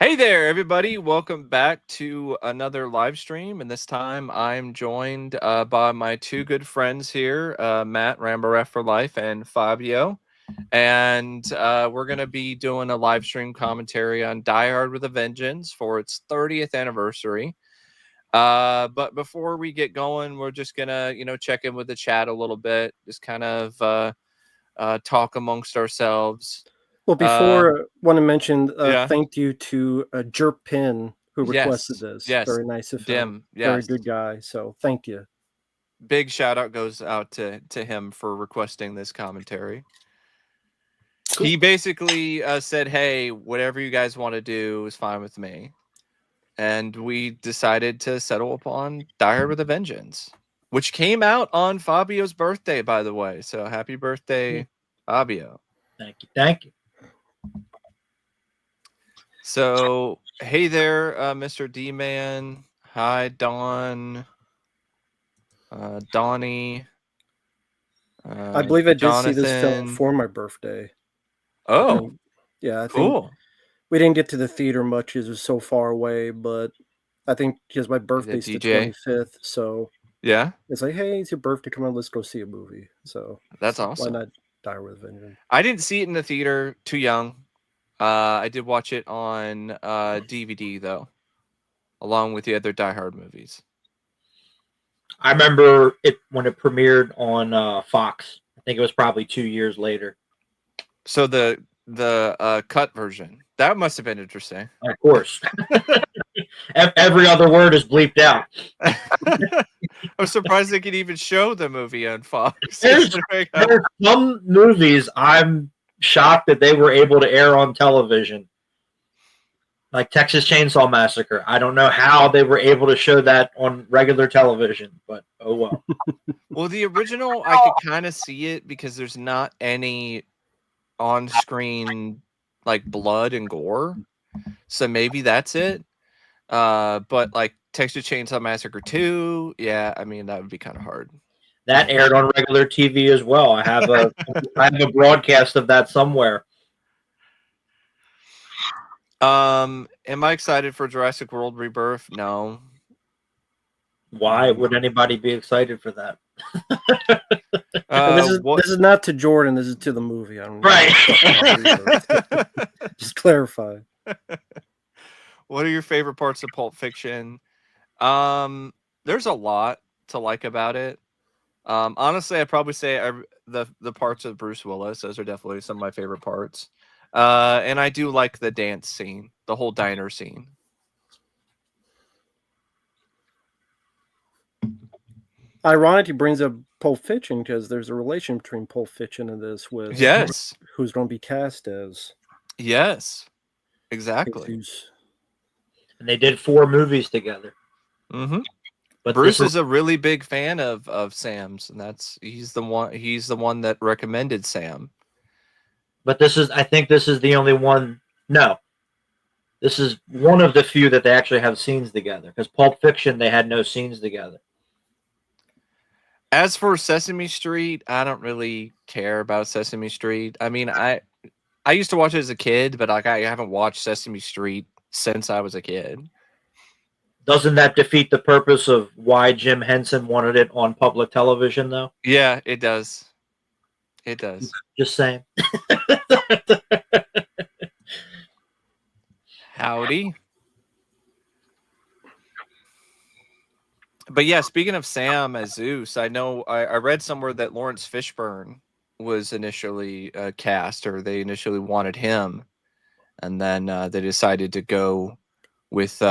Hey there, everybody. Welcome back to another live stream. And this time I'm joined by my two good friends here, Matt, Ramboraph4life and Fabio. And we're going to be doing a live stream commentary on Die Hard with a Vengeance for its 30th anniversary. But before we get going, we're just going to, check in with the chat a little bit, just kind of talk amongst ourselves. Well, before, want to mention Yeah. thank you to Jerpin who requested Yes. this. Yes. Very nice of him. Dim. Very Yes. good guy. So thank you. Big shout out goes out to him for requesting this commentary. Cool. He basically said, "Hey, whatever you guys want to do is fine with me," and we decided to settle upon Die Hard with a Vengeance, which came out on Fabio's birthday, by the way. So happy birthday, Fabio! Thank you. Thank you. So hey there, Mr. D-Man. Hi, Dawn. Donnie. I believe I did see this film Jonathan. for my birthday. Oh, I cool. think we didn't get to the theater much as it was so far away, but I think because my birthday's the 25th, so yeah, it's like, hey, it's your birthday, come on, let's go see a movie. So that's awesome. Why not Die Hard with a Vengeance? I didn't see it in the theater, too young. I did watch it on DVD though, along with the other Die Hard movies. I remember it when it premiered on Fox. I think it was probably 2 years later. So the cut version, that must have been interesting. Of course. Every other word is bleeped out. I'm surprised they could even show the movie on Fox. There's some movies I'm shocked that they were able to air on television. Like Texas Chainsaw Massacre. I don't know how they were able to show that on regular television, but oh well. Well, the original, I could kind of see it because there's not any on-screen like blood and gore, so maybe that's it. But like Texas Chainsaw Massacre 2, yeah, I mean that would be kind of hard. That aired on regular TV as well. I have a broadcast of that somewhere. Am I excited for Jurassic World Rebirth? No. Why would anybody be excited for that? This is not to Jordan. This is to the movie. I don't know. Right. Just clarify. What are your favorite parts of Pulp Fiction? There's a lot to like about it. Honestly, I'd probably say the parts of Bruce Willis. Those are definitely some of my favorite parts. And I do like the dance scene, the whole diner scene. Ironically, brings up Pulp Fiction because there's a relation between Pulp Fiction and this with who's going to be cast as. Yes, exactly. And they did 4 movies together. Mm-hmm. But Bruce is a really big fan of Sam's, and he's the one that recommended Sam. But I think this is the only one. No, this is one of the few that they actually have scenes together. Because Pulp Fiction, they had no scenes together. As for Sesame Street, I don't really care about Sesame Street. I mean, I used to watch it as a kid, but like I haven't watched Sesame Street since I was a kid. Doesn't that defeat the purpose of why Jim Henson wanted it on public television, though? Yeah, it does. It does. Just saying. Howdy. But yeah, speaking of Sam as Zeus, I know I read somewhere that Lawrence Fishburne was initially cast, or they initially wanted him, and then they decided to go with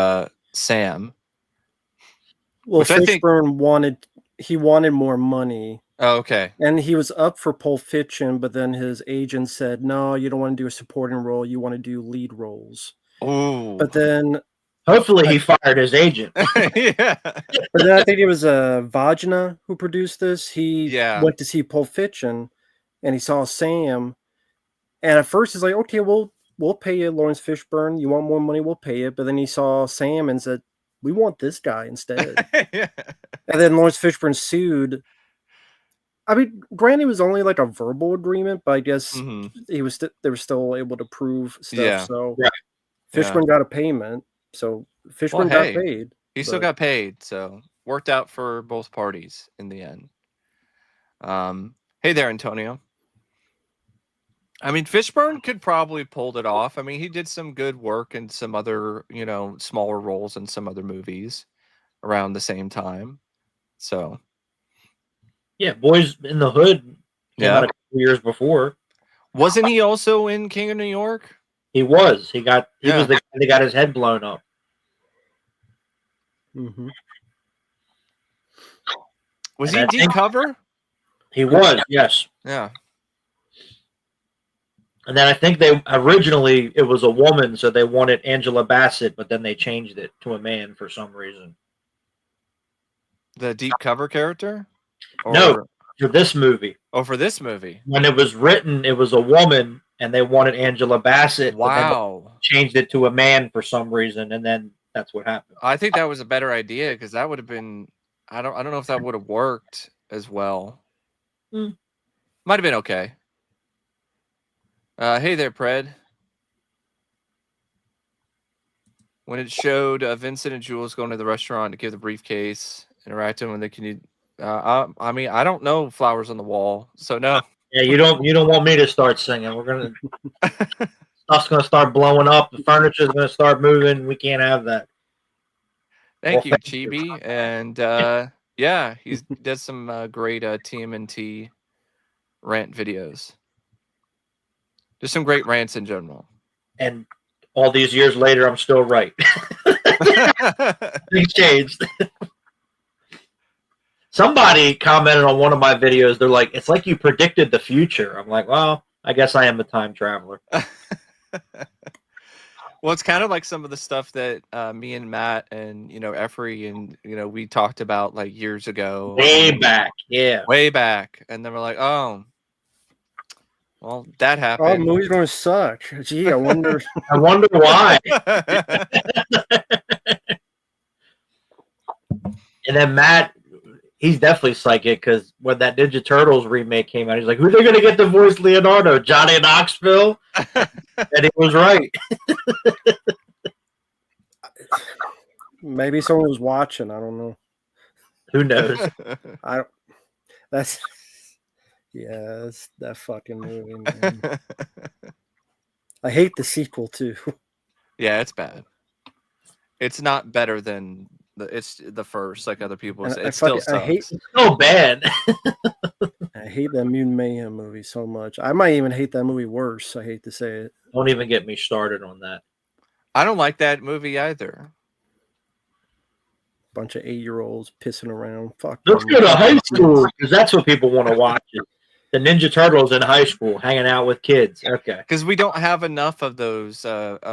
Sam. Well, Fishburne wanted more money. Oh, okay. And he was up for Pulp Fiction, but then his agent said, "No, you don't want to do a supporting role. You want to do lead roles." Oh. But then, hopefully, he fired his agent. Yeah. But then I think it was Vajna who produced this. He went to see Pulp Fiction, and he saw Sam. And at first, he's like, "Okay, we'll pay you, Lawrence Fishburne. You want more money? We'll pay it." But then he saw Sam and said, "We want this guy instead." Yeah. And then Lawrence Fishburne sued. I mean, granted, it was only like a verbal agreement, but I guess they were still able to prove stuff. Yeah. So Fishburne got a payment, so Fishburne got paid. He still got paid, so worked out for both parties in the end. Hey there, Antonio. I mean, Fishburne could probably pulled it off. I mean, he did some good work in some other, smaller roles in some other movies around the same time. So, yeah, Boys in the Hood came out a couple years before. Wasn't he also in King of New York? He was. He was the guy that got his head blown up. Mm-hmm. Was he deep cover? He was, yes. Yeah. And then I think originally it was a woman, so they wanted Angela Bassett, but then they changed it to a man for some reason. The deep cover character? No, for this movie. Oh, for this movie. When it was written, it was a woman, and they wanted Angela Bassett. Wow. But then they changed it to a man for some reason, and then that's what happened. I think that was a better idea because that would have been. I don't know if that would have worked as well. Might have been okay. Hey there, Pred. When it showed Vincent and Jules going to the restaurant to give the briefcase, interacting with the community. I mean, I don't know Flowers on the Wall, so no. Yeah, you don't want me to start singing. We're gonna stuff's gonna start blowing up. The furniture's gonna start moving. We can't have that. Thank you, Chibi, and yeah, he does some great TMNT rant videos. Just some great rants in general. And all these years later, I'm still right. Things changed. Somebody commented on one of my videos. They're like, it's like you predicted the future. I'm like, well, I guess I am a time traveler. Well, it's kind of like some of the stuff that me and Matt and, Effrey and, we talked about like years ago. Way back. Yeah. Way back. And then we're like, oh, well, that happened. Oh, the movie's going to suck. Gee, I wonder. I wonder why. And then Matt, he's definitely psychic because when that Ninja Turtles remake came out, he's like, who are they going to get to voice Leonardo? Johnny Knoxville? And he was right. Maybe someone was watching. I don't know. Who knows? That's that fucking movie, man. I hate the sequel too. Yeah, it's bad. It's not better than it's the first, like other people say. It still sucks. It's so bad. I hate that Mutant Mayhem movie so much. I might even hate that movie worse. I hate to say it. Don't even get me started on that. I don't like that movie either. Bunch of 8-year-olds pissing around. Fuck. Let's go to high school because that's what people want to watch. The Ninja Turtles in high school, hanging out with kids. Okay. Because we don't have enough of those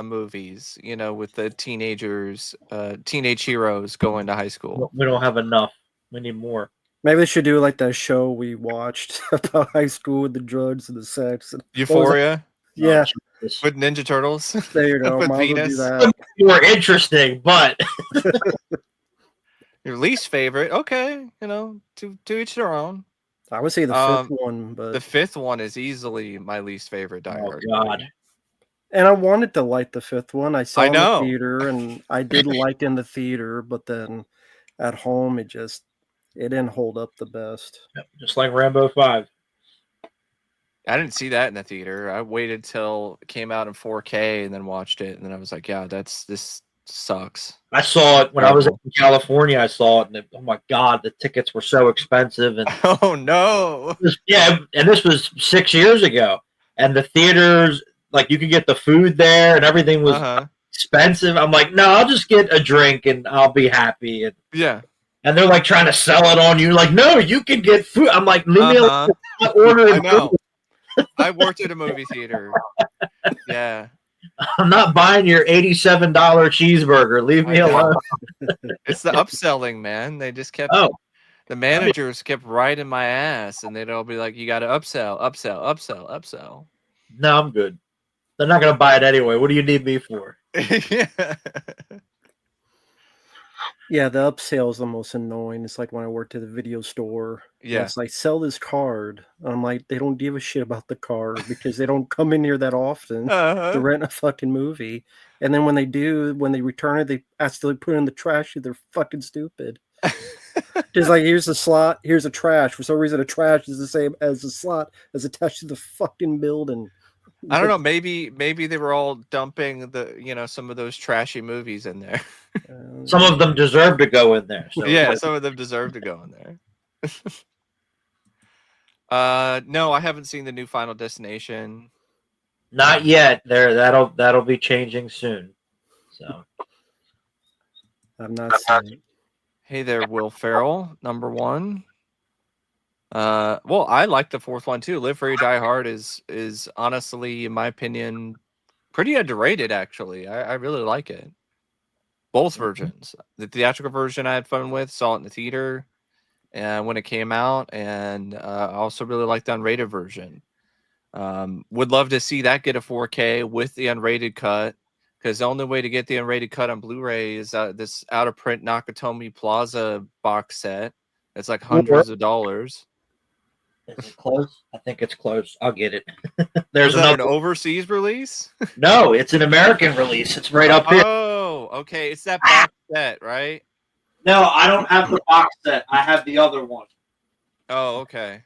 movies, with the teenagers, teenage heroes going to high school. We don't have enough. We need more. Maybe they should do like that show we watched about high school with the drugs and the sex. And Euphoria? Yeah. Oh, with Ninja Turtles? There you go. With Venus? More interesting, but... Your least favorite? Okay. To each their own. I would say the fifth one, but the fifth one is easily my least favorite Die Hard. Oh God! And I wanted to like the fifth one. I saw it in the theater, and I did like in the theater, but then at home it didn't hold up the best. Just like Rambo 5. I didn't see that in the theater. I waited till it came out in 4K and then watched it, and then I was like, "Yeah, this sucks." I saw it when I was in California. I saw it, and oh my God, the tickets were so expensive. And oh no, and this was 6 years ago, and the theaters, like you could get the food there, and everything was expensive. I'm like, no, I'll just get a drink and I'll be happy. And yeah, and they're like trying to sell it on you, like, no, you can get food. I'm like, leave me alone. Order. I know. I worked at a movie theater. Yeah. I'm not buying your $87 cheeseburger. Leave me alone. It's the upselling, man. They just kept. The managers kept riding my ass, and they'd all be like, "You got to upsell." No, I'm good. They're not gonna buy it anyway. What do you need me for? Yeah. Yeah, the upsell is the most annoying. It's like when I worked at the video store. Yeah. It's like, sell this card. I'm like, they don't give a shit about the card because they don't come in here that often to rent a fucking movie. And then when they do, when they return it, they accidentally put it in the trash. They're fucking stupid. Just like, here's a slot, here's a trash. For some reason, a trash is the same as the slot that's attached to the fucking building. I don't know. Maybe they were all dumping some of those trashy movies in there. Some of them deserve to go in there. So yeah, some of them deserve to go in there. No, I haven't seen the new Final Destination. Not yet. That'll be changing soon. So I'm not seeing it. Hey there, Will Ferrell, number 1. Well, I like the 4th one too. Live Free or Die Hard is honestly, in my opinion, pretty underrated. Actually, I really like it. Both versions. The theatrical version I had fun with, saw it in the theater, and when it came out, and I also really like the unrated version. Would love to see that get a 4K with the unrated cut, because the only way to get the unrated cut on Blu-ray is this out of print Nakatomi Plaza box set. It's like hundreds of dollars. Is it close? I think it's close. I'll get it. There's an overseas release? No, it's an American release. It's right up here. Oh, okay. It's that box set, right? No, I don't have the box set. I have the other one. Oh, okay.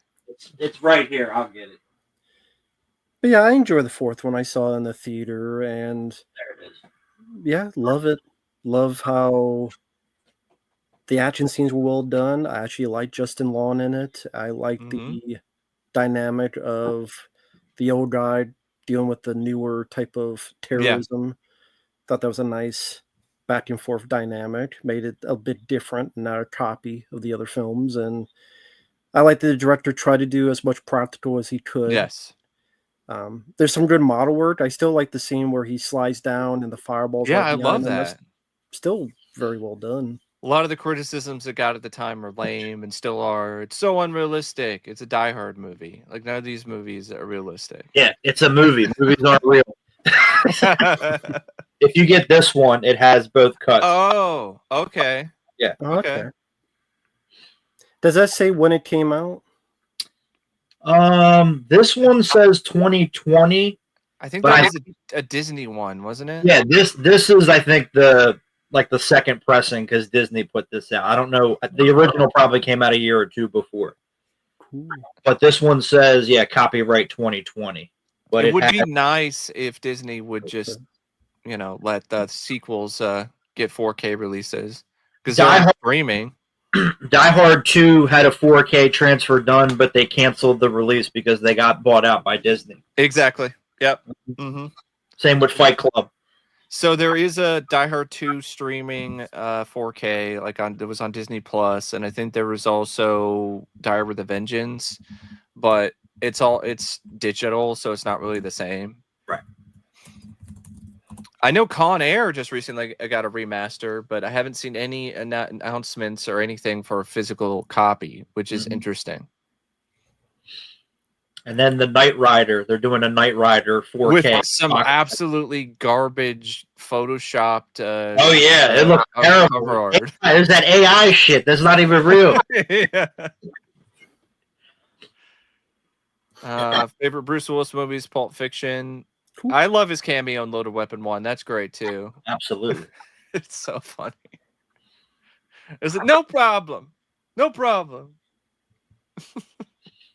It's right here. I'll get it. But yeah, I enjoy the 4th one. I saw it in the theater, and there it is. Yeah, love it. Love how the action scenes were well done. I actually like Justin Long in it. I like the dynamic of the old guy dealing with the newer type of terrorism. Yeah. Thought that was a nice back and forth dynamic. Made it a bit different, not a copy of the other films. And I like that the director tried to do as much practical as he could. Yes. There's some good model work. I still like the scene where he slides down and the fireballs. Yeah, I love that. That's still very well done. A lot of the criticisms it got at the time are lame and still are. It's so unrealistic. It's a Die Hard movie. Like, none of these movies are realistic. Yeah, it's a movie. Movies aren't real. If you get this one, it has both cuts. Oh, okay. Yeah. Okay. Does that say when it came out? This one says 2020. I think that was a Disney one, wasn't it? Yeah, this is, I think, the second pressing, because Disney put this out. I don't know. The original probably came out a year or two before. Cool. But this one says, copyright 2020. But it would be nice if Disney would just, let the sequels get 4K releases, because they're streaming. Die Hard 2 had a 4K transfer done, but they canceled the release because they got bought out by Disney. Exactly. Yep. Mm-hmm. Same with Fight Club. So there is a Die Hard 2 streaming 4K, it was on Disney Plus, and I think there was also Die Hard with a Vengeance, but it's digital, so it's not really the same. Right. I know Con Air just recently got a remaster, but I haven't seen any announcements or anything for a physical copy, which is interesting. And then the Knight Rider, they're doing a Knight Rider 4K. With some absolutely garbage photoshopped. Oh, yeah, it looks terrible. There's that AI shit. That's not even real. Favorite Bruce Willis movies, Pulp Fiction. Cool. I love his cameo in Loaded Weapon 1. That's great, too. Absolutely. It's so funny. Is it no problem? No problem.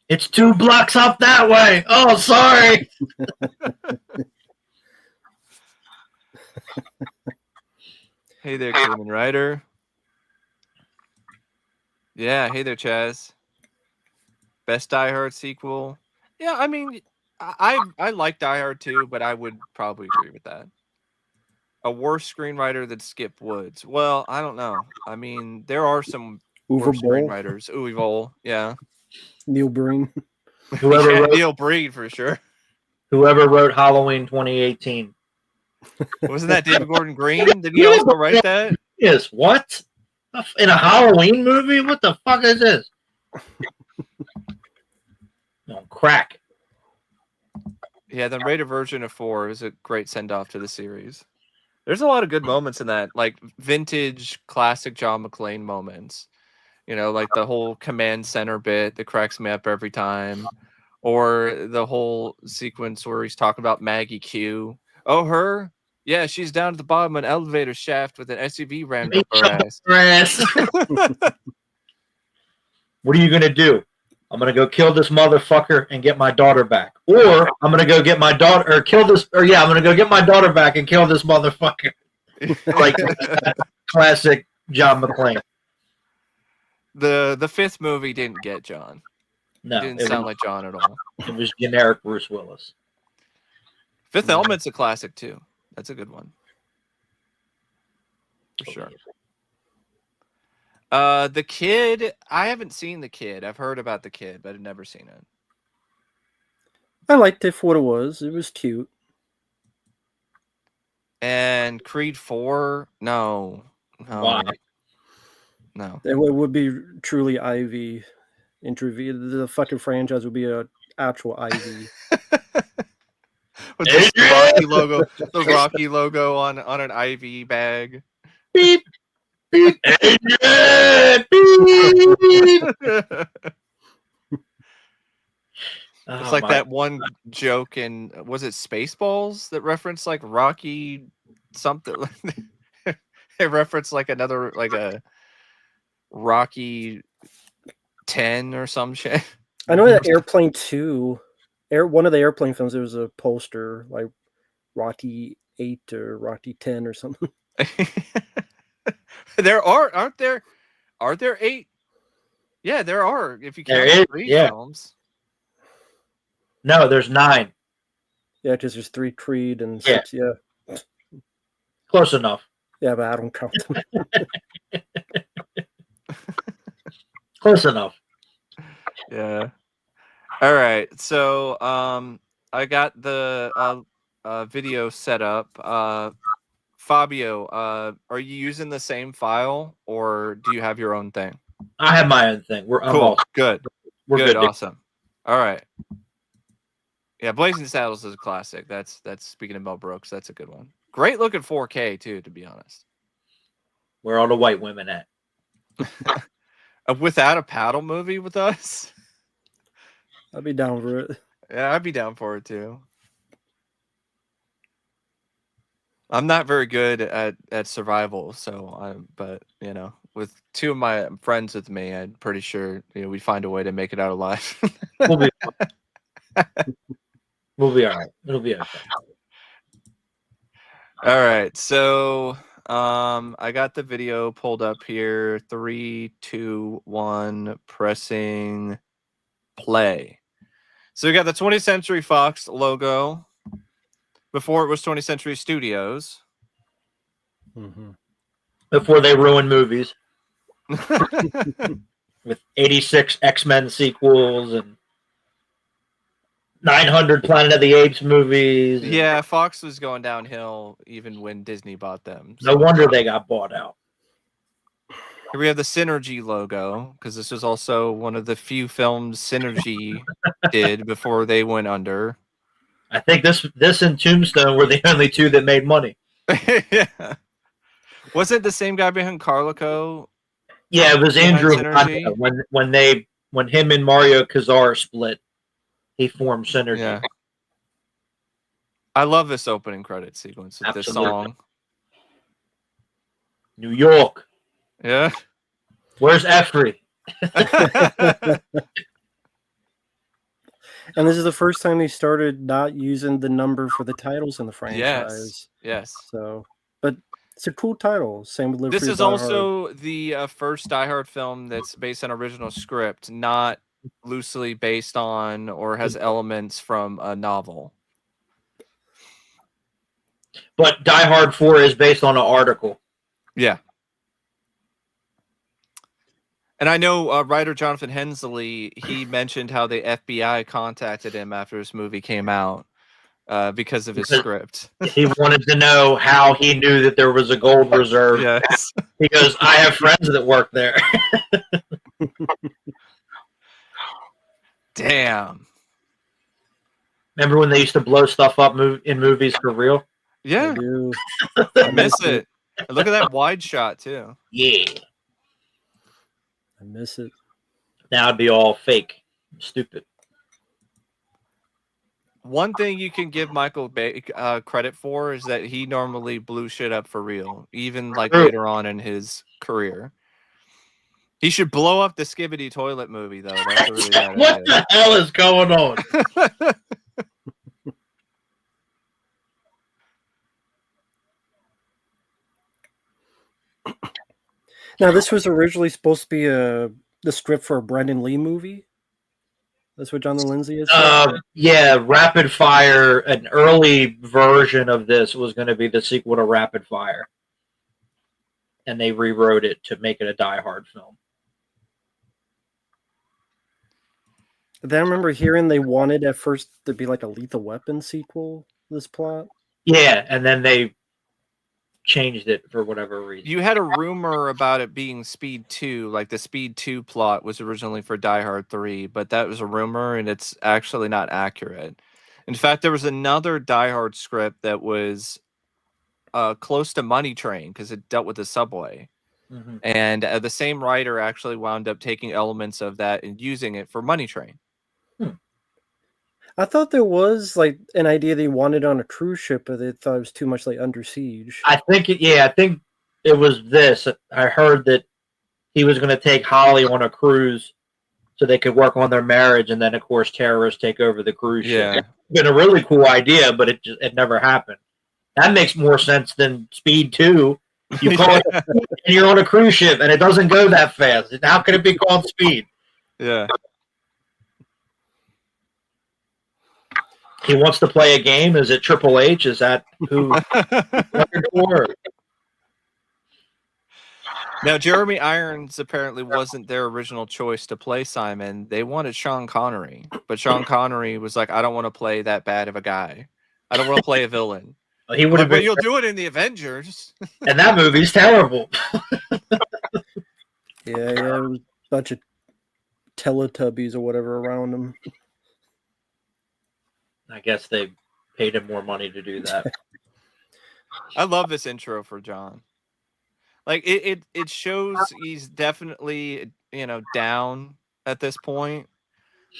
It's 2 blocks up that way. Oh, sorry. Hey there, Kamen Rider. Yeah, hey there, Chaz. Best Die Hard sequel. Yeah, I mean, I like Die Hard too, but I would probably agree with that. A worse screenwriter than Skip Woods. Well, I don't know. I mean, there are some worse screenwriters. Uwe Boll, yeah. Neil Breen. Neil Breen for sure. Whoever wrote Halloween 2018. Wasn't that David Gordon Green? Did he also write that? Yes. What? In a Halloween movie? What the fuck is this? No, crack. Yeah, the rated version of 4 is a great send-off to the series. There's a lot of good moments in that, like vintage classic John McClane moments. You know, like the whole command center bit that cracks me up every time, or the whole sequence where he's talking about Maggie Q. Oh, her? Yeah, she's down at the bottom of an elevator shaft with an SUV rammed up her ass. What are you gonna do? I'm gonna go kill this motherfucker and get my daughter back, or I'm gonna go get my daughter, or kill this, or yeah, I'm gonna go get my daughter back and kill this motherfucker. Like classic John McClane. The fifth movie didn't get John. No, it didn't sound like John at all. It was generic Bruce Willis. Fifth Element's a classic too. That's a good one. For sure. The Kid, I haven't seen The Kid. I've heard about The Kid, but I've never seen it. I liked it for what it was. It was cute. And Creed 4? No. Why? No. It would be truly IV. The fucking franchise would be an actual IV. With the Rocky logo, the Rocky logo on an IV bag. Beep. Beep. Beep. It's like that one joke in, was it Spaceballs that referenced like Rocky something? They referenced like another, like a Rocky 10 or some shit. I know that Airplane 2, one of the Airplane films, there was a poster like Rocky 8 or Rocky 10 or something. Aren't there 8? Yeah, there are. If you count 3 films. No, there's 9. Yeah, because there's 3 Creed and 6. Yeah. Close enough. Yeah, but I don't count them. Close enough. Yeah. All right. So I got the video set up. Fabio, are you using the same file or do you have your own thing? I have my own thing. We're cool. Good. We're good. Awesome. All right. Yeah, Blazing Saddles is a classic. That's speaking of Mel Brooks, that's a good one. Great looking 4K too, to be honest. Where are all the white women at? Without a Paddle movie with us? I'd be down for it. Yeah, I'd be down for it too. I'm not very good at survival, but you know, with 2 of my friends with me, I'm pretty sure we'd find a way to make it out alive. We'll be all right. It'll be okay. All right, so I got the video pulled up here. 3, 2, 1, pressing play. So we got the 20th Century Fox logo. Before it was 20th Century Studios. Mm-hmm. Before they ruined movies. With 86 X-Men sequels and 900 Planet of the Apes movies. Yeah, Fox was going downhill even when Disney bought them. So. No wonder they got bought out. Here we have the Synergy logo, because this was also one of the few films Synergy did before they went under. I think this and Tombstone were the only 2 that made money. Yeah. Was it the same guy behind Carlico? Yeah, it was Andrew. When him and Mario Kazar split, he formed Synergy. Yeah. I love this opening credit sequence with this song. New York. Yeah. Where's Effrey? And this is the first time they started not using the number for the titles in the franchise. Yes. So, but it's a cool title. Same with Live This Free is Die also Hard. the first Die Hard film that's based on original script, not loosely based on or has elements from a novel. But Die Hard 4 is based on an article. Yeah. And I know writer Jonathan Hensley, he mentioned how the FBI contacted him after his movie came out because of his script. He wanted to know how he knew that there was a gold reserve. Yes. He goes, I have friends that work there. Damn. Remember when they used to blow stuff up in movies for real? Yeah. I do. I miss it. And look at that wide shot, too. Yeah. I miss it. Now it'd be all fake. Stupid. One thing you can give Michael Bay credit for is that he normally blew shit up for real, even like later on in his career. He should blow up the Skibbity toilet movie, though. That's a really bad idea. What the hell is going on? Now, this was originally supposed to be the script for a Brendan Lee movie. That's what Jonathan Lindsay is. Yeah, Rapid Fire. An early version of this was going to be the sequel to Rapid Fire, and they rewrote it to make it a Die Hard film. Then I remember hearing they wanted at first to be like a Lethal Weapon sequel. This plot. Yeah, and then they changed it for whatever reason. You had a rumor about it being Speed 2, like the Speed 2 plot was originally for Die Hard 3, but that was a rumor and it's actually not accurate. In fact, there was another Die Hard script that was close to Money Train because it dealt with the subway. Mm-hmm. And the same writer actually wound up taking elements of that and using it for Money Train. I thought there was like an idea they wanted on a cruise ship, but they thought it was too much like Under Siege. I think it was this. I heard that he was going to take Holly on a cruise so they could work on their marriage, and then of course terrorists take over the cruise ship. It's been a really cool idea, but it never happened. That makes more sense than Speed 2. You call it, and you're on a cruise ship, and it doesn't go that fast. How can it be called Speed? Yeah. He wants to play a game. Is it Triple H? Is that who? Now, Jeremy Irons apparently wasn't their original choice to play Simon. They wanted Sean Connery, but Sean Connery was like, "I don't want to play that bad of a guy. I don't want to play a villain." He would have been. But you'll do it in the Avengers. And that movie's terrible. Yeah, it was a bunch of Teletubbies or whatever around him. I guess they paid him more money to do that. I love this intro for John. Like it shows he's definitely down at this point,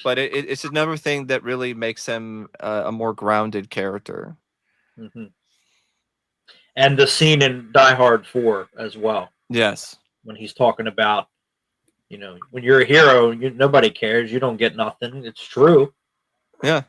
but it's another thing that really makes him a more grounded character. Mm-hmm. And the scene in Die Hard 4 as well. Yes, when he's talking about, when you're a hero, nobody cares. You don't get nothing. It's true. Yeah.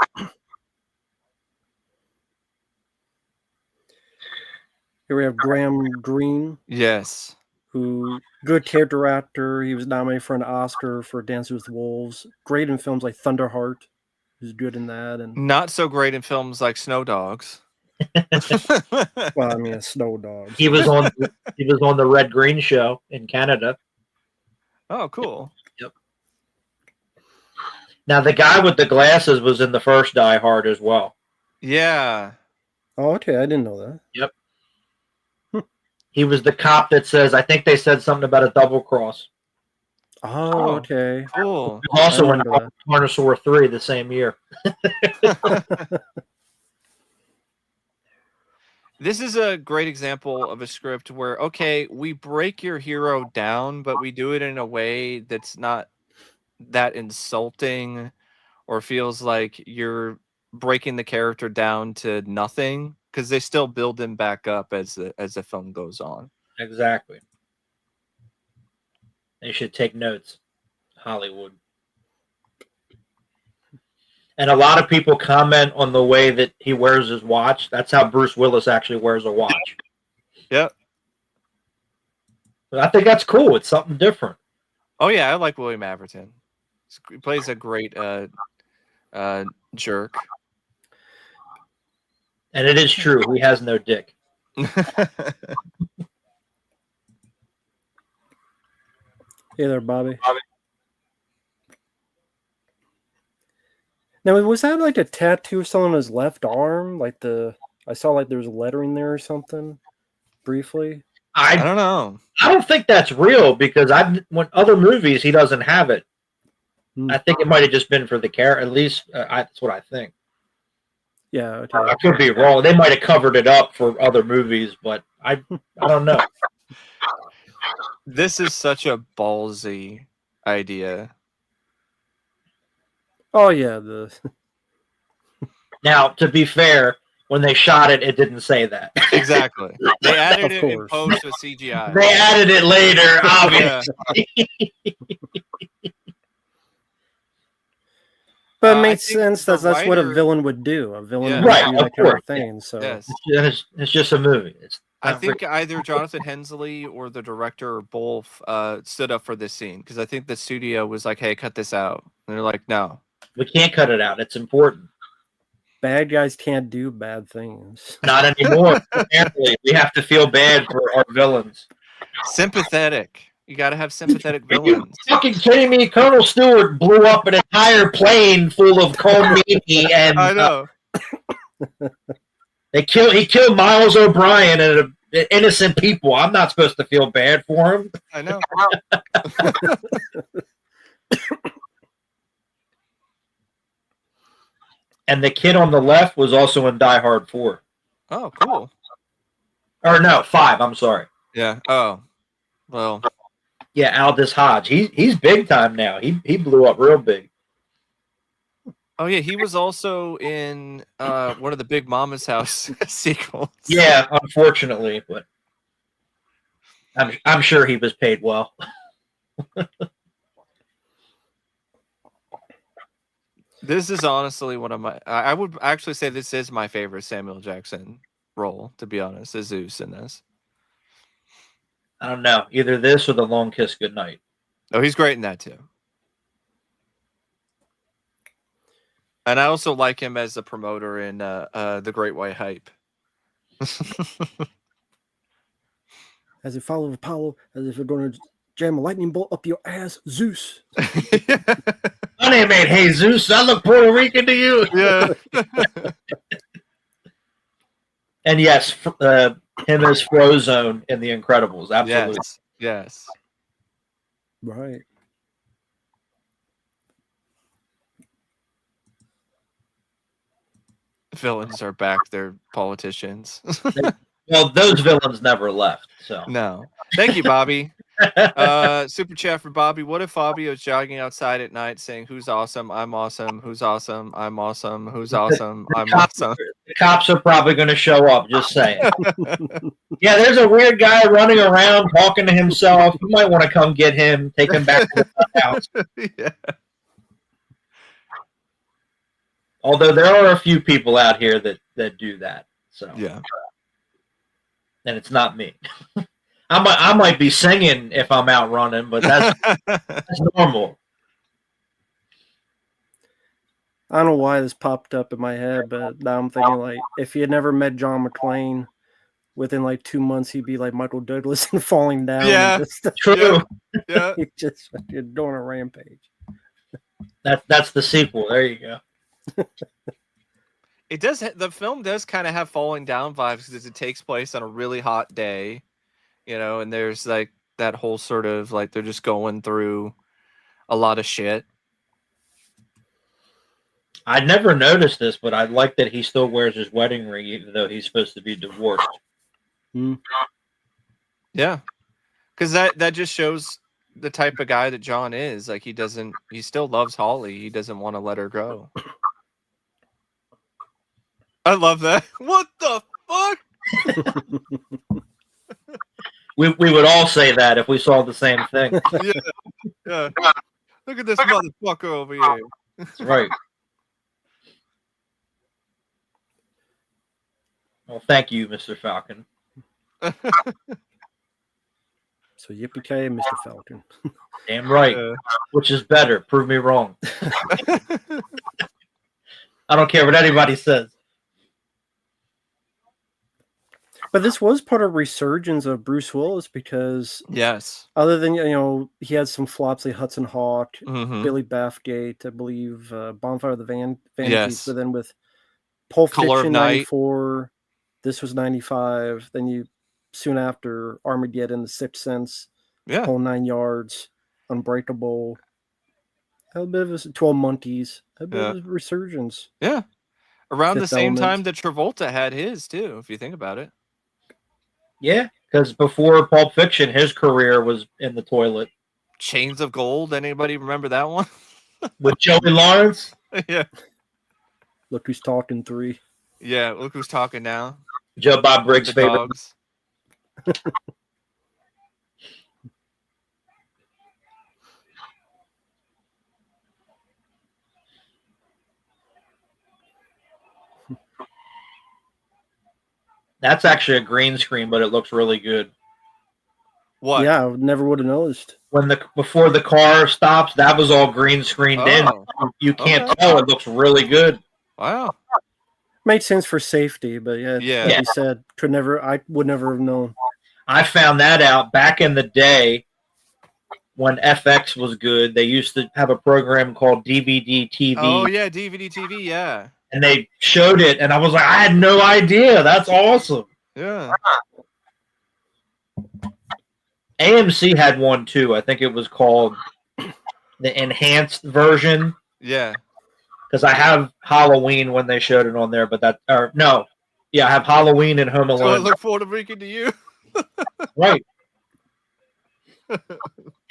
Here we have Graham Greene. Yes. Who, good character actor. He was nominated for an Oscar for Dances with Wolves. Great in films like Thunderheart. He's good in that. And not so great in films like Snow Dogs. Well, I mean, Snow Dogs. He was on the Red Green show in Canada. Oh, cool. Yep. Now the guy with the glasses was in the first Die Hard as well. Yeah. Oh, okay. I didn't know that. Yep. He was the cop that says, I think they said something about a double cross. Oh, okay. Cool. Also in Carnosaur 3 the same year. This is a great example of a script where, okay, we break your hero down, but we do it in a way that's not that insulting or feels like you're breaking the character down to nothing, because they still build him back up as the film goes on. Exactly. They should take notes, Hollywood. And a lot of people comment on the way that he wears his watch. That's how Bruce Willis actually wears a watch. Yep. But I think that's cool. It's something different. Oh, yeah. I like William Atherton. He plays a great jerk. And it is true. He has no dick. Hey there, Bobby. Now, was that like a tattoo still on his left arm? Like I saw like there's lettering there or something briefly. I don't know. I don't think that's real because when other movies, he doesn't have it. I think it might have just been for the character. At least that's what I think. Yeah, I could be wrong. They might have covered it up for other movies, but I don't know. This is such a ballsy idea. Oh yeah, Now, to be fair, when they shot it, it didn't say that. Exactly. They added it in post with CGI. They added it later, obviously. But it makes sense. That's what a villain would do. A villain would do that kind of thing. So it's just a movie. I think either Jonathan Hensley or the director or both stood up for this scene because I think the studio was like, "Hey, cut this out," and they're like, "No, we can't cut it out. It's important. Bad guys can't do bad things. Not anymore. Apparently, we have to feel bad for our villains. Sympathetic. You got to have sympathetic villains. Are you fucking kidding me? Colonel Stewart blew up an entire plane full of Cole Meany and I know. He killed Miles O'Brien and innocent people. I'm not supposed to feel bad for him. I know. And the kid on the left was also in Die Hard 4. Oh, cool. Or no, 5. I'm sorry. Yeah. Oh, well. Yeah, Aldous Hodge. He's big time now. He blew up real big. Oh yeah, he was also in one of the Big Mama's House sequels. Yeah, unfortunately, but I'm sure he was paid well. This is honestly one of my. I would actually say this is my favorite Samuel Jackson role. To be honest, is Zeus in this. I don't know, either this or The Long Kiss Goodnight. Oh, he's great in that too. And I also like him as a promoter in The Great White Hype. As if follow Apollo, as if you're going to jam a lightning bolt up your ass, Zeus. My name ain't Jesus. I look Puerto Rican to you. Yeah. And yes, him as Frozone in The Incredibles. Absolutely. Yes. Right. Villains are back. They're politicians. Well, those villains never left. So no. Thank you, Bobby. Super chat for Bobby. What if Fabio is jogging outside at night saying, "Who's awesome? I'm awesome. Who's awesome? I'm awesome. Who's awesome? I'm awesome." The cops are probably going to show up. Just saying. Yeah, there's a weird guy running around talking to himself. You might want to come get him, take him back to the house. Yeah. Although there are a few people out here that do that. So yeah. And it's not me. I might be singing if I'm out running, but that's normal. I don't know why this popped up in my head, but now I'm thinking like if he had never met John McClane, within like 2 months he'd be like Michael Douglas and falling down. Yeah, true. Yeah, he's just doing a rampage. That's the sequel. There you go. It does. The film does kind of have falling down vibes because it takes place on a really hot day, and there's like that whole sort of like they're just going through a lot of shit. I never noticed this, but I like that he still wears his wedding ring even though he's supposed to be divorced. Yeah, because that just shows the type of guy that John is. Like he still loves Holly. He doesn't want to let her go. I love that. What the fuck? we would all say that if we saw the same thing. Yeah. Look at this motherfucker over here. That's right. Well, thank you, Mr. Falcon. So yippee-ki-yay, Mr. Falcon. Damn right. Which is better? Prove me wrong. I don't care what anybody says. But this was part of resurgence of Bruce Willis because yes, other than he had some flops like Hudson Hawk, Billy Bathgate, I believe, Bonfire of the Vanities, yes. But then with Pulp Color Fiction of Night. 94, this was 95. Then you soon after Armageddon, The Sixth Sense, Whole 9 Yards, Unbreakable, a bit of 12 Monkeys, a bit of a resurgence. Yeah. Around the same time that Travolta had his too, if you think about it. Yeah, because before Pulp Fiction, his career was in the toilet. Chains of Gold. Anybody remember that one? With Joey Lawrence? Yeah. Look Who's Talking 3. Yeah, Look Who's Talking Now. Joe Bob Briggs' The favorite. dogs. That's actually a green screen, but it looks really good. What? Yeah, I never would have noticed. Before the car stops, that was all green screened in. You can't tell. It looks really good. Wow. Made sense for safety, but like you said, I would never have known. I found that out back in the day when FX was good. They used to have a program called DVD TV. Oh yeah, DVD TV, yeah. And they showed it, and I was like, I had no idea. That's awesome. Yeah. AMC had one too. I think it was called the enhanced version. Yeah. Because I have Halloween when they showed it on there, but I have Halloween and Home Alone. So I look forward to bringing to you. Right.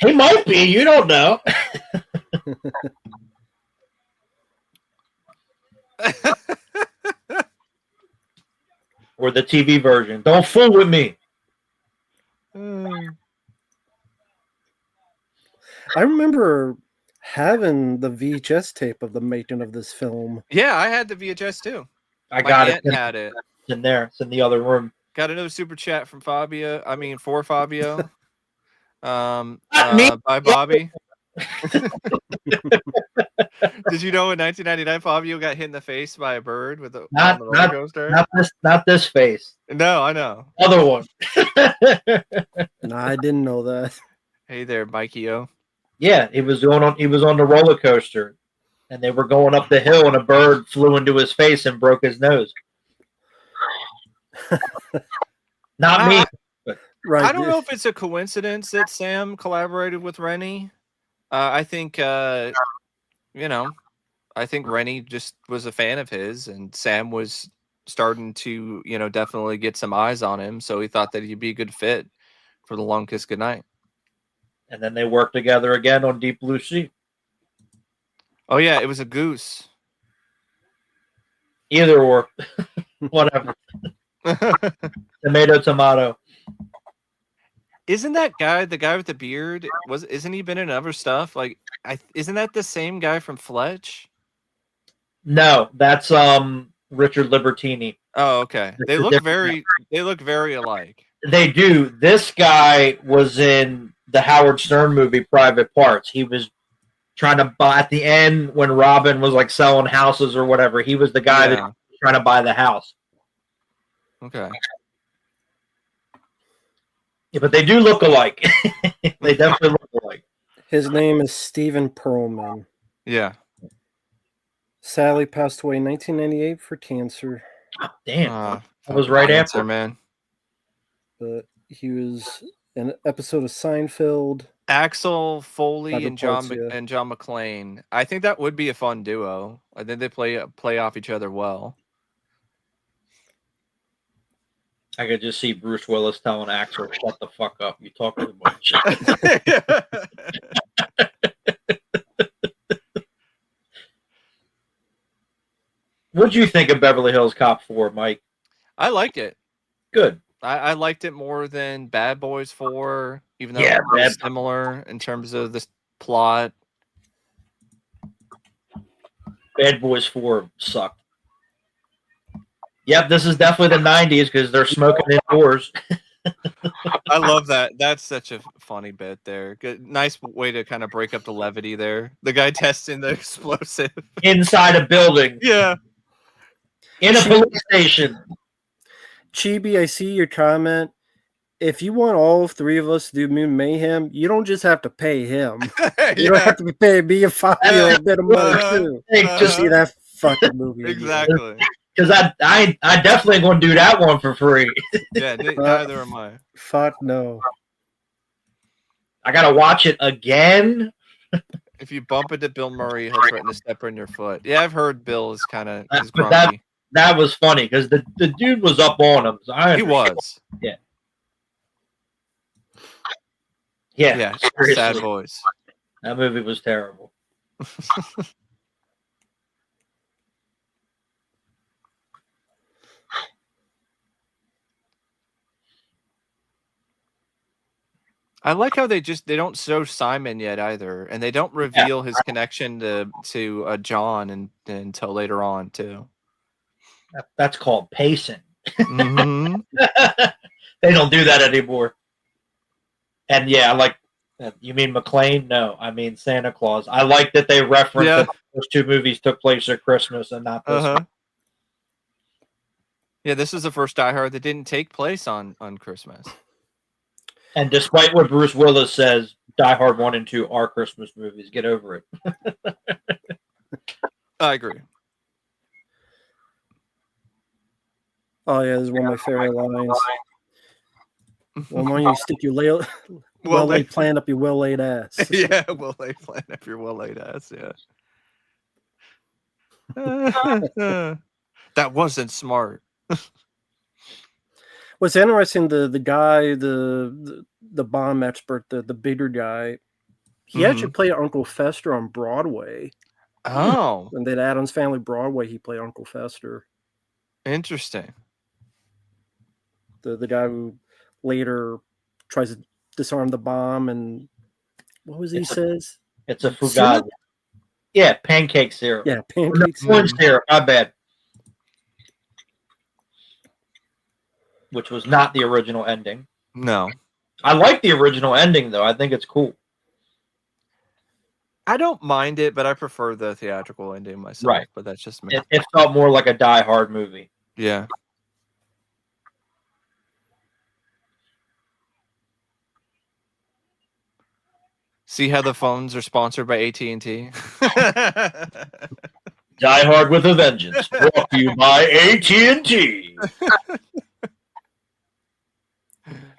He might be. You don't know. Or the TV version. Don't fool with me. I remember having the VHS tape of the making of this film. Yeah, I had the VHS too. I got it. Had it. It's in there. It's in the other room. Got another super chat from Fabio. I mean, for Fabio. Me? By Bobby. Did you know in 1999 Fabio got hit in the face by a bird with a roller coaster? Not this face. No, I know. Other one. No, I didn't know that. Hey there, Mikey-o. Yeah, he was on the roller coaster, and they were going up the hill, and a bird flew into his face and broke his nose. Not me. Right. I don't know if it's a coincidence that Sam collaborated with Rennie. I think, I think Rennie just was a fan of his, and Sam was starting to, definitely get some eyes on him. So he thought that he'd be a good fit for The Long Kiss Goodnight. And then they worked together again on Deep Blue Sea. Oh, yeah, it was a goose. Either or. Whatever. Tomato. Isn't that guy the guy with the beard? Isn't he been in other stuff? Like, isn't that the same guy from Fletch? No, that's Richard Libertini. Oh, okay. They look very alike. They do. This guy was in the Howard Stern movie Private Parts. He was trying to buy at the end when Robin was like selling houses or whatever. He was the guy that was trying to buy the house. Okay. Yeah, but they do look alike. They definitely look alike. His name is Stephen Perlman. Yeah. Sadly passed away in 1998 for cancer. Oh, damn. That was right after, man. But he was in an episode of Seinfeld. Axel Foley and John McClane. I think that would be a fun duo. I think they play off each other well. I could just see Bruce Willis telling Axel, "Shut the fuck up! You talk too much." What'd you think of Beverly Hills Cop 4, Mike? I liked it. Good. I liked it more than Bad Boys 4, even though it's similar in terms of the plot. Bad Boys 4 sucked. Yep, this is definitely the 90s because they're smoking indoors. I love that. That's such a funny bit there. Good, nice way to kind of break up the levity there. The guy testing the explosive. Inside a building. Yeah. In a police station. Chibi, I see your comment. If you want all three of us to do Mayhem, you don't just have to pay him. You don't have to pay me and Fabio a bit of money too. Just see that fucking movie. Exactly. Because I definitely going to do that one for free. Yeah, neither am I. Fuck no. I got to watch it again. If you bump into Bill Murray, he'll threaten to step on your foot. Yeah, I've heard Bill is kind of grumpy. That was funny because the dude was up on him. So he was. Yeah. Yeah. Seriously. Sad boys. That movie was terrible. I like how they don't show Simon yet either, and they don't reveal his connection to John until later on too. That's called pacing. Mm-hmm. They don't do that anymore. And yeah, I like. You mean McClane? No, I mean Santa Claus. I like that they reference that those two movies took place at Christmas and not this one. Yeah, this is the first Die Hard that didn't take place on Christmas. And despite what Bruce Willis says, Die Hard 1 and 2 are Christmas movies. Get over it. I agree. Oh, yeah, this is one of my favorite lines. Well, why don't you stick your well-laid plan up your well-laid ass? Yeah, well-laid plan up your well-laid ass, yeah. That wasn't smart. What's interesting, the guy, the bomb expert, the bigger guy, he actually played Uncle Fester on Broadway. Oh. When they had Addams Family Broadway, he played Uncle Fester. Interesting. The guy who later tries to disarm the bomb, and what was he says? It's a fugazi. Yeah, pancake syrup. Yeah, pancake syrup. Syrup, not bad. Which was not the original ending. No. I like the original ending, though. I think it's cool. I don't mind it, but I prefer the theatrical ending myself. Right. But that's just me. It felt more like a Die Hard movie. Yeah. See how the phones are sponsored by AT&T? Die Hard with a Vengeance, brought to you by AT&T.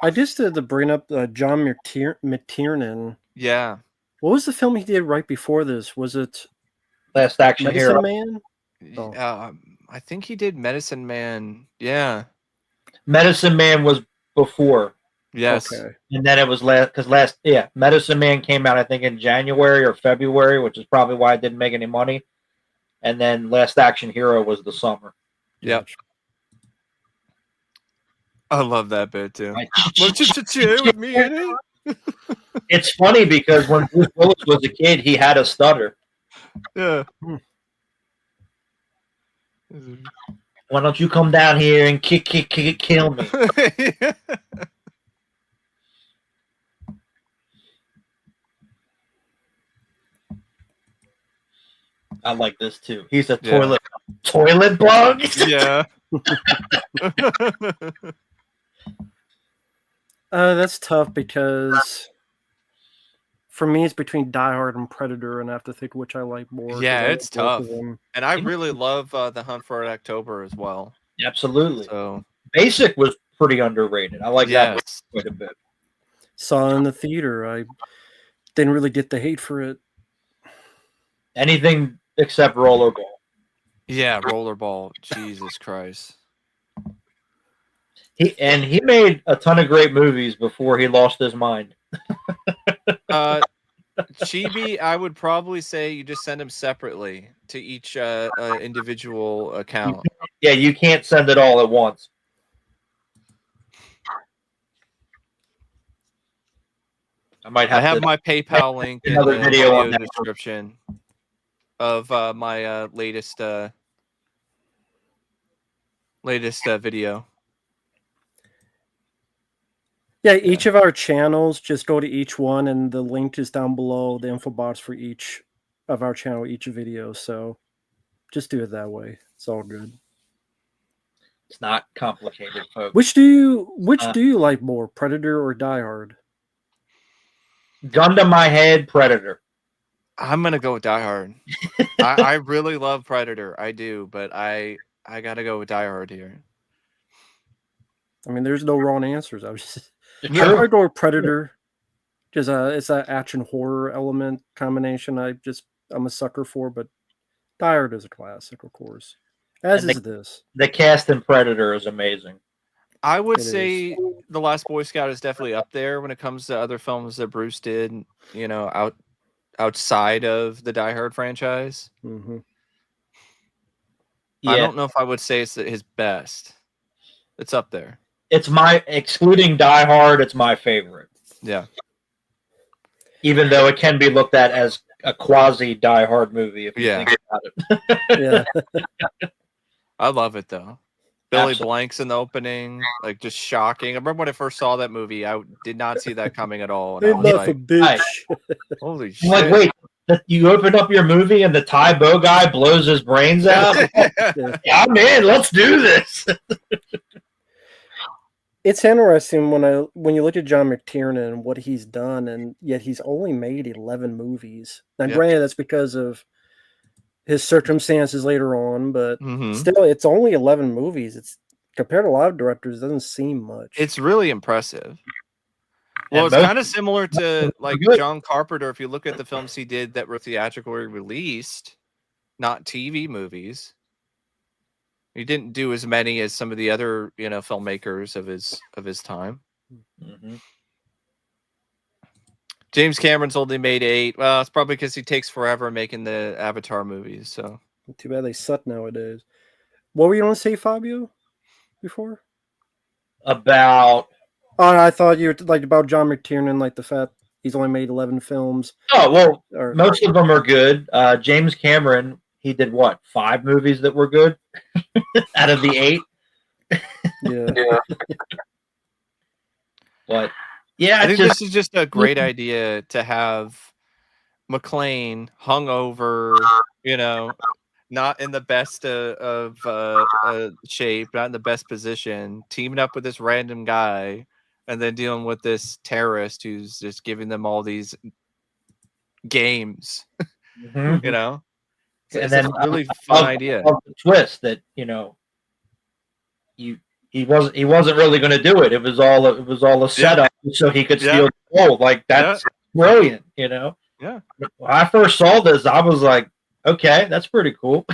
I just had to bring up John McTiernan. Yeah. What was the film he did right before this? Was it Last Action Medicine Hero? Man? Oh. I think he did Medicine Man. Yeah. Medicine Man was before. Yes. Okay. And then it was Medicine Man came out, I think, in January or February, which is probably why it didn't make any money. And then Last Action Hero was the summer. Yep. I love that bit too. What's just a chair with me in it? It's funny because when Bruce Willis was a kid, he had a stutter. Yeah. Why don't you come down here and kill me? I like this too. He's a toilet bug. Yeah. That's tough because for me it's between Die Hard and Predator, and I have to think which I like more. Yeah, it's tough. And I really love The Hunt for Red October as well. Absolutely. So Basic was pretty underrated. I like that quite a bit. Saw it in the theater. I didn't really get the hate for it. Anything except Rollerball. Yeah, Rollerball. Jesus Christ. He made a ton of great movies before he lost his mind. Chibi, I would probably say you just send them separately to each individual account. Yeah, you can't send it all at once. I have my PayPal link in the video description of my latest video. Yeah, each of our channels, just go to each one, and the link is down below, the info box for each of our channel, each video. So just do it that way. It's all good. It's not complicated, folks. Which do you like more, Predator or Die Hard? Gun to my head, Predator. I'm gonna go with Die Hard. I really love Predator. I do, but I gotta go with Die Hard here. I mean, there's no wrong answers. I was just I go with Predator because it's that action horror element combination. I'm a sucker for, but Die Hard is a classic, of course. As is this. The cast in Predator is amazing. I would say The Last Boy Scout is definitely up there when it comes to other films that Bruce did, you know, outside of the Die Hard franchise. Mm-hmm. Yeah. I don't know if I would say it's his best. It's up there. It's excluding Die Hard, it's my favorite. Yeah. Even though it can be looked at as a quasi Die Hard movie if you think about it. Yeah. I love it though. Billy Blank's in the opening, like just shocking. I remember when I first saw that movie, I did not see that coming at all. And I was like, a bitch. Holy shit. Like, wait, you open up your movie and the Thai Bo guy blows his brains out? Yeah, man, let's do this. It's interesting when you look at John McTiernan and what he's done, and yet he's only made 11 movies. Now, granted, that's because of his circumstances later on, but still, it's only 11 movies. It's compared to a lot of directors, it doesn't seem much. It's really impressive. Well, it's kind of similar to like John Carpenter. If you look at the films he did that were theatrically released, not TV movies. He didn't do as many as some of the other, you know, filmmakers of his time. Mm-hmm. James Cameron's only made 8. Well, it's probably because he takes forever making the Avatar movies. So too bad they suck nowadays. What were you going to say, Fabio? Before about? Oh, I thought you were like about John McTiernan, like the fact he's only made 11 films. Oh well, most of them are good. James Cameron. He did what? 5 movies that were good out of the 8. Yeah. But yeah, I think this is just a great idea to have McClane hungover, you know, not in the best of shape, not in the best position, teaming up with this random guy, and then dealing with this terrorist who's just giving them all these games, you know. And it's then a really fun idea. The twist that, you know, he wasn't really going to do it. It was all a setup so he could steal the gold. Like that's brilliant, you know. Yeah. When I first saw this, I was like, okay, that's pretty cool.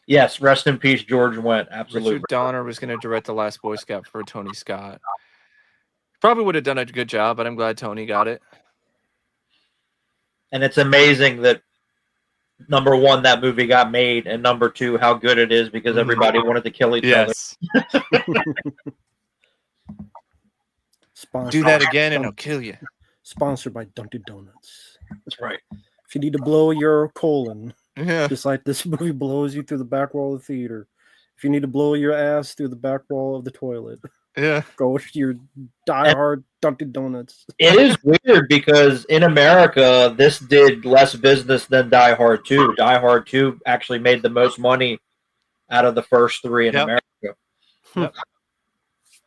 Yes, rest in peace, George Wendt. Absolutely. Richard Donner was going to direct The Last Boy Scout for Tony Scott. Probably would have done a good job, but I'm glad Tony got it. And it's amazing that number 1, that movie got made, and number 2, how good it is because everybody wanted to kill each other. Do that again and I'll kill you. Sponsored by Dunkin' Donuts. That's right. If you need to blow your colon, just like this movie blows you through the back wall of the theater. If you need to blow your ass through the back wall of the toilet, go to your diehard Dunkin' Donuts. It is weird because in America, this did less business than Die Hard 2. Die Hard 2 actually made the most money out of the first 3 in America.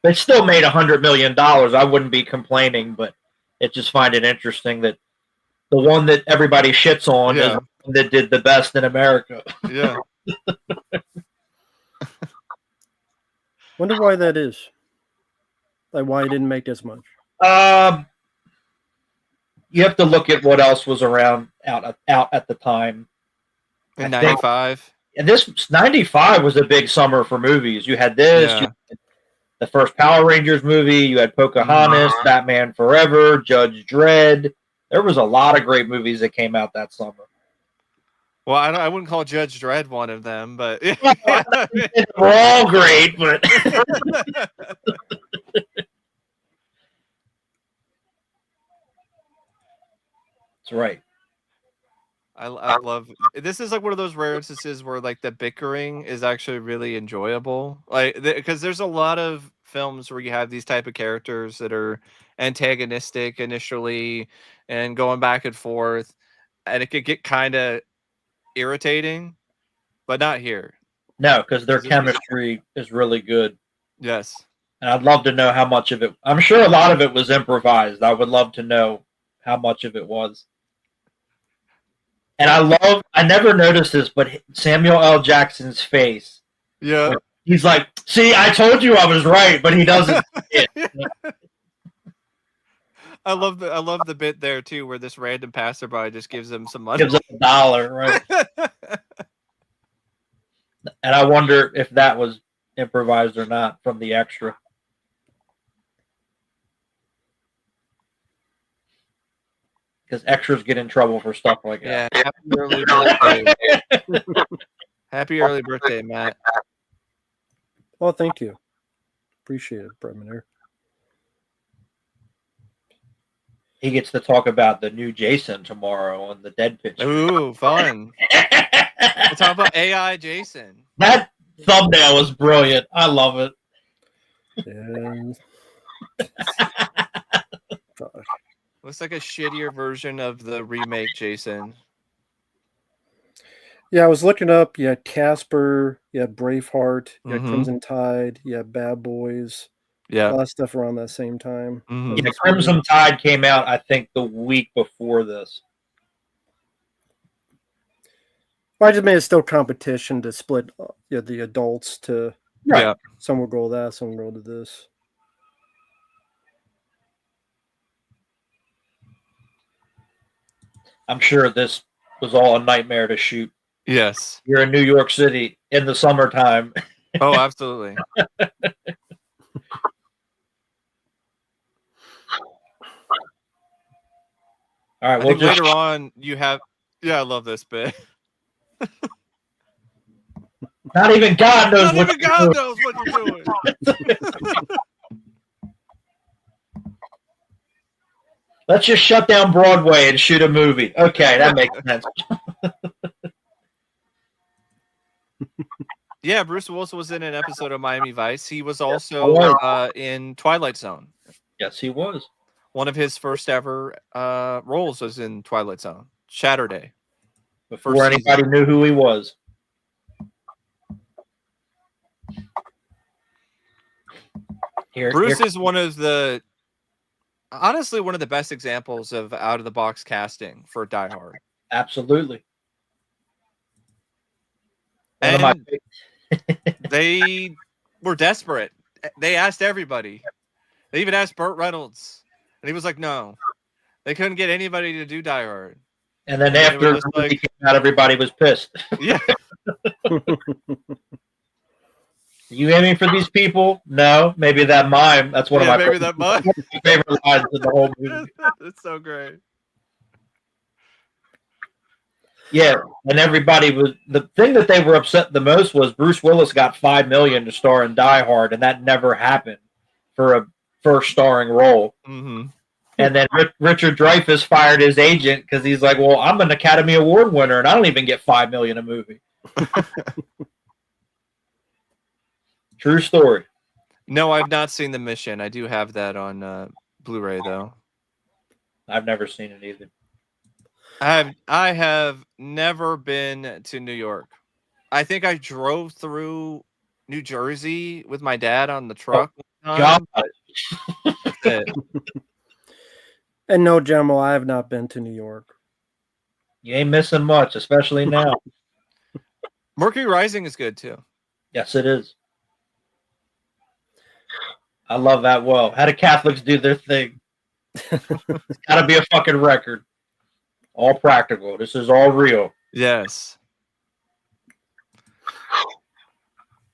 They still made $100 million. I wouldn't be complaining, but it just find it interesting that the one that everybody shits on is the one that did the best in America. Yeah. Wonder why that is. Like why it didn't make as much. You have to look at what else was around out at the time. In 95. And this 95 was a big summer for movies. You had this, you had the first Power Rangers movie, you had Pocahontas, Batman Forever, Judge Dredd. There was a lot of great movies that came out that summer. Well, I wouldn't call Judge Dredd one of them, but they're all great, but that's right. I love this. Is like one of those rare instances where like the bickering is actually really enjoyable. Like because there's a lot of films where you have these type of characters that are antagonistic initially and going back and forth, and it could get kind of irritating, but not here. No, because their chemistry is really good. Yes. And I'd love to know how much of it. I'm sure a lot of it was improvised. I would love to know how much of it was. And I never noticed this, but Samuel L. Jackson's face. Yeah. He's like, see, I told you I was right, but he doesn't. I love the bit there too, where this random passerby just gives him some money. Gives him $1, right? And I wonder if that was improvised or not from the extra. Because extras get in trouble for stuff like that. Yeah, happy early birthday. Happy early birthday, Matt. Well, thank you. Appreciate it, Premier. He gets to talk about the new Jason tomorrow on the Dead Pitch. Ooh, fun. We'll talk about AI Jason. That thumbnail is brilliant. I love it. Yeah. Looks like a shittier version of the remake Jason. Yeah, I was looking up. You had Casper, you had Braveheart, you had Crimson Tide, you had Bad Boys. Yeah. A lot of stuff around that same time. Yeah, Crimson Tide came out, I think, the week before this. Well, I just made it still competition to split the adults to Yeah. Some will go to that, some will go to this. I'm sure this was all a nightmare to shoot. Yes. You're in New York City in the summertime. Oh, absolutely. All right. I think later on you have. Yeah, I love this bit. Not even God knows what you're doing. Let's just shut down Broadway and shoot a movie. Okay, that makes sense. Yeah, Bruce Willis was in an episode of Miami Vice. He was also in Twilight Zone. Yes, he was. One of his first ever roles was in Twilight Zone. Saturday. Before anybody knew who he was. Bruce is one of the best examples of out of the box casting for Die Hard. Absolutely. And they were desperate. They asked everybody. They even asked Burt Reynolds, and he was like, "No." They couldn't get anybody to do Die Hard. And then after the movie came out, everybody was pissed. Yeah. You aiming for these people? No. Maybe that mime. That's one of my favorite lines in the whole movie. It's so great. Yeah, and everybody was the thing that they were upset the most was Bruce Willis got $5 million to star in Die Hard, and that never happened for a first starring role. Mm-hmm. And then Richard Dreyfuss fired his agent because he's like, "Well, I'm an Academy Award winner, and I don't even get $5 million a movie." True story. No, I've not seen The Mission. I do have that on Blu-ray, though. I've never seen it either. I have never been to New York. I think I drove through New Jersey with my dad on the truck. God. That's it. And no, Jamal, I have not been to New York. You ain't missing much, especially now. Mercury Rising is good, too. Yes, it is. I love that. Well, how do Catholics do their thing? It's got to be a fucking record. All practical. This is all real. Yes.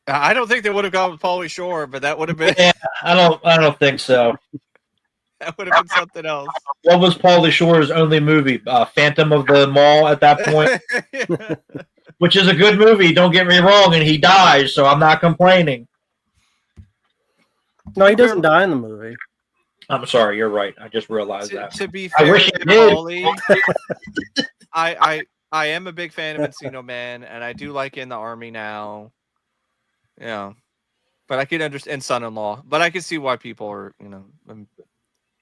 I don't think they would have gone with Pauly Shore, but that would have been. Yeah, I don't think so. That would have been something else. What was Pauly Shore's only movie? Phantom of the Mall at that point? Yeah. Which is a good movie, don't get me wrong, and he dies, so I'm not complaining. No, he doesn't die in the movie. I'm sorry, you're right. I just realized that. To be fair, I wish he did. Pauly, I am a big fan of Encino Man, and I do like In the Army Now. Yeah. But I could understand Son-in-Law. But I can see why people are,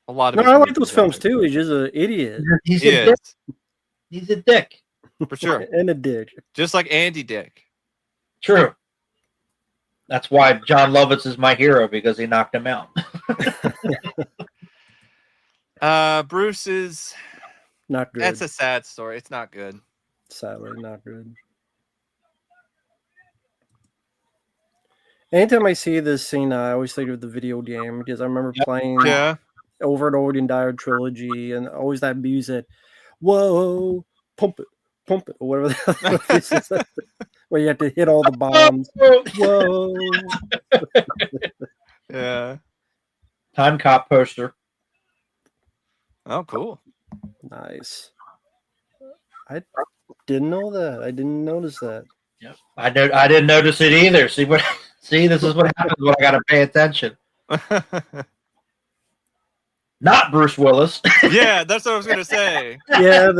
a lot of. No, I like those films too. He's just an idiot. He's a dick. He's a dick. For sure. And a dick. Just like Andy Dick. True. That's why John Lovitz is my hero, because he knocked him out. Bruce is not good. That's a sad story. It's not good. Sadly, not good. Anytime I see this scene, I always think of the video game because I remember playing over and over in Die Hard trilogy, and always that music. Whoa, pump it, or whatever the this is, where you have to hit all the bombs. Whoa. Yeah. Time Cop poster. Oh, cool. Nice. I didn't know that. I didn't notice that. Yep. I didn't notice it either. See, this is what happens when I got to pay attention. Not Bruce Willis. Yeah, that's what I was gonna say. Yeah,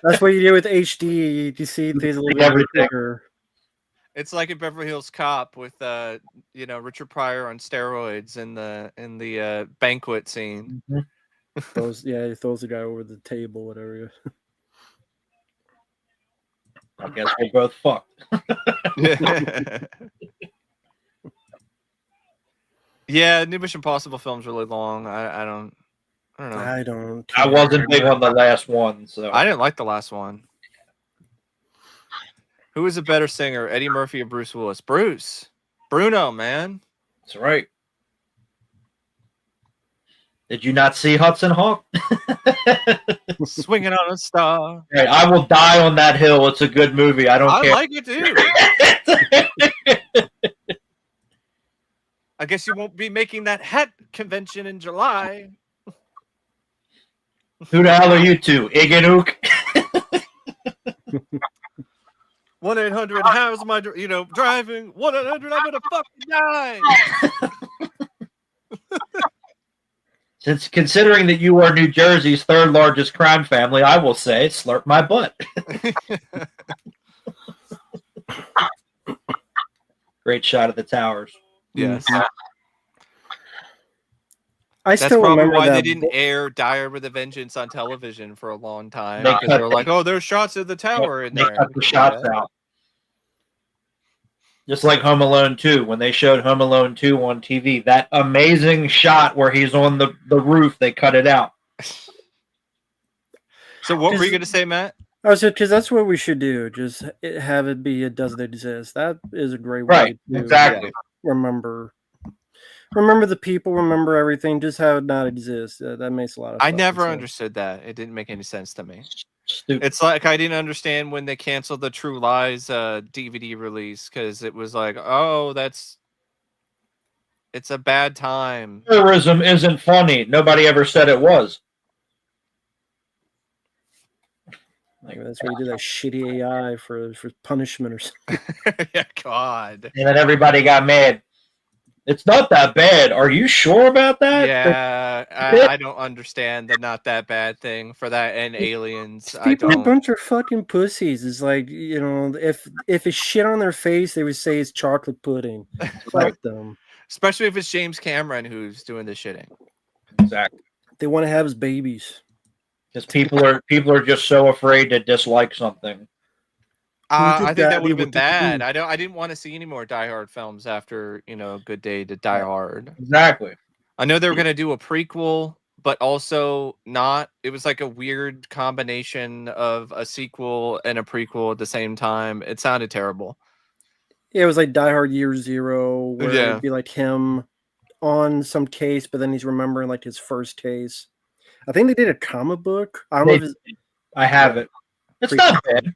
that's what you do with HD. You see things a little bit bigger. It's like in Beverly Hills Cop with Richard Pryor on steroids in the banquet scene. Mm-hmm. He throws the guy over the table, whatever. I guess we're both fucked. Yeah, New Mission Impossible film's really long. I don't know. I wasn't big on the last one, so I didn't like the last one. Who is a better singer, Eddie Murphy or Bruce Willis? Bruno, man. That's right. Did you not see Hudson Hawk? Swinging on a star. Right, I will die on that hill. It's a good movie. I don't care. I like it too. I guess you won't be making that hat convention in July. Who the hell are you two? Iganook? 1-800, how's my driving? 1-800, I'm gonna fucking die. Since considering that you are New Jersey's third largest crime family, I will say slurp my butt. Great shot of the towers. Yes. That's probably why they didn't air Die Hard with a Vengeance on television for a long time. Because they were like, oh, there's shots of the tower in there. They cut the shots out. Just like Home Alone 2, when they showed Home Alone 2 on TV, that amazing shot where he's on the roof, they cut it out. So what were you going to say, Matt? I was because that's what we should do. Just have it be it doesn't exist. That is a great way to exactly. Remember the people, remember everything, just have it not exist. That makes a lot of sense. I never understood that. It didn't make any sense to me. Stupid. It's like I didn't understand when they canceled the True Lies DVD release because it was like, oh, it's a bad time. Heroism isn't funny. Nobody ever said it was. Like that's why you do that shitty AI for punishment or something. Yeah, God. And then everybody got mad. It's not that bad. Are you sure about that? Yeah, I don't understand the not that bad thing for that and Aliens. People are a bunch of fucking pussies. It's like, if it's shit on their face, they would say it's chocolate pudding. Fuck them. Especially if it's James Cameron who's doing the shitting. Exactly. They want to have his babies. Because people are just so afraid to dislike something. I think that would have been bad. I didn't want to see any more Die Hard films after Good Day to Die Hard. Exactly. I know they were going to do a prequel, but also not. It was like a weird combination of a sequel and a prequel at the same time. It sounded terrible. Yeah, it was like Die Hard Year Zero, where it'd be like him on some case, but then he's remembering like his first case. I think they did a comic book. I don't know if I have it. It's not bad.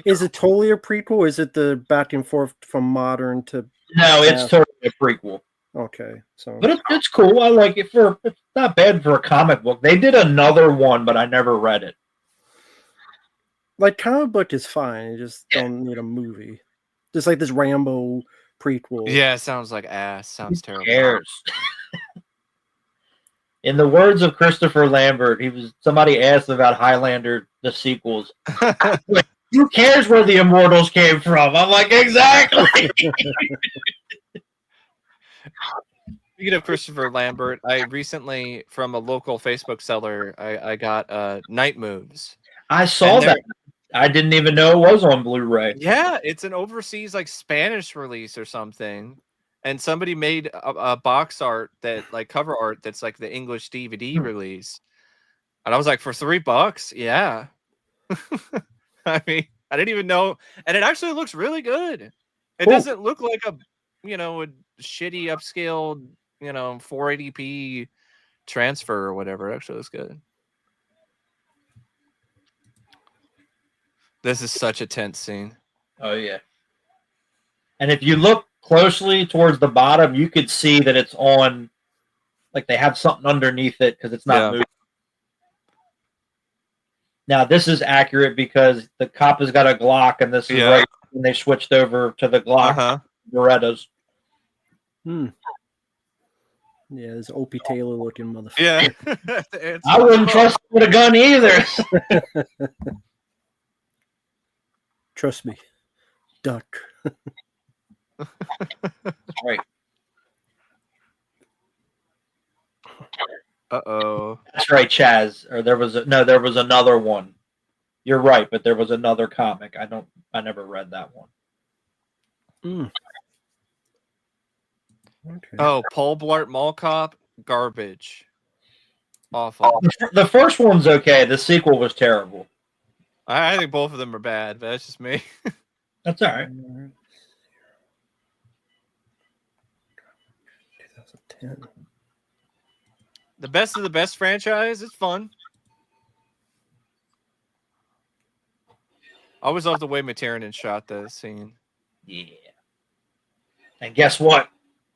Is it totally a prequel? Is it the back and forth from modern to? No, it's totally a prequel. Okay, so but it's cool. I like it it's not bad for a comic book. They did another one, but I never read it. Like comic book is fine. You just don't need a movie. Just like this Rambo prequel. Yeah, sounds like ass. Sounds terrible. Who cares? In the words of Christopher Lambert, somebody asked about Highlander, the sequels. Who cares where the Immortals came from? I'm like, exactly. Speaking of Christopher Lambert, I recently, from a local Facebook seller, I got Night Moves. I saw that. I didn't even know it was on Blu-ray. Yeah, it's an overseas like Spanish release or something. And somebody made a box art cover art that's like the English DVD release. And I was like, for $3? Yeah. I mean, I didn't even know. And it actually looks really good. It doesn't look like a shitty upscale 480p transfer or whatever. It actually looks good. This is such a tense scene. Oh yeah. And if you look closely towards the bottom, you could see that it's on, like they have something underneath it because it's not moving. Now this is accurate because the cop has got a Glock, and this is right when they switched over to the Glock Berettas. Yeah, this Opie Taylor looking motherfucker. Yeah. I wouldn't trust him with a gun either. Trust me. Duck. Right. Uh-oh. That's right, Chaz. Or there was another one. You're right, but there was another comic. I never read that one. Okay. Oh, Paul Blart Mall Cop, garbage. Awful. The first one's okay. The sequel was terrible. I think both of them are bad, but that's just me. That's all right. 2010. The best of the best franchise. It's fun. I always love the way Materin shot the scene. Yeah. And guess what?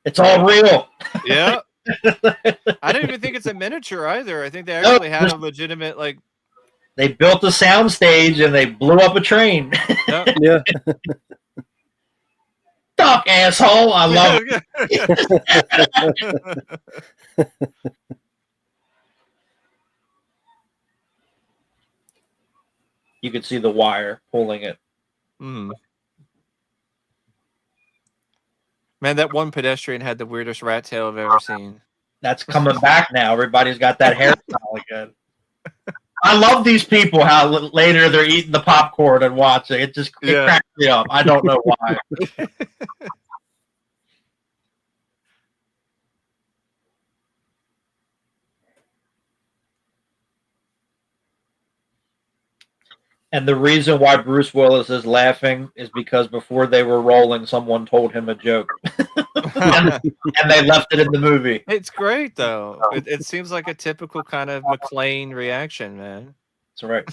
It's all real. Yeah. I don't even think it's a miniature either. I think they actually had a legitimate, like... They built a soundstage and they blew up a train. Yeah. Duck, asshole. I love it. You could see the wire pulling it. Man, that one pedestrian had the weirdest rat tail I've ever seen. That's coming back now. Everybody's got that hairstyle again. I love these people, how later they're eating the popcorn and watching. It cracks me up. I don't know why. And the reason why Bruce Willis is laughing is because before they were rolling, someone told him a joke. and they left it in the movie. It's great, though. It seems like a typical kind of McClane reaction, man. That's right.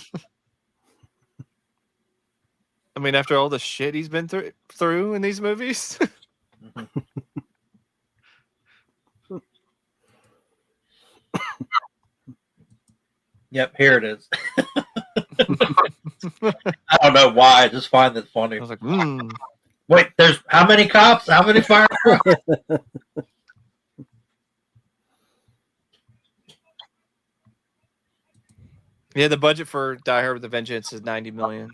I mean, after all the shit he's been through in these movies. Yep, here it is. I don't know why. I just find it funny. I was like, Wait, there's how many cops? How many fire trucks? Yeah, the budget for Die Hard with a Vengeance is $90 million.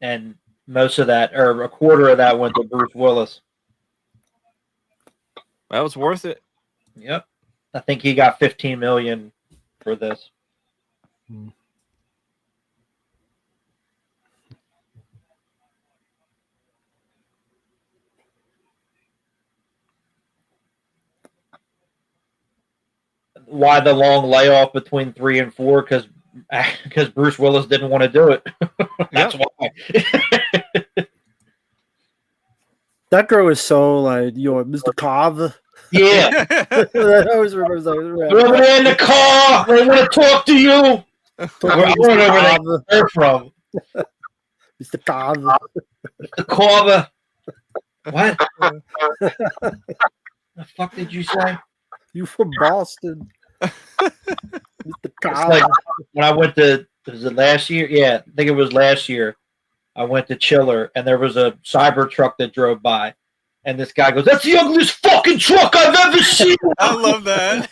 And most of that, or a quarter of that, went to Bruce Willis. That was worth it. Yep. I think he got $15 million for this. Why the long layoff between 3 and 4? Because Bruce Willis didn't want to do it. That's why. That girl is so like, Mr. Carver. Yeah. I always remember that. We're over there in the car. They want to talk to you. I don't know where they're from. Mr. Carver. Mr. Carver. What? The fuck did you say? You from Boston. Mr. Carver. Like when I went to, was it last year? Yeah, I think it was last year. I went to Chiller, and there was a cyber truck that drove by. And this guy goes, "That's the ugliest fucking truck I've ever seen." I love that.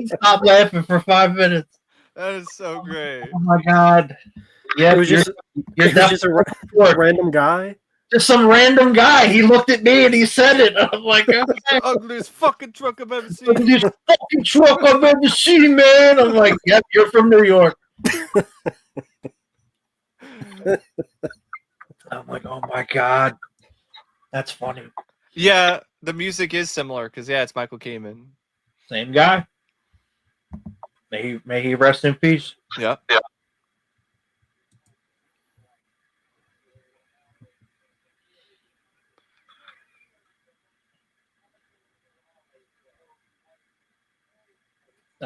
Stop laughing for 5 minutes. That is so great. Oh my god! Yeah, it was just a random guy. Just some random guy. He looked at me and he said it. I'm like, okay. The ugliest fucking truck I've ever seen. Ugliest fucking truck I've ever seen, man. I'm like, yep, you're from New York. I'm like, oh my god, that's funny. Yeah, the music is similar because it's Michael Kamen. Same guy. May he rest in peace. Yeah.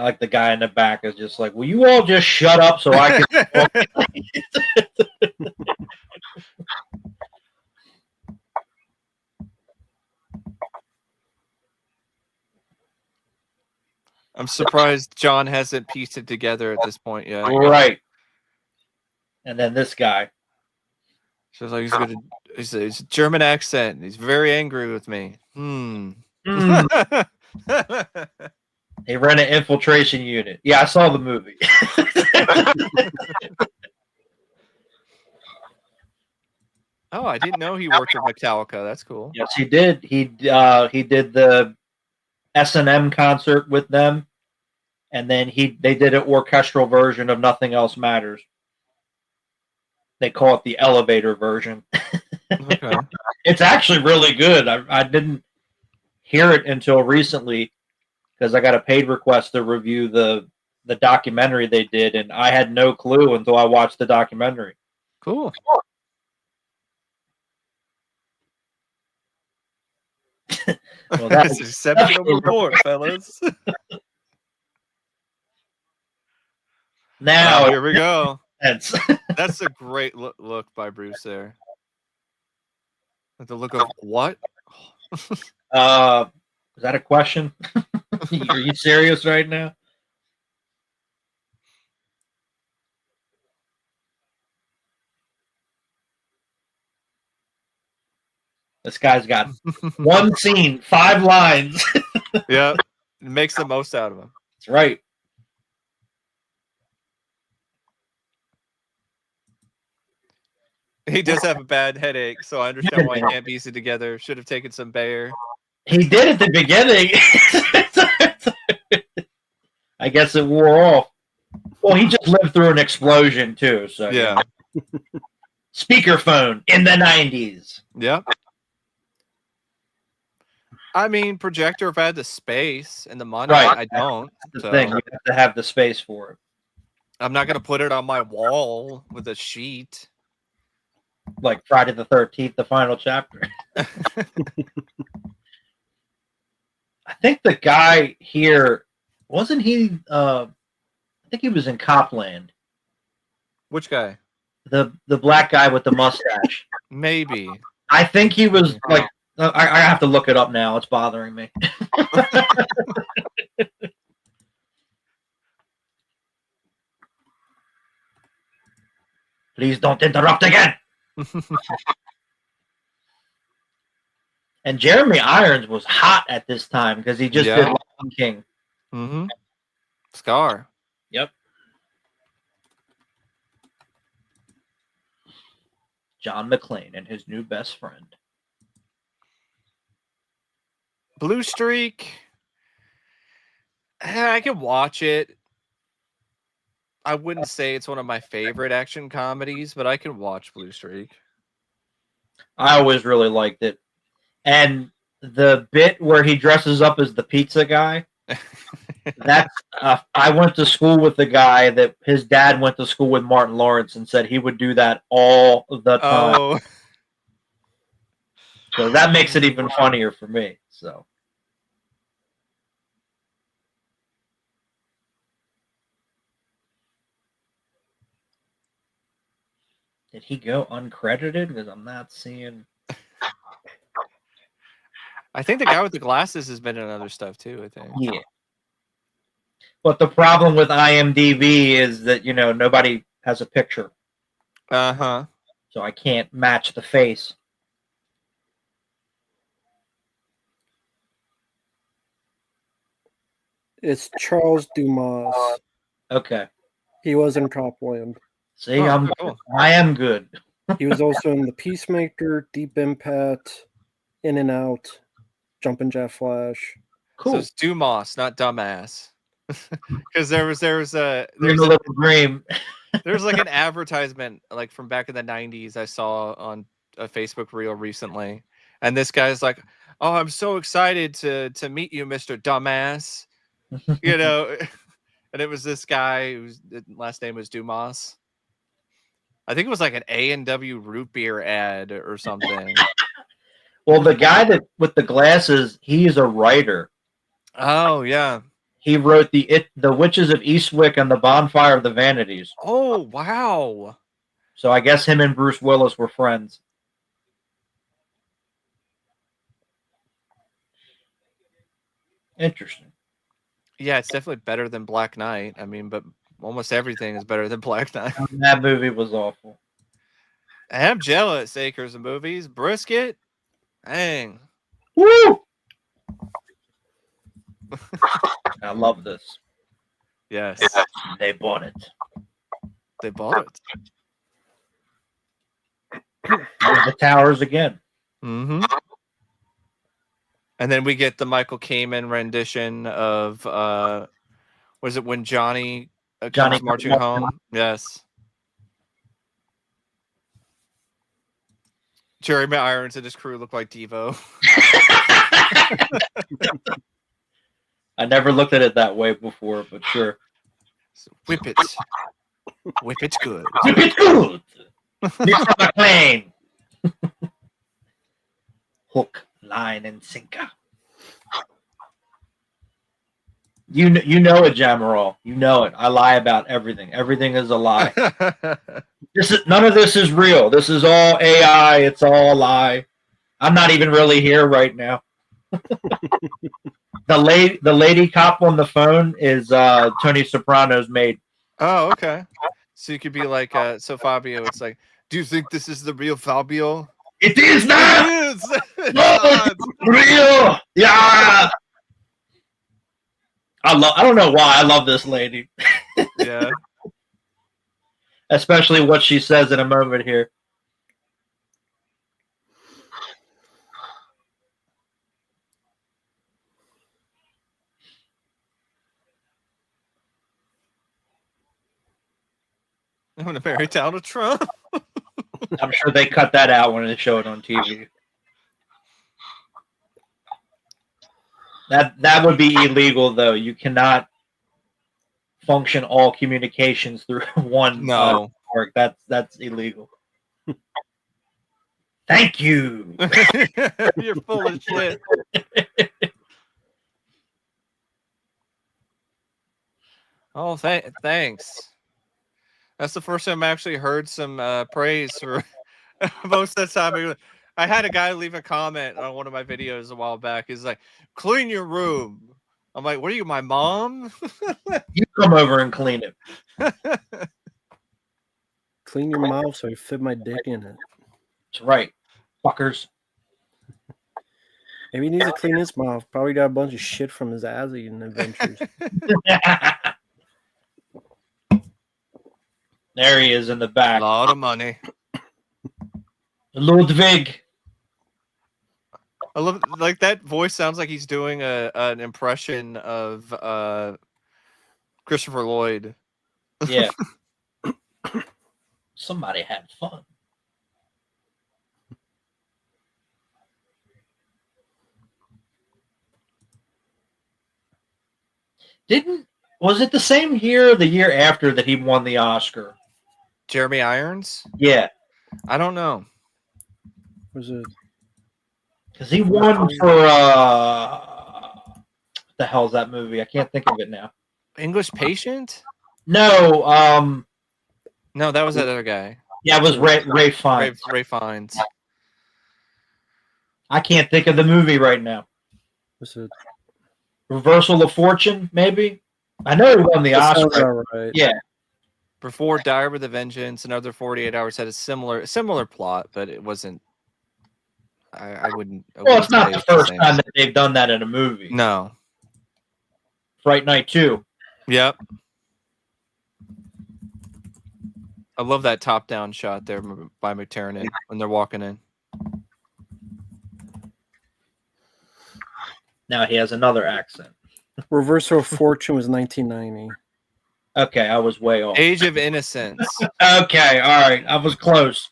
Like the guy in the back is just like, will you all just shut up so I can I'm surprised John hasn't pieced it together at this point yet. Right. And then this guy. So it's like he's a German accent. He's very angry with me. He ran an infiltration unit. Yeah, I saw the movie. Oh, I didn't know he worked with Metallica. That's cool. Yes, he did. He did the S&M concert with them, and then they did an orchestral version of Nothing Else Matters. They call it the elevator version. Okay. It's actually really good. I didn't hear it until recently because I got a paid request to review the documentary they did, and I had no clue until I watched the documentary. Cool. Well, that's exceptional report, fellas. Now here we go. That's a great look by Bruce there. The look of what? Is that a question? Are you serious right now? This guy's got one scene, 5 lines. Yeah, it makes the most out of him. That's right. He does have a bad headache, so I understand why he can't piece it together. Should have taken some Bayer. He did at the beginning. I guess it wore off. Well, he just lived through an explosion too. So yeah. Speakerphone in the 90s. Yep. I mean, projector if I had the space and the money. Right. I don't. That's the thing. You have to have the space for it. I'm not going to put it on my wall with a sheet. Like Friday the 13th, the final chapter. I think the guy here, wasn't he, I think he was in Copland. Which guy? The black guy with the mustache. Maybe. I think he was like, I have to look it up now. It's bothering me. Please don't interrupt again. And Jeremy Irons was hot at this time because he just did Lion King. Mm-hmm. Scar. Yep. John McClane and his new best friend. Blue Streak. I can watch it. I wouldn't say it's one of my favorite action comedies, but I can watch Blue Streak. I always really liked it. And the bit where he dresses up as the pizza guy, that's I went to school with the guy that his dad went to school with Martin Lawrence and said he would do that all the time. Oh. So that makes it even funnier for me. So did he go uncredited? Because I'm not seeing. I think the guy with the glasses has been in other stuff too, I think. Yeah. But the problem with IMDb is that, you know, nobody has a picture. Uh-huh. So I can't match the face. It's Charles Dumas. Okay. He was in Copland. See, I am good. He was also in The Peacemaker, Deep Impact, In and Out, Jumpin' Jack Flash. Cool. So it's Dumas, not dumbass. Because there's a little dream. There's like an advertisement like from back in the 90s I saw on a Facebook reel recently, and this guy's like, "Oh, I'm so excited to meet you, Mr. Dumbass," you know, and it was this guy whose last name was Dumas. I think it was like an A&W root beer ad or something. Well, the guy that with the glasses, he is a writer. Oh yeah. He wrote the Witches of Eastwick and the Bonfire of the Vanities. Oh, wow. So I guess him and Bruce Willis were friends. Interesting. Yeah, it's definitely better than Black Knight. I mean, but almost everything is better than Black Knight. That movie was awful. I'm jealous, Acres of Movies. Brisket? Dang. Woo! I love this. Yes. They bought it. They bought it. The towers again. Mm-hmm. And then we get the Michael Kamen rendition of was it when Johnny comes marching home? Yes. Jeremy Irons and his crew look like Devo. I never looked at it that way before, but sure. So whip it. Whip it good. Whip it good. Mr. McLean. Hook, line, and sinker. You know it, Jamaral. You know it. I lie about everything. Everything is a lie. None of this is real. This is all AI. It's all a lie. I'm not even really here right now. The lady cop on the phone is Tony Soprano's maid. Oh, okay. So you could be like, so Fabio, it's like, do you think this is the real Fabio? It is not. It is. No, it's real. Yeah. I don't know why I love this lady. Yeah. Especially what she says in a moment here. I'm gonna marry Donald Trump. I'm sure they cut that out when they show it on TV. That would be illegal, though. You cannot function all communications through one. No, that's illegal. Thank you. You're full of shit. Oh, thanks. That's the first time I actually heard some praise for most of the time. I had a guy leave a comment on one of my videos a while back. He's like, clean your room. I'm like, what are you, my mom? You come over and clean it. Clean your mouth so you fit my dick in it. That's right, fuckers. Maybe he needs to clean his mouth. Probably got a bunch of shit from his ass-eating adventures. There he is in the back. A lot of money. Ludwig. I love like that voice. Sounds like he's doing an impression of Christopher Lloyd. Yeah. Somebody had fun. Was it the same year or the year after that he won the Oscar? Jeremy Irons? Yeah. I don't know. Was it? Because he won for what the hell's that movie? I can't think of it now. English Patient? No, no, that was that other guy. Yeah, it was Ray Fiennes. Ray Fiennes. I can't think of the movie right now. Was it Reversal of Fortune? Maybe. I know he won the Oscar. Right. Yeah. Before Die with a Vengeance, another 48 Hours had a similar plot, but it wasn't. I wouldn't. Well, it's not the first time that they've done that in a movie. No. Fright Night 2. Yep. I love that top-down shot there by McTiernan when they're walking in. Now he has another accent. Reversal of Fortune was 1990. Okay, I was way off. Age of Innocence. Okay, all right. I was close.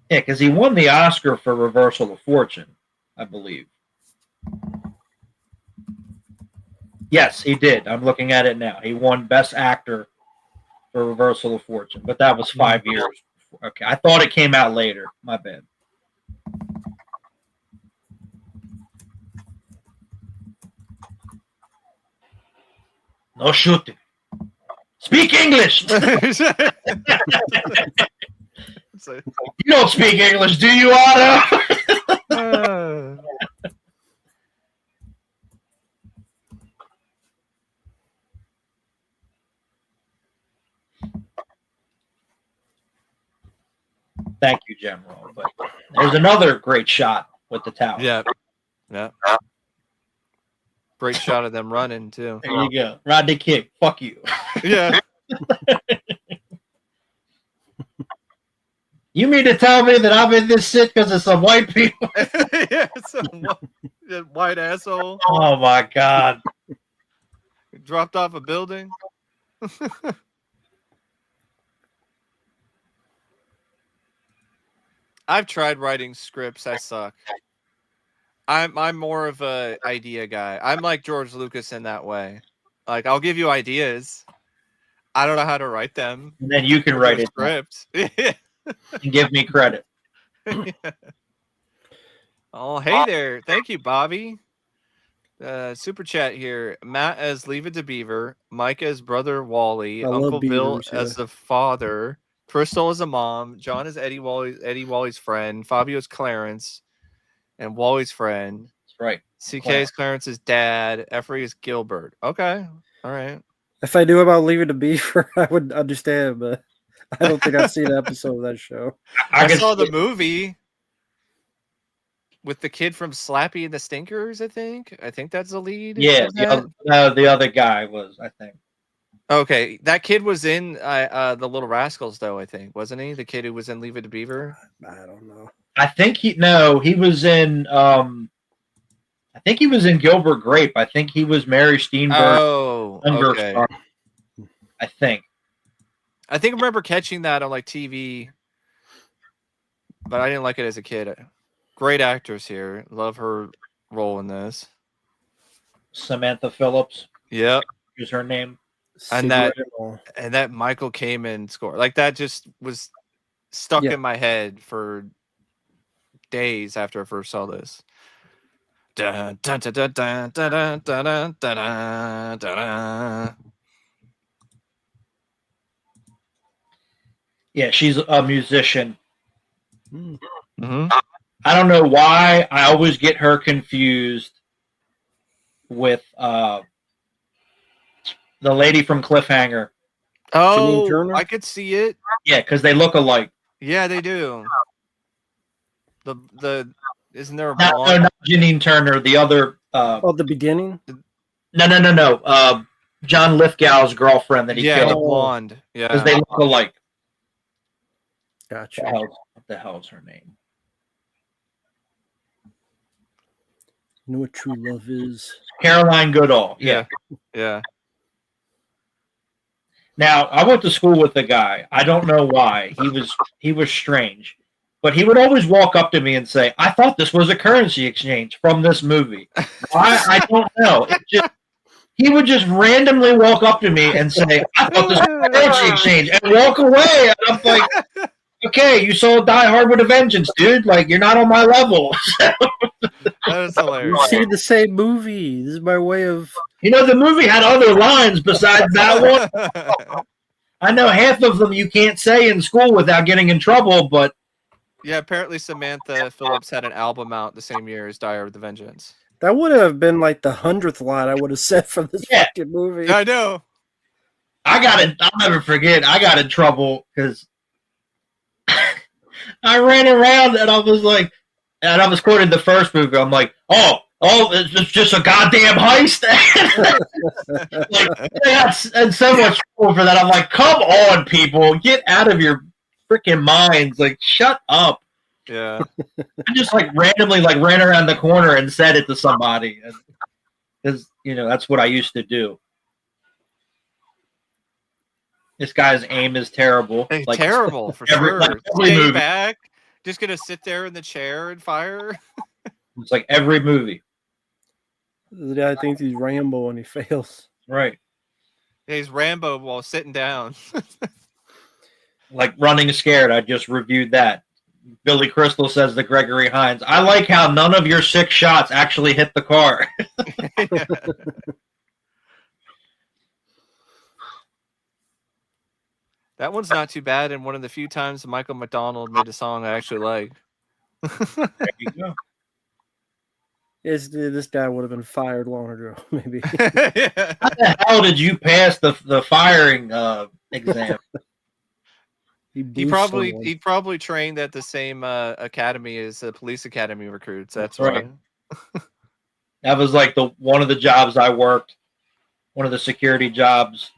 Yeah, because he won the Oscar for Reversal of Fortune, I believe. Yes, he did. I'm looking at it now. He won Best Actor for Reversal of Fortune, but that was 5 years before. Okay, I thought it came out later. My bad. No shooting. Speak English. You don't speak English, do you, Otto? Thank you, General. But there's another great shot with the tower. Yeah. Great shot of them running too. There you go. Rodney King. Fuck you. Yeah. You mean to tell me that I'm in this shit because of some white people? Yeah, some white asshole. Oh my God. Dropped off a building. I've tried writing scripts. I suck. I'm more of a idea guy. I'm like George Lucas in that way. Like, I'll give you ideas. I don't know how to write them. And then you can write it. Script. And give me credit. Yeah. Oh, hey there. Thank you, Bobby. Super chat here. Matt as Leave It to Beaver. Mike as Brother Wally. Uncle Bill as the father. Crystal as a mom. John is Eddie Wally's friend. Fabio's Clarence. And Wally's friend. That's right. CK is Clarence's dad. Effery is Gilbert. Okay. All right. If I knew about Leave It to Beaver, I would understand, but I don't think I've seen an episode of that show. I saw the movie with the kid from Slappy and the Stinkers, I think. I think that's the lead. Yeah, the other guy was, I think. Okay, that kid was in the Little Rascals, though, I think. Wasn't he? The kid who was in Leave It to Beaver? I don't know. I think he was in I think he was in Gilbert Grape. I think he was Mary Steenburgen. Oh, okay. I think I remember catching that on like TV, but I didn't like it as a kid. Great actress here. Love her role in this. Samantha Phillips. Yep. Is her name. And that Michael Kamen score. Like that just was stuck in my head for days after I first saw this. Dun, dun, dun, dun, dun, dun, dun, dun, dun, dun. Yeah, she's a musician. Mm-hmm. I don't know why I always get her confused with the lady from Cliffhanger. Oh, I could see it. Yeah, because they look alike. Yeah, they do. The isn't there a blonde? Not Janine Turner. The other. The beginning. No. John Lithgow's girlfriend that he killed. The blonde. Yeah, because they look alike. Gotcha. What the hell's her name? You know what true love is? Caroline Goodall. Yeah. Now, I went to school with the guy. I don't know why. He was strange. But he would always walk up to me and say, I thought this was a currency exchange from this movie. I don't know. He would just randomly walk up to me and say, I thought this was a currency exchange, and walk away. And I'm like, okay, you saw Die Hard with a Vengeance, dude. Like, you're not on my level. That is hilarious. You've seen the same movie. This is my way of... the movie had other lines besides that one. I know half of them you can't say in school without getting in trouble, but... Yeah, apparently Samantha Phillips had an album out the same year as Die Hard with a Vengeance. That would have been like the 100th line I would have said from this fucking movie. I know. I'll never forget. I got in trouble because I ran around and I was like, and I was quoting the first movie. I'm like, oh, it's just a goddamn heist. Like, I got so much trouble for that. I'm like, come on, people, get out of your freaking minds. Like, shut up. Yeah. I just like randomly like ran around the corner and said it to somebody. Because, that's what I used to do. This guy's aim is terrible. Hey, like, for sure. Every Stay movie. Back. Just going to sit there in the chair and fire. It's like every movie. The guy thinks he's Rambo and he fails. Right. Yeah, he's Rambo while sitting down. Like Running Scared. I just reviewed that. Billy Crystal says to Gregory Hines, I like how none of your 6 shots actually hit the car. That one's not too bad, and one of the few times Michael McDonald made a song I actually like. There you go. This guy would have been fired long ago, maybe. Yeah. How the hell did you pass the firing exam? He probably trained at the same academy as the police academy recruits. That's right. That was like one of the jobs I worked, one of the security jobs.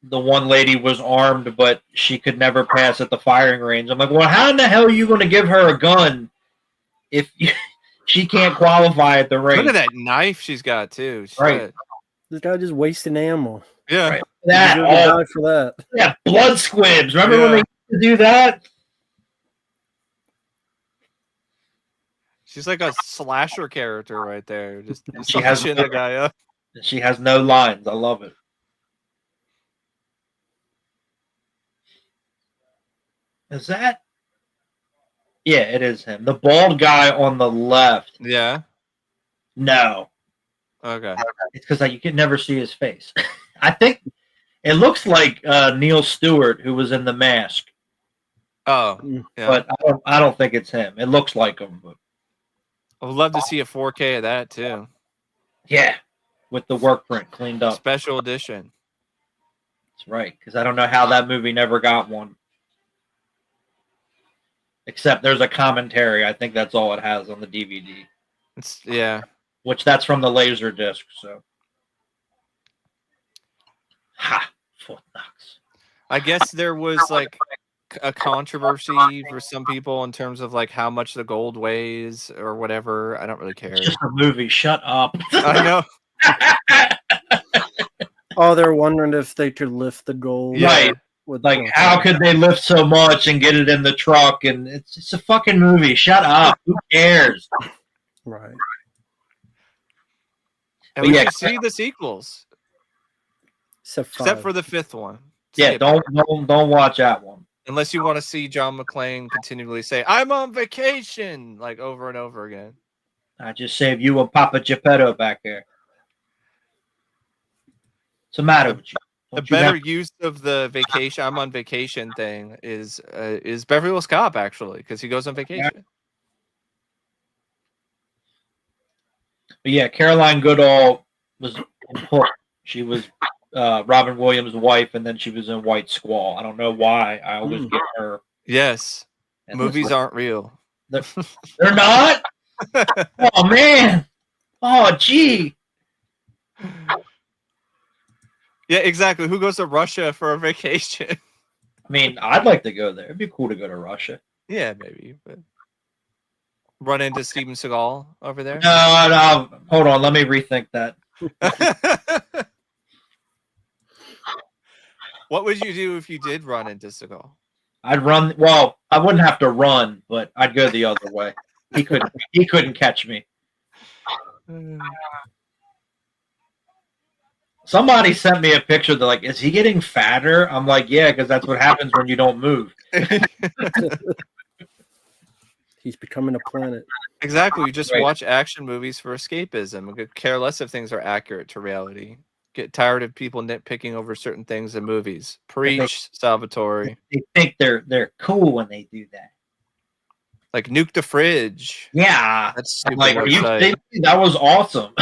The one lady was armed, but she could never pass at the firing range. I'm like, well, how in the hell are you going to give her a gun if she can't qualify at the range? Look at that knife she's got too. Shit. Right. This guy just wasting ammo. Yeah. Right. That for that. Yeah, blood squibs. Remember when they used to do that? She's like a slasher character right there. Just she has the guy up. She has no lines. I love it. Is that? Yeah, it is him. The bald guy on the left. Yeah. No. Okay. It's because you can never see his face. I think it looks like Neil Stewart, who was in The Mask. Oh, yeah. But I don't think it's him. It looks like him. But I would love to see a 4K of that too. Yeah, with the work print cleaned up. Special edition. That's right, because I don't know how that movie never got one. Except there's a commentary. I think that's all it has on the DVD. Yeah. Which that's from the laser disc. So. Ha! Fort Knox. I guess there was like a controversy for some people in terms of like how much the gold weighs or whatever. I don't really care. It's just a movie. Shut up. I know. Oh, they're wondering if they could lift the gold. Right. Like, how could they lift so much and get it in the truck? And it's a fucking movie. Shut up. Who cares? Right. And we should see the sequels. Except for the 5th one. Yeah, don't watch that one. Unless you want to see John McClane continually say, "I'm on vacation," like over and over again. I just saved you and Papa Geppetto back there. What's the matter with you? The better use of the vacation, I'm on vacation thing is Beverly Hills Cop, actually, because he goes on vacation. Yeah. But yeah, Caroline Goodall was in Hook. She was Robin Williams' wife, and then she was in White Squall. I don't know why. I always get her. Yes. Movies aren't real. They're not? Oh, man. Oh, gee. Yeah, exactly. Who goes to Russia for a vacation? I mean, I'd like to go there. It'd be cool to go to Russia. Yeah, maybe. But run into Steven Seagal over there? No. Hold on. Let me rethink that. What would you do if you did run into Seagal? I'd run. Well, I wouldn't have to run, but I'd go the other way. He couldn't catch me. Somebody sent me a picture. They're like, "Is he getting fatter?" I'm like, "Yeah, because that's what happens when you don't move." He's becoming a planet. Exactly. You just watch action movies for escapism. We could care less if things are accurate to reality. Get tired of people nitpicking over certain things in movies. Preach, Salvatore. They think they're cool when they do that. Like Nuke the Fridge. Yeah, that's stupid. Like, that was awesome.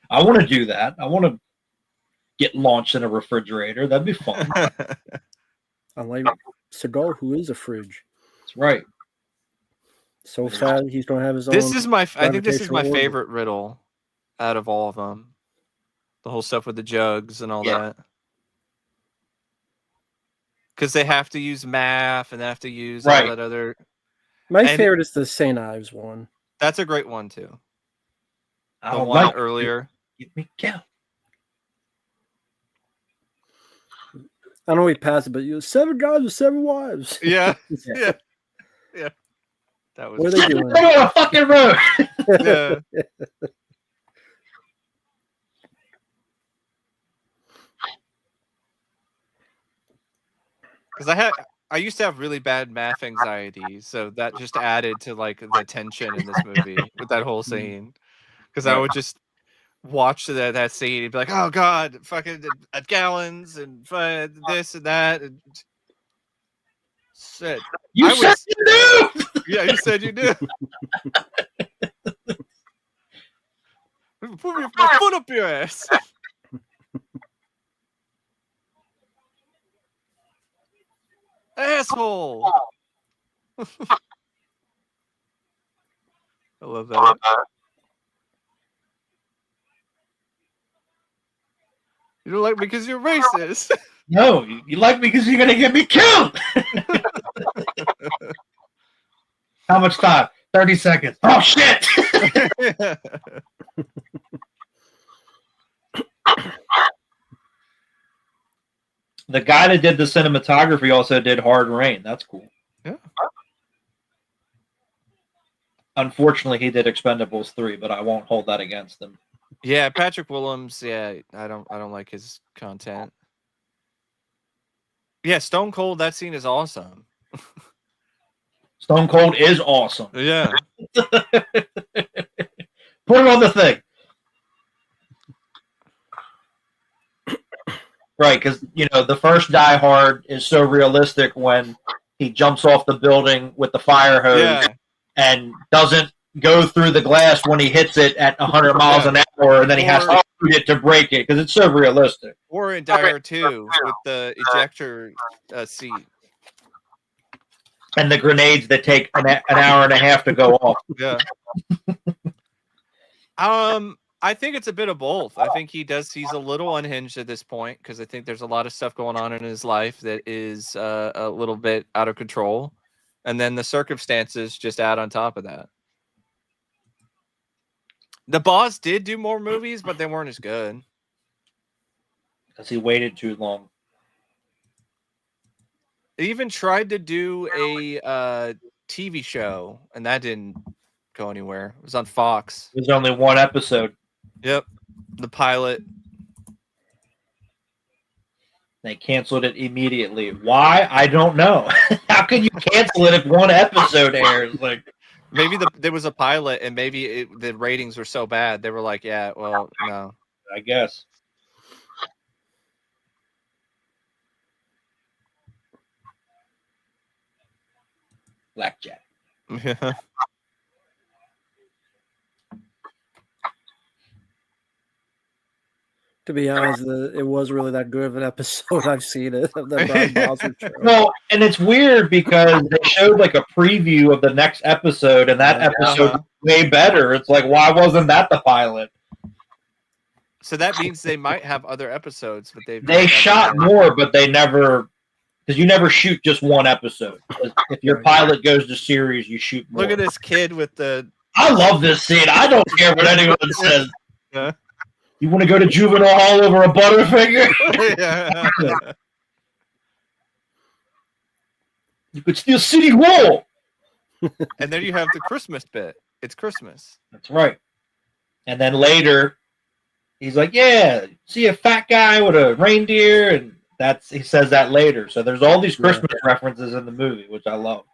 I want to do that. I want to get launched in a refrigerator. That'd be fun. Unlike Seagal, who is a fridge. That's right. So fat, he's going to have his own. I think this is my favorite riddle out of all of them. The whole stuff with the jugs and all that. Because they have to use math and they have to use all that other. My favorite is the St. Ives one. That's a great one too. The one earlier. Give me count. I know we passed it, but 7 guys with 7 wives. Yeah. Yeah. That was. What are they doing? They're on a fucking road. Yeah. Because I used to have really bad math anxiety, so that just added to like the tension in this movie with that whole scene. Because I would just watch that scene, he'd be like, "Oh God, fucking gallons and this and that." And said, You said you do. Yeah, you said you do. Put my foot up your ass. Asshole. I love that. You don't like me because you're racist. No, you like me because you're going to get me killed. How much time? 30 seconds. Oh, shit. The guy that did the cinematography also did Hard Rain. That's cool. Yeah. Unfortunately, he did Expendables 3, but I won't hold that against him. Yeah, Patrick Willems. Yeah, I don't like his content. Yeah, Stone Cold. That scene is awesome. Stone Cold is awesome. Yeah. Put him on the thing. Right, because, you know, the first Die Hard is so realistic when he jumps off the building with the fire hose and doesn't go through the glass when he hits it at 100 miles an hour, and then he has to shoot it to break it, because it's so realistic. Or in Die Hard 2 with the ejector seat. And the grenades that take an hour and a half to go off. Yeah. I think it's a bit of both. I think he's a little unhinged at this point because I think there's a lot of stuff going on in his life that is a little bit out of control. And then the circumstances just add on top of that. The Boss did do more movies, but they weren't as good. Because he waited too long. He even tried to do a TV show, and that didn't go anywhere. It was on Fox. There's only one episode. Yep. The pilot. They canceled it immediately. Why? I don't know. How can you cancel it if one episode airs? Like, maybe there was a pilot, and maybe the ratings were so bad they were like, "Yeah, well, no." I guess. Blackjack. Yeah. To be honest, it was really that good of an episode. I've seen it of the Brian Bosworth show. No, and it's weird because they showed like a preview of the next episode, and that episode was way better. It's like, why wasn't that the pilot? So that means they might have other episodes, but they shot more, but they never, because you never shoot just one episode. If your pilot goes to series, you shoot more. Look at this kid with the. I love this scene. I don't care what anyone says. Yeah. You want to go to juvenile hall over a Butterfinger? Yeah. You could steal City Hall. And then you have the Christmas bit. It's Christmas. That's right. And then later, he's like, "Yeah, see a fat guy with a reindeer," and he says that later. So there's all these Christmas references in the movie, which I love.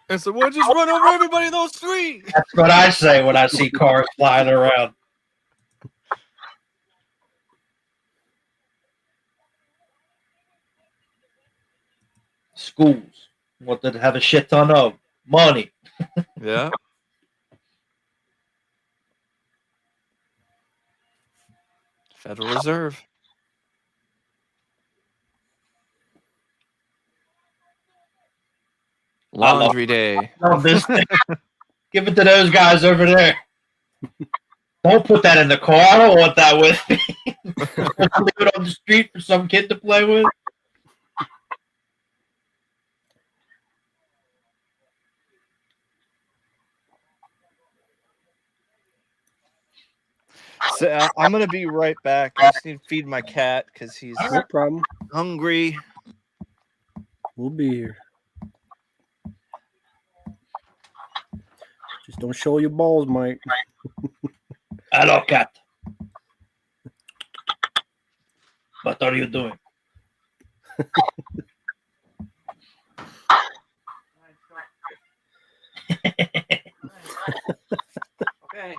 And so we'll just run over everybody in those streets. That's what I say when I see cars flying around. Schools. What did have a shit ton of money. Yeah. Federal Reserve. Laundry Day. Love this thing. Give it to those guys over there. Don't put that in the car. I don't want that with me. Leave it on the street for some kid to play with. So I'm gonna be right back. I just need to feed my cat because he's no problem. Hungry. We'll be here. Just don't show your balls, Mike. Hello, cat. What are you doing? Okay.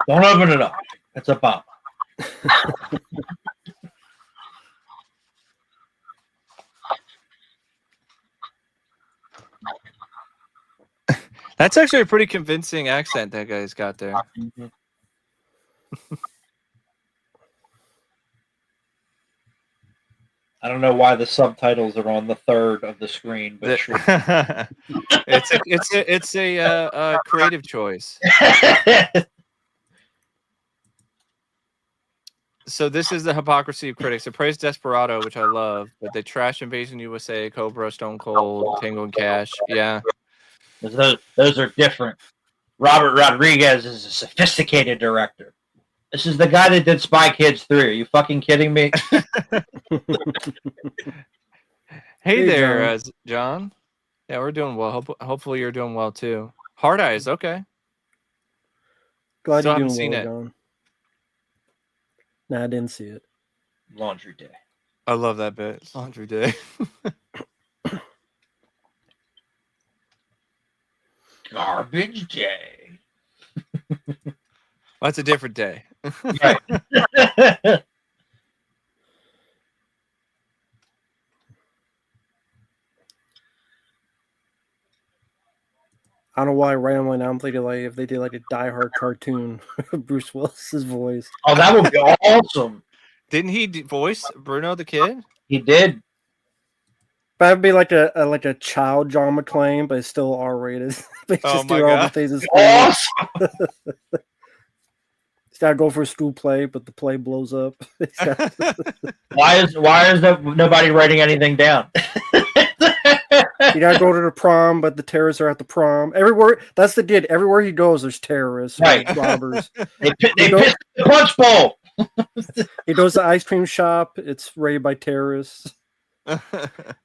Don't open it up. It's a bomb. That's actually a pretty convincing accent that guy's got there. Mm-hmm. I don't know why the subtitles are on the third of the screen, but sure. it's a creative choice. So this is the hypocrisy of critics. They praise Desperado, which I love, but they trash Invasion USA, Cobra, Stone Cold, Tango and Cash. Yeah. Those are different. Robert Rodriguez is a sophisticated director. This is the guy that did Spy Kids 3. Are you fucking kidding me? Hey there, John. Yeah, we're doing well. Hopefully you're doing well too. Hard Eyes, okay. Glad Still you're haven't doing seen well, it. John. No, I didn't see it. Laundry Day. I love that bit. Laundry Day. Garbage Day. Well, that's a different day. Right. I don't know why right when I'm thinking like if they did like a Die Hard cartoon, Bruce Willis's voice. Oh, that would be awesome. Didn't he voice Bruno the Kid? He did. But it'd be like a child John McClane, but it's still R-rated. They just do all the things in school. Awesome. He's got to go for a school play, but the play blows up. Why is nobody writing anything down? You got to go to the prom, but the terrorists are at the prom. Everywhere that's the deal. Everywhere he goes, there's terrorists, right? Robbers. They pissed the punch bowl. He goes to the ice cream shop. It's raided by terrorists. And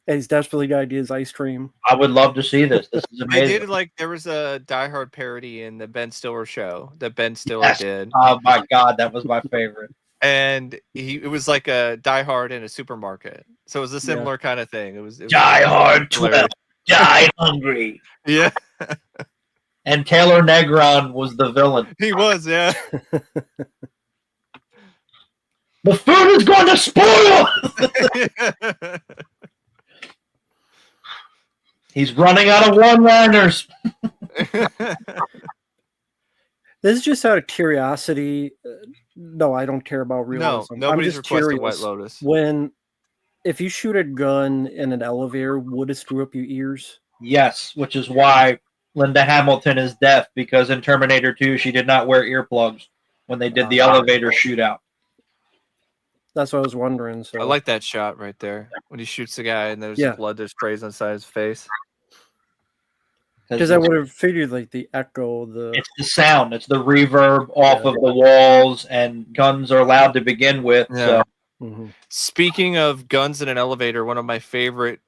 he's desperately got to get his ice cream. I would love to see this. This is amazing. They did there was a Die Hard parody in the Ben Stiller show that Ben Stiller did. Oh my god, that was my favorite. And it was like a Die Hard in a supermarket, so it was a similar kind of thing. It was Die Hard 12, Die Hungry. Yeah. And Taylor Negron was the villain. He was, yeah. The food is going to spoil. He's running out of one-liners. This is just out of curiosity. No, I don't care about realism. No, nobody's I'm just requested curious. White Lotus. If you shoot a gun in an elevator, would it screw up your ears? Yes, which is why Linda Hamilton is deaf, because in Terminator 2, she did not wear earplugs when they did the elevator shootout. That's what I was wondering. So I like that shot right there when he shoots the guy and there's blood that sprays inside his face. Because I would have figured like the echo, it's the sound, it's the reverb off of the walls, and guns are loud to begin with. Yeah. So. Speaking of guns in an elevator, one of my favorite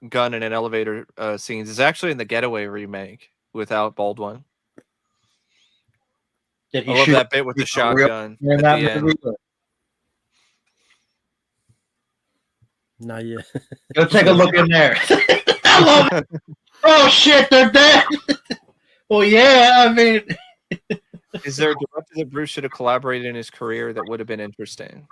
gun in an elevator scenes is actually in the Getaway remake with Alec Baldwin. I love that bit with the shotgun at the end. Not yet. Go take a look in there. I love it. Oh shit, they're dead. Well, yeah, I mean, is there a director that Bruce should have collaborated in his career that would have been interesting?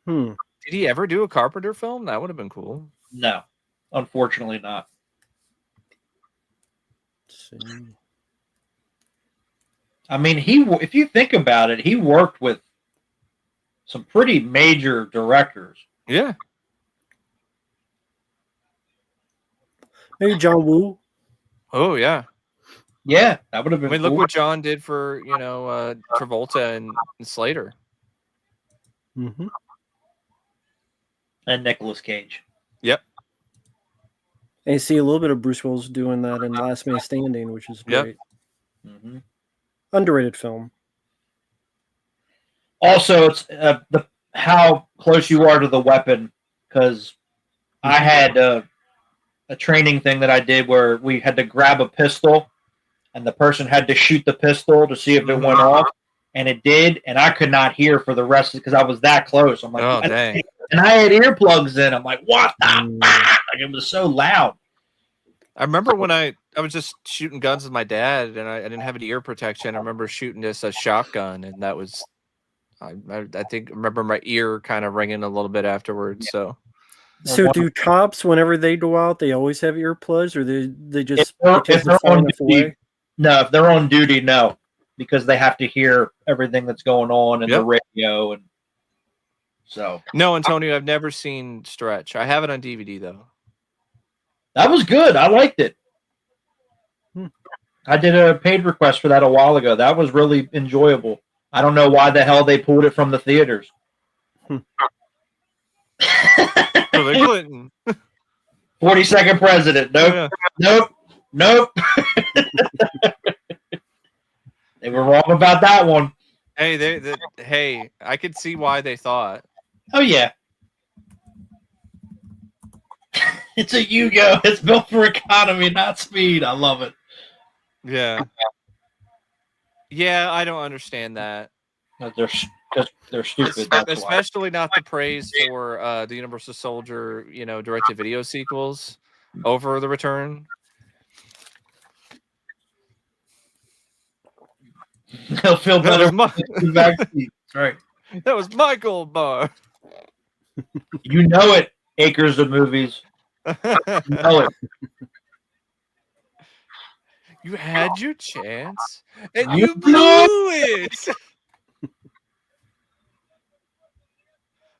Did he ever do a Carpenter film? That would have been cool. No, unfortunately not. Let's see. I mean, if you think about it, he worked with some pretty major directors. Yeah. Maybe John Woo. Oh yeah. Yeah, that would have been. I mean, look what John did for Travolta and Slater. Mm-hmm. And Nicolas Cage. Yep. And you see a little bit of Bruce Willis doing that in Last Man Standing, which is great. Yep. Mm-hmm. Underrated film. Also, it's how close you are to the weapon, because I had a training thing that I did where we had to grab a pistol and the person had to shoot the pistol to see if it went off. and it did, and I could not hear for the rest because I was that close. I'm like, oh, dang. And I had earplugs in. I'm like, what the fuck? Like, it was so loud. I remember when I was just shooting guns with my dad, and I didn't have any ear protection. I remember shooting this a shotgun, and that was, I think, I remember my ear kind of ringing a little bit afterwards. So do cops, whenever they go out, they always have earplugs, or they just if they're on duty, no, if they're on duty, no, because they have to hear everything that's going on in the radio, and so. No, Antonio, I've never seen Stretch. I have it on DVD though. That was good. I liked it. I did a paid request for that a while ago. That was really enjoyable. I don't know why the hell they pulled it from the theaters. Hillary Clinton. 42nd president. Nope. Yeah. Nope. They were wrong about that one. Hey, hey, I could see why they thought. Oh yeah. It's a Yugo. It's built for economy, not speed. I love it. Yeah. Yeah, I don't understand that. They're stupid. Especially not the praise for the Universal Soldier, direct-to-video sequels over The Return. He'll feel better. Right. That was my gold bar. You know it. Acres of movies. You know it. You had your chance, and you blew it.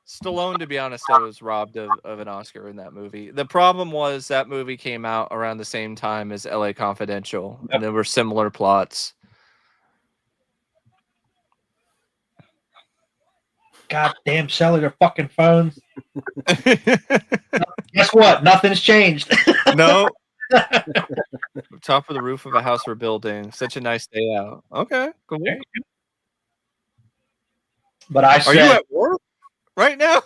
Stallone, to be honest, I was robbed of an Oscar in that movie. The problem was that movie came out around the same time as LA Confidential, and there were similar plots. Goddamn selling their fucking phones. Guess what? Nothing's changed. No. Top of the roof of a house we're building. Such a nice day out. Okay, cool. But are you at work right now?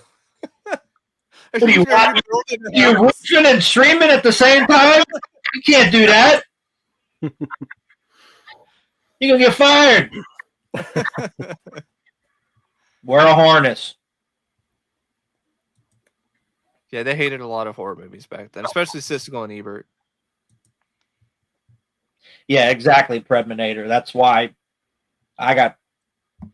Are you watching and streaming at the same time? You can't do that. You're gonna get fired. Wear a harness. Yeah, they hated a lot of horror movies back then, especially Siskel and Ebert. Yeah, exactly, Preminator. That's why I got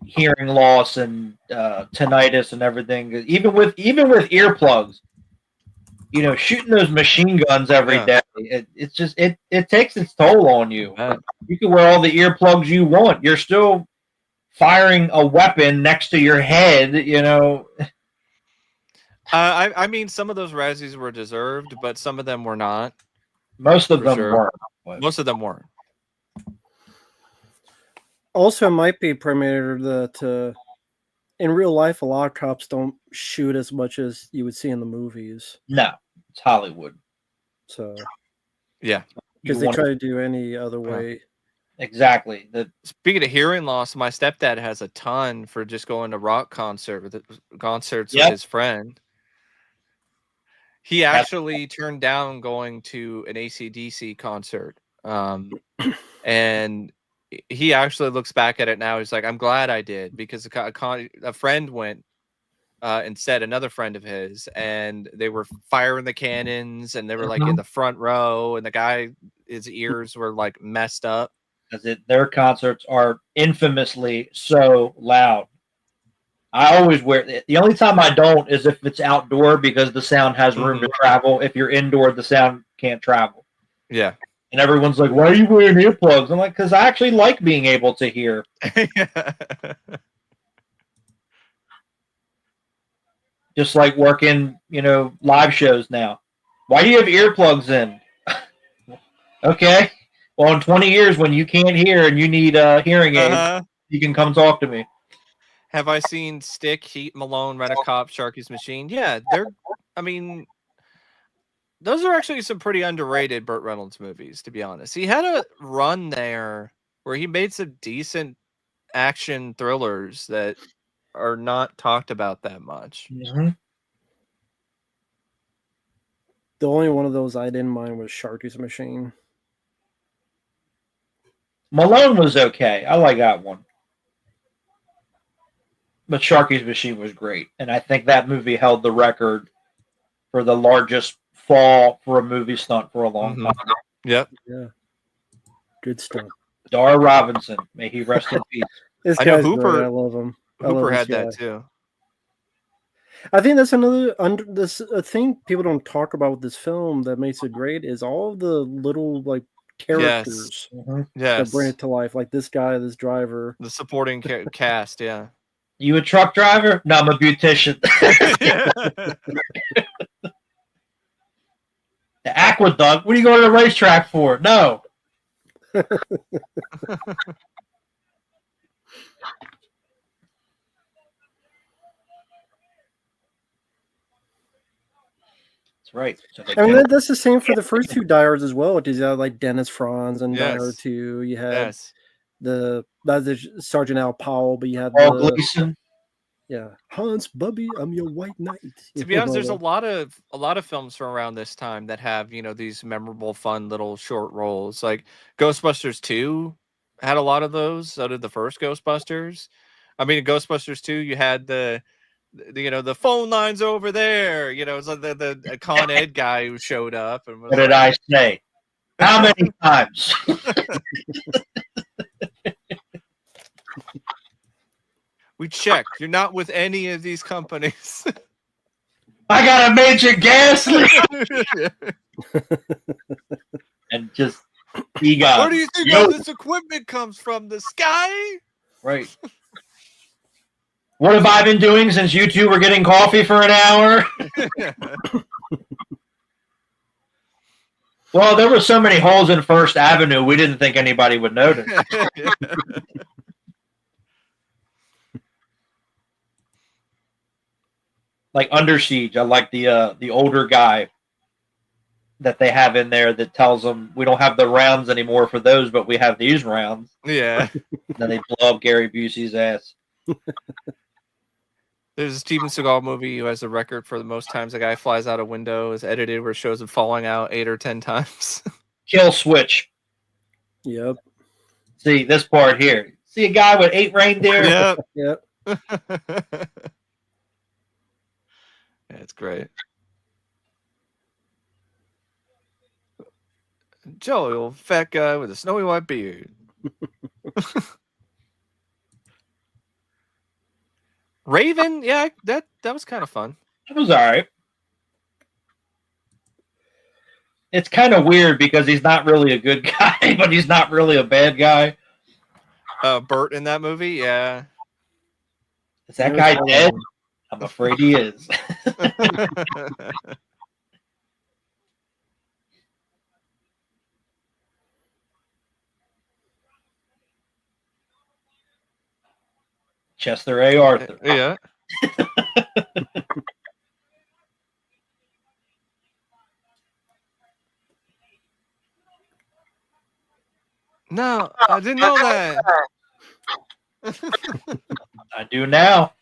hearing loss and tinnitus and everything. Even with earplugs, shooting those machine guns every day. It's just it takes its toll on you. You can wear all the earplugs you want. You're still firing a weapon next to your head. I mean, some of those Razzies were deserved, but some of them were not. Most of them weren't. Most of them weren't. Also, it might be Preminator that in real life, a lot of cops don't shoot as much as you would see in the movies. No, it's Hollywood. So, yeah, because they try to do any other way. Exactly. Speaking of hearing loss, my stepdad has a ton for just going to rock concerts with his friend. He actually turned down going to an AC/DC concert, and he actually looks back at it now. He's like, I'm glad I did, because a friend went instead, another friend of his, and they were firing the cannons, and they were like in the front row, and the guy, his ears were like messed up. Because their concerts are infamously so loud. I always wear it. The only time I don't is if it's outdoor, because the sound has room to travel. If you're indoor, the sound can't travel. Yeah. And everyone's like, why are you wearing earplugs? I'm like, because I actually like being able to hear. Just like working, live shows now. Why do you have earplugs in? Okay. Well, in 20 years, when you can't hear and you need hearing aids, you can come talk to me. Have I seen Stick, Heat, Malone, Rent-A-Cop, Sharky's Machine? Yeah, those are actually some pretty underrated Burt Reynolds movies, to be honest. He had a run there where he made some decent action thrillers that are not talked about that much. Mm-hmm. The only one of those I didn't mind was Sharky's Machine. Malone was okay. I like that one. But Sharky's Machine was great, and I think that movie held the record for the largest fall for a movie stunt for a long time. Yep. Yeah. Good stuff. Dara Robinson, may he rest in peace. This I know guy's Hooper. great. I love him. Hooper had that too. I think that's another a thing people don't talk about with this film that makes it great is all of the little like characters that bring it to life, like this guy, this driver, the supporting cast. Yeah. You a truck driver? No, I'm a beautician. The aqueduct? What are you going to the racetrack for? No. That's right. So I mean, that's the same for the first two Die Hards as well. Because you had like Dennis Franz and Die Hard 2. You had the Sergeant Al Powell, but you had Gleason. Yeah, Hans Bubby, I'm your white knight. To be honest, there's a lot of films from around this time that have these memorable, fun little short roles. Like Ghostbusters 2 had a lot of those. So did the first Ghostbusters. I mean, in Ghostbusters 2, you had the phone lines over there. It's like the Con Ed guy who showed up and was what did I say? How many times? We checked. You're not with any of these companies. I got a major gas leak. And just he got. Where do you think all this equipment comes from? The sky? Right. What have I been doing since you two were getting coffee for an hour? Well, there were so many holes in First Avenue, we didn't think anybody would notice. Like Under Siege, I like the older guy that they have in there that tells them we don't have the rounds anymore for those, but we have these rounds. Yeah. Then they blow up Gary Busey's ass. There's a Steven Seagal movie who has the record for the most times a guy flies out a window is edited where it shows him falling out 8 or 10 times. Kill Switch. Yep. See this part here. See a guy with 8 reindeer? Yep. Yep. Yeah, it's great. Joey, old fat guy with a snowy white beard. Raven, yeah, that was kind of fun. It was all right. It's kind of weird because he's not really a good guy, but he's not really a bad guy. Bert in that movie, yeah. Is that guy dead? I'm afraid he is. Chester A. Arthur. Yeah. No, I didn't know that. I do now.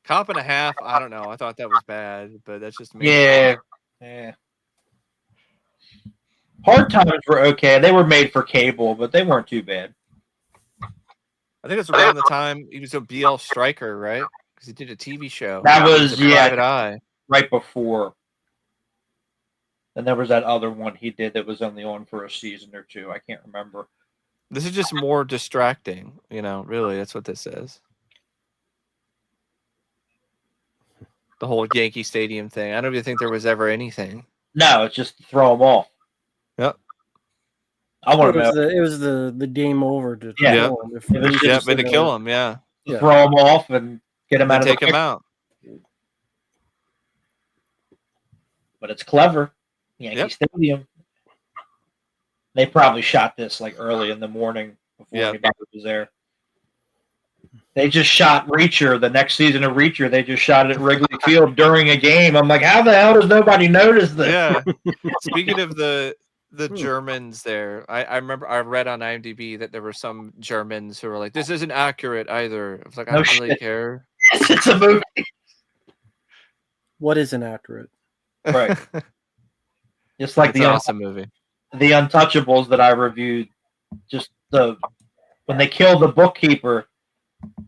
Cop and a Half, I don't know. I thought that was bad, but that's just me. Yeah. Hard Times were okay. They were made for cable, but they weren't too bad. I think it's around the time he was a BL Striker, right? Because he did a TV show. That was Private Eye. Right before. And there was that other one he did that was only on for a season or two. I can't remember. This is just more distracting, really. That's what this is. The whole Yankee Stadium thing. I don't even think there was ever anything. No, it's just to throw them off. Yep. I want to know. It was the game over to kill him. To kill him, yeah. Throw him off and get him out of take him out. But it's clever. Yankee Stadium. They probably shot this like early in the morning before anybody was there. They just shot Reacher, the next season of Reacher. They just shot it at Wrigley Field during a game. I'm like, how the hell does nobody notice this? Yeah. Speaking of the Germans there, I remember I read on IMDb that there were some Germans who were like, this isn't accurate either. I was like, I don't really care. It's a movie. What isn't accurate? Right. Just like the awesome movie. The Untouchables that I reviewed, just when they kill the bookkeeper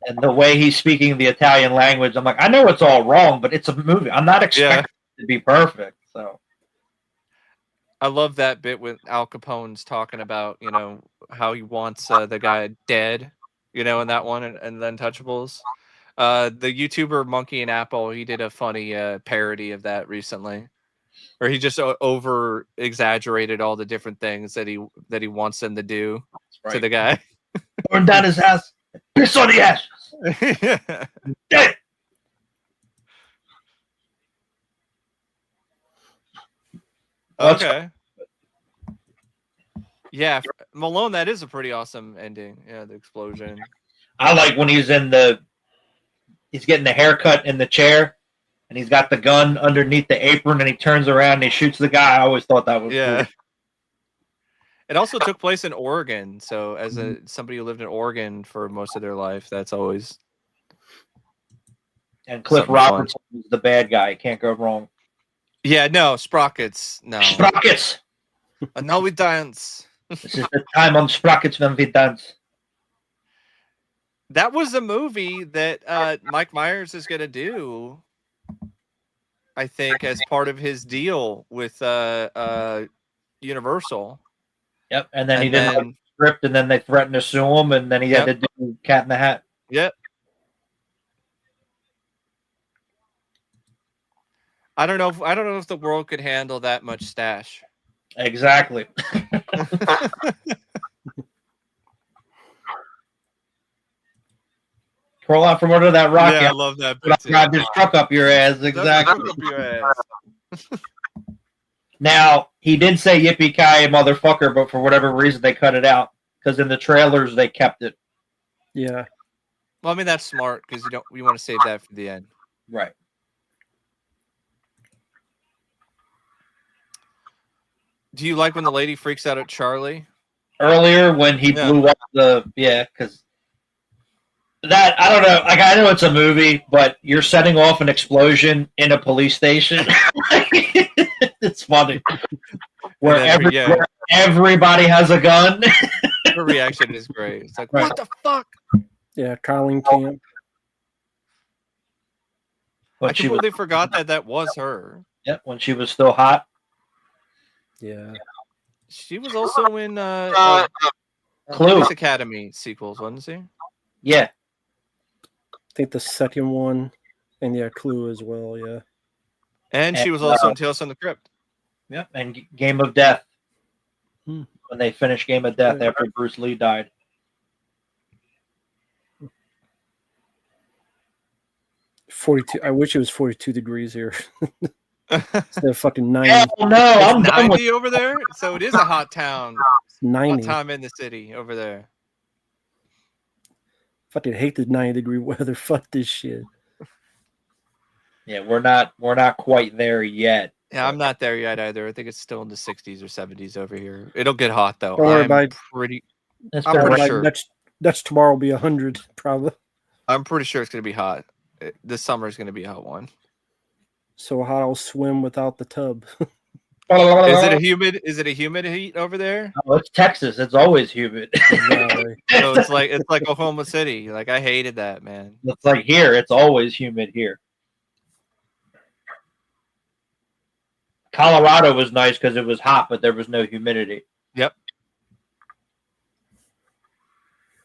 And the way he's speaking the Italian language, I'm like, I know it's all wrong, but it's a movie. I'm not expecting it to be perfect. So I love that bit with Al Capone's talking about, how he wants the guy dead, in that one, and the Untouchables. The YouTuber Monkey and Apple, he did a funny parody of that recently, where he just over exaggerated all the different things that he wants them to do to the guy. Burn down his house, piss on the ashes. Dead. Okay. Yeah, Malone, that is a pretty awesome ending. Yeah, the explosion. I like when he's getting the haircut in the chair, and he's got the gun underneath the apron, and he turns around and he shoots the guy. I always thought that was cool. It also took place in Oregon, so as somebody who lived in Oregon for most of their life, that's always. And Cliff Robertson is the bad guy. Can't go wrong. Yeah, no, Sprockets. No. Sprockets! And now we dance. This is the time on Sprockets when we dance. That was a movie that Mike Myers is going to do, I think, as part of his deal with Universal. Yep, and then he didn't like the script, and then they threatened to sue him, and then he had to do Cat in the Hat. Yep. I don't know if the world could handle that much stash. Exactly. Crawl out from under that rock. Yeah, I love that. Drive this truck up your ass. Exactly. Truck up your ass. Now, he did say yippee-ki-yay, motherfucker, but for whatever reason, they cut it out. Because in the trailers, they kept it. Yeah. Well, I mean, that's smart, because you want to save that for the end. Right. Do you like when the lady freaks out at Charlie? Earlier, when he blew up because that, I don't know, like, I know it's a movie, but you're setting off an explosion in a police station. It's funny. Where everybody has a gun. Her reaction is great. It's like, what the fuck? Yeah, Colleen Camp. I completely forgot that was her. Yep, when she was still hot. Yeah. She was also in Police Academy sequels, wasn't she? Yeah. I think the second one, and Clue as well, yeah. And she was also in Tales from the Crypt. Yep, and Game of Death. When they finished Game of Death after Bruce Lee died. I wish it was 42 degrees here. Instead of fucking 90. Hell no, I'm 90 over there? So it is a hot town. It's 90. Hot time in the city over there. Fucking hate the 90-degree weather. Fuck this shit. Yeah, we're not quite there yet. Yeah, I'm not there yet either. I think it's still in the 60s or 70s over here. It'll get hot though. I'm pretty sure. Next tomorrow will be 100 probably. I'm pretty sure it's gonna be hot. This summer is gonna be a hot one. So hot I'll swim without the tub. Is it a humid heat over there? Oh, it's Texas. It's always humid. So it's like Oklahoma City. Like, I hated that, man. It's like here. It's always humid here. Colorado was nice because it was hot, but there was no humidity. Yep.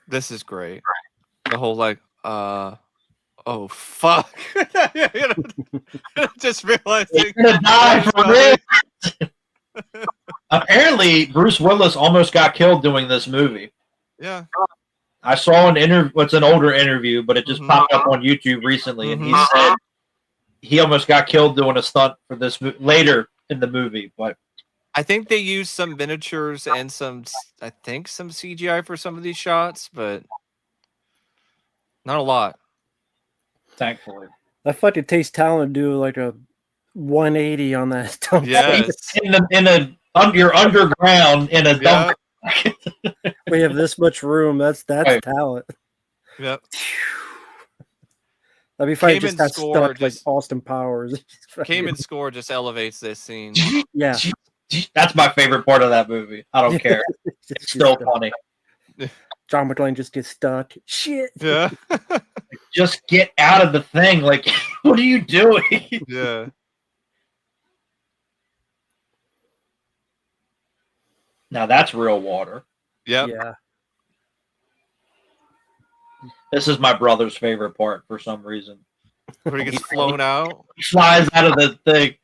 This is great. The whole oh fuck! Just realizing gonna die for real. Apparently, Bruce Willis almost got killed doing this movie. Yeah, I saw an interview. It's an older interview, but it just popped up on YouTube recently, and he said he almost got killed doing a stunt for this later in the movie. But I think they used some miniatures and some CGI for some of these shots, but not a lot. Thankfully, I fucking takes talent to do like a 180 on that dump. Yes, you're underground in a dump. We have this much room. That's right. Talent. Yep. That'd be funny. Just got stuck like Austin Powers. Cayman score just elevates this scene. Yeah, that's my favorite part of that movie. I don't care. It's still funny. John McClane just gets stuck. Shit. Yeah. Just get out of the thing. Like, what are you doing? Yeah. Now that's real water. Yep. Yeah. This is my brother's favorite part for some reason. When he gets flown out. He flies out of the thing.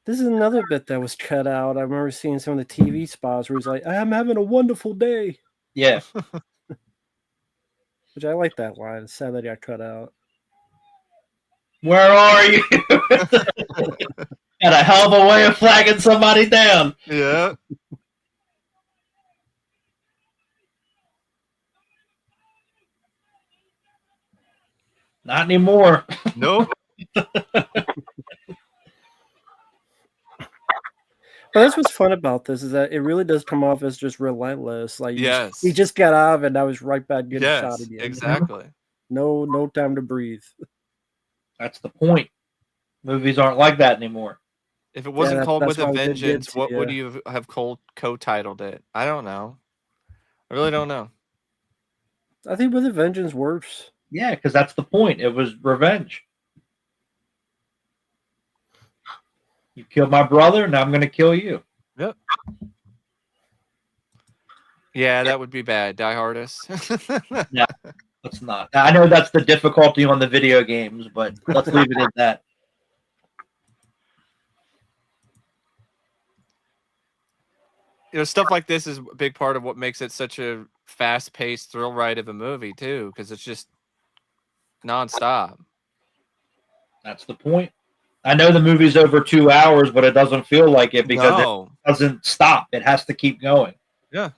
This is another bit that was cut out. I remember seeing some of the TV spots where he's like, I'm having a wonderful day. Yeah. Which I like that line. It's sad that it got cut out. Where are you? Got a hell of a way of flagging somebody down. Yeah. Not anymore. Nope. But that's what's fun about this is that it really does come off as just relentless. Like, yes, he just got out of it and now he's right back getting shot again. Exactly. No time to breathe. That's the point. Movies aren't like that anymore. If it wasn't called With a Vengeance, what would you have co-titled it? I don't know. I really don't know. I think With a Vengeance works. Yeah, because that's the point. It was revenge. You killed my brother, now I'm going to kill you. Yep. Yeah, that would be bad. Die Hardest. Yeah, let's not. I know that's the difficulty on the video games, but let's leave it at that. You know, stuff like this is a big part of what makes it such a fast-paced thrill ride of a movie too, because it's just nonstop. That's the point. I know the movie's over 2 hours, but it doesn't feel like it because it doesn't stop. It has to keep going. Yeah.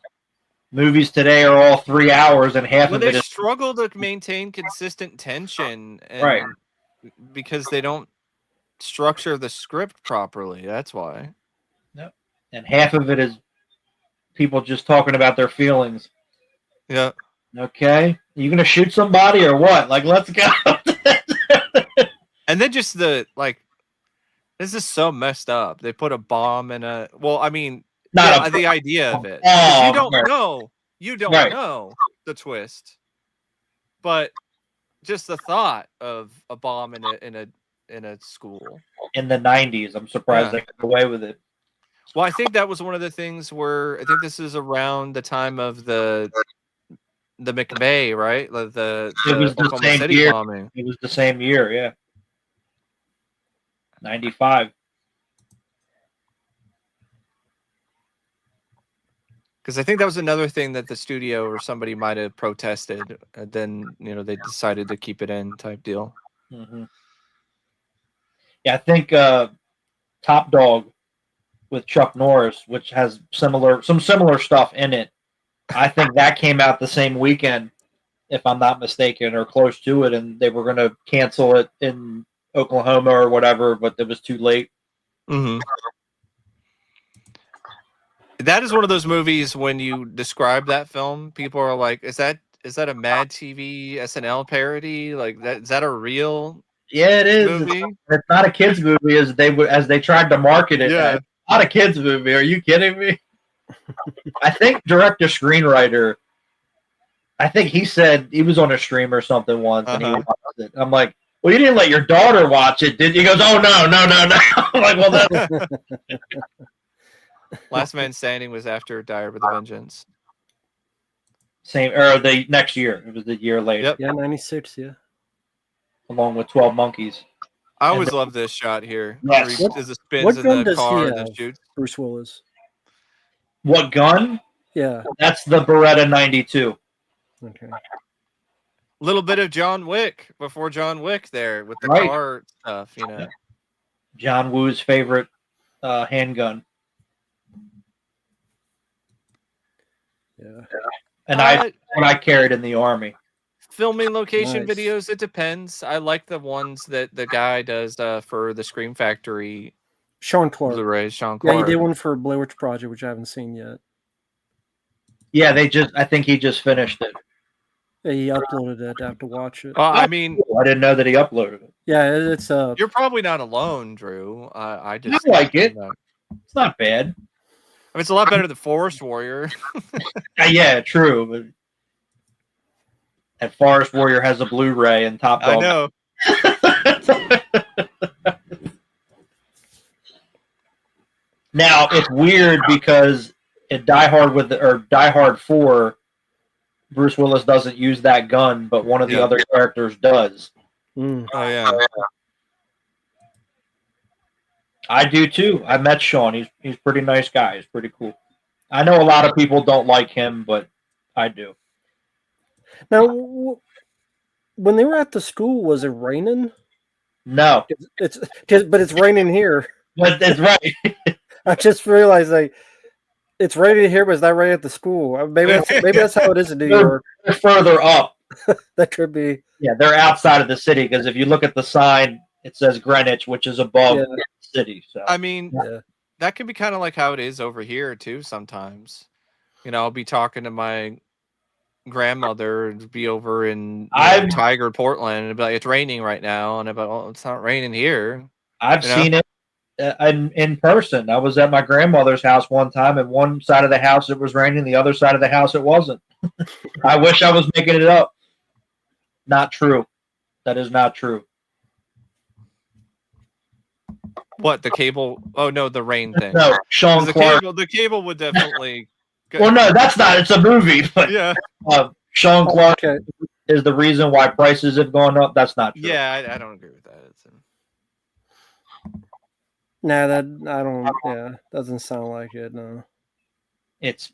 Movies today are all 3 hours, and half of it is... They struggle to maintain consistent tension, right? Because they don't structure the script properly. That's why. Yep. And half of it is people just talking about their feelings. Yeah. Okay. You gonna shoot somebody or what? Like, let's go. And then just the like. This is so messed up. They put a bomb in a. Well, I mean, the idea of it. You don't know. You don't know the twist. But just the thought of a bomb in a school in the 90s. I'm surprised they got away with it. Well, I think that was one of the things where I think this is around the time of the McVeigh, right? The Oklahoma City bombing. It was the same year, yeah. 95. Because I think that was another thing that the studio or somebody might have protested. And then, they decided to keep it in type deal. Mm-hmm. Yeah, I think Top Dog with Chuck Norris, which has some similar stuff in it. I think that came out the same weekend, if I'm not mistaken, or close to it, and they were going to cancel it in Oklahoma or whatever, but it was too late. Mm-hmm. That is one of those movies when you describe that film, people are like, is that a Mad TV SNL parody? Like that is that a real it is movie? It's not a kids movie as they tried to market it. Yeah. It's not a kids movie. Are you kidding me? I think director screenwriter, I think he said he was on a stream or something once and he watched it. I'm like, well, you didn't let your daughter watch it, did you? He goes, oh, no. I'm like, well, that's... Last Man Standing was after Die Hard with a Vengeance. Same, or the next year. It was the year later. Yep. Yeah, 96, yeah. Along with 12 Monkeys. I always love this shot here. Yes. What gun does car he and have, then shoots. Bruce Willis? What gun? Yeah. That's the Beretta 92. Okay. Little bit of John Wick before John Wick there with the car stuff, John Woo's favorite handgun. Yeah. And when I carried in the Army. Filming location videos, it depends. I like the ones that the guy does for the Scream Factory. Sean Clark. Blu-rays, Sean Clark. Yeah, he did one for Blair Witch Project, which I haven't seen yet. Yeah, I think he just finished it. Yeah, he uploaded it. I have to watch it. I mean, I didn't know that he uploaded it. Yeah, it's You're probably not alone, Drew. I like it. It's not bad. mean, it's a lot better than Forest Warrior. Yeah, true. But that Forest Warrior has a Blu-ray and Top Dog. I know. Now it's weird because in Die Hard 4, Bruce Willis doesn't use that gun, but one of the other characters does. Mm. Oh yeah. I do too. I met Sean. He's a pretty nice guy. He's pretty cool. I know a lot of people don't like him, but I do. Now, when they were at the school, was it raining? No, but it's raining here. But that's right. I just realized it's raining here, but it's not raining at the school. Maybe that's how it is in New York. They're further up. That could be. Yeah, they're outside of the city because if you look at the sign, it says Greenwich, which is above the city. So I mean, that can be kind of like how it is over here too. Sometimes, I'll be talking to my grandmother and be over in Tiger, Portland, and be like, it's raining right now, and I'm like, well, it's not raining here. I've seen it in person. I was at my grandmother's house one time, and one side of the house it was raining, the other side of the house it wasn't. I wish I was making it up. Not true. That is not true. What, the cable? Oh no, the rain thing. No, Sean Clark. The cable would definitely. Well, no, that's not. It's a movie. But, yeah. Sean Clark is the reason why prices have gone up. That's not true. Yeah, I don't agree with that. Nah, that I don't. Yeah, doesn't sound like it. No. It's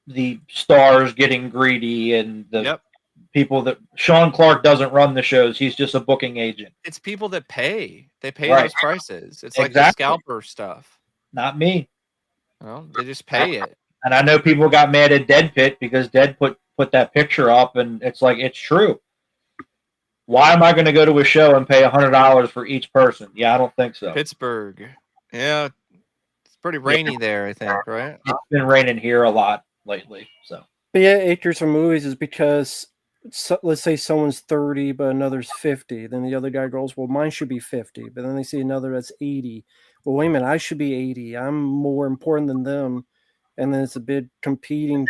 the stars getting greedy and the people that Sean Clark doesn't run the shows. He's just a booking agent. It's people that pay. They pay those prices. It's like the scalper stuff. Not me. Well, they just pay it. And I know people got mad at Dead Pit because Dead put that picture up, and it's like, it's true. Why am I going to go to a show and pay $100 for each person? Yeah, I don't think so. Pittsburgh. Yeah, it's pretty rainy there, I think, right? It's been raining here a lot lately. So, but yeah, acres for movies is because let's say someone's 30, but another's 50. Then the other guy goes, well, mine should be 50. But then they see another that's 80. Well, wait a minute, I should be 80. I'm more important than them. And then it's a bit competing.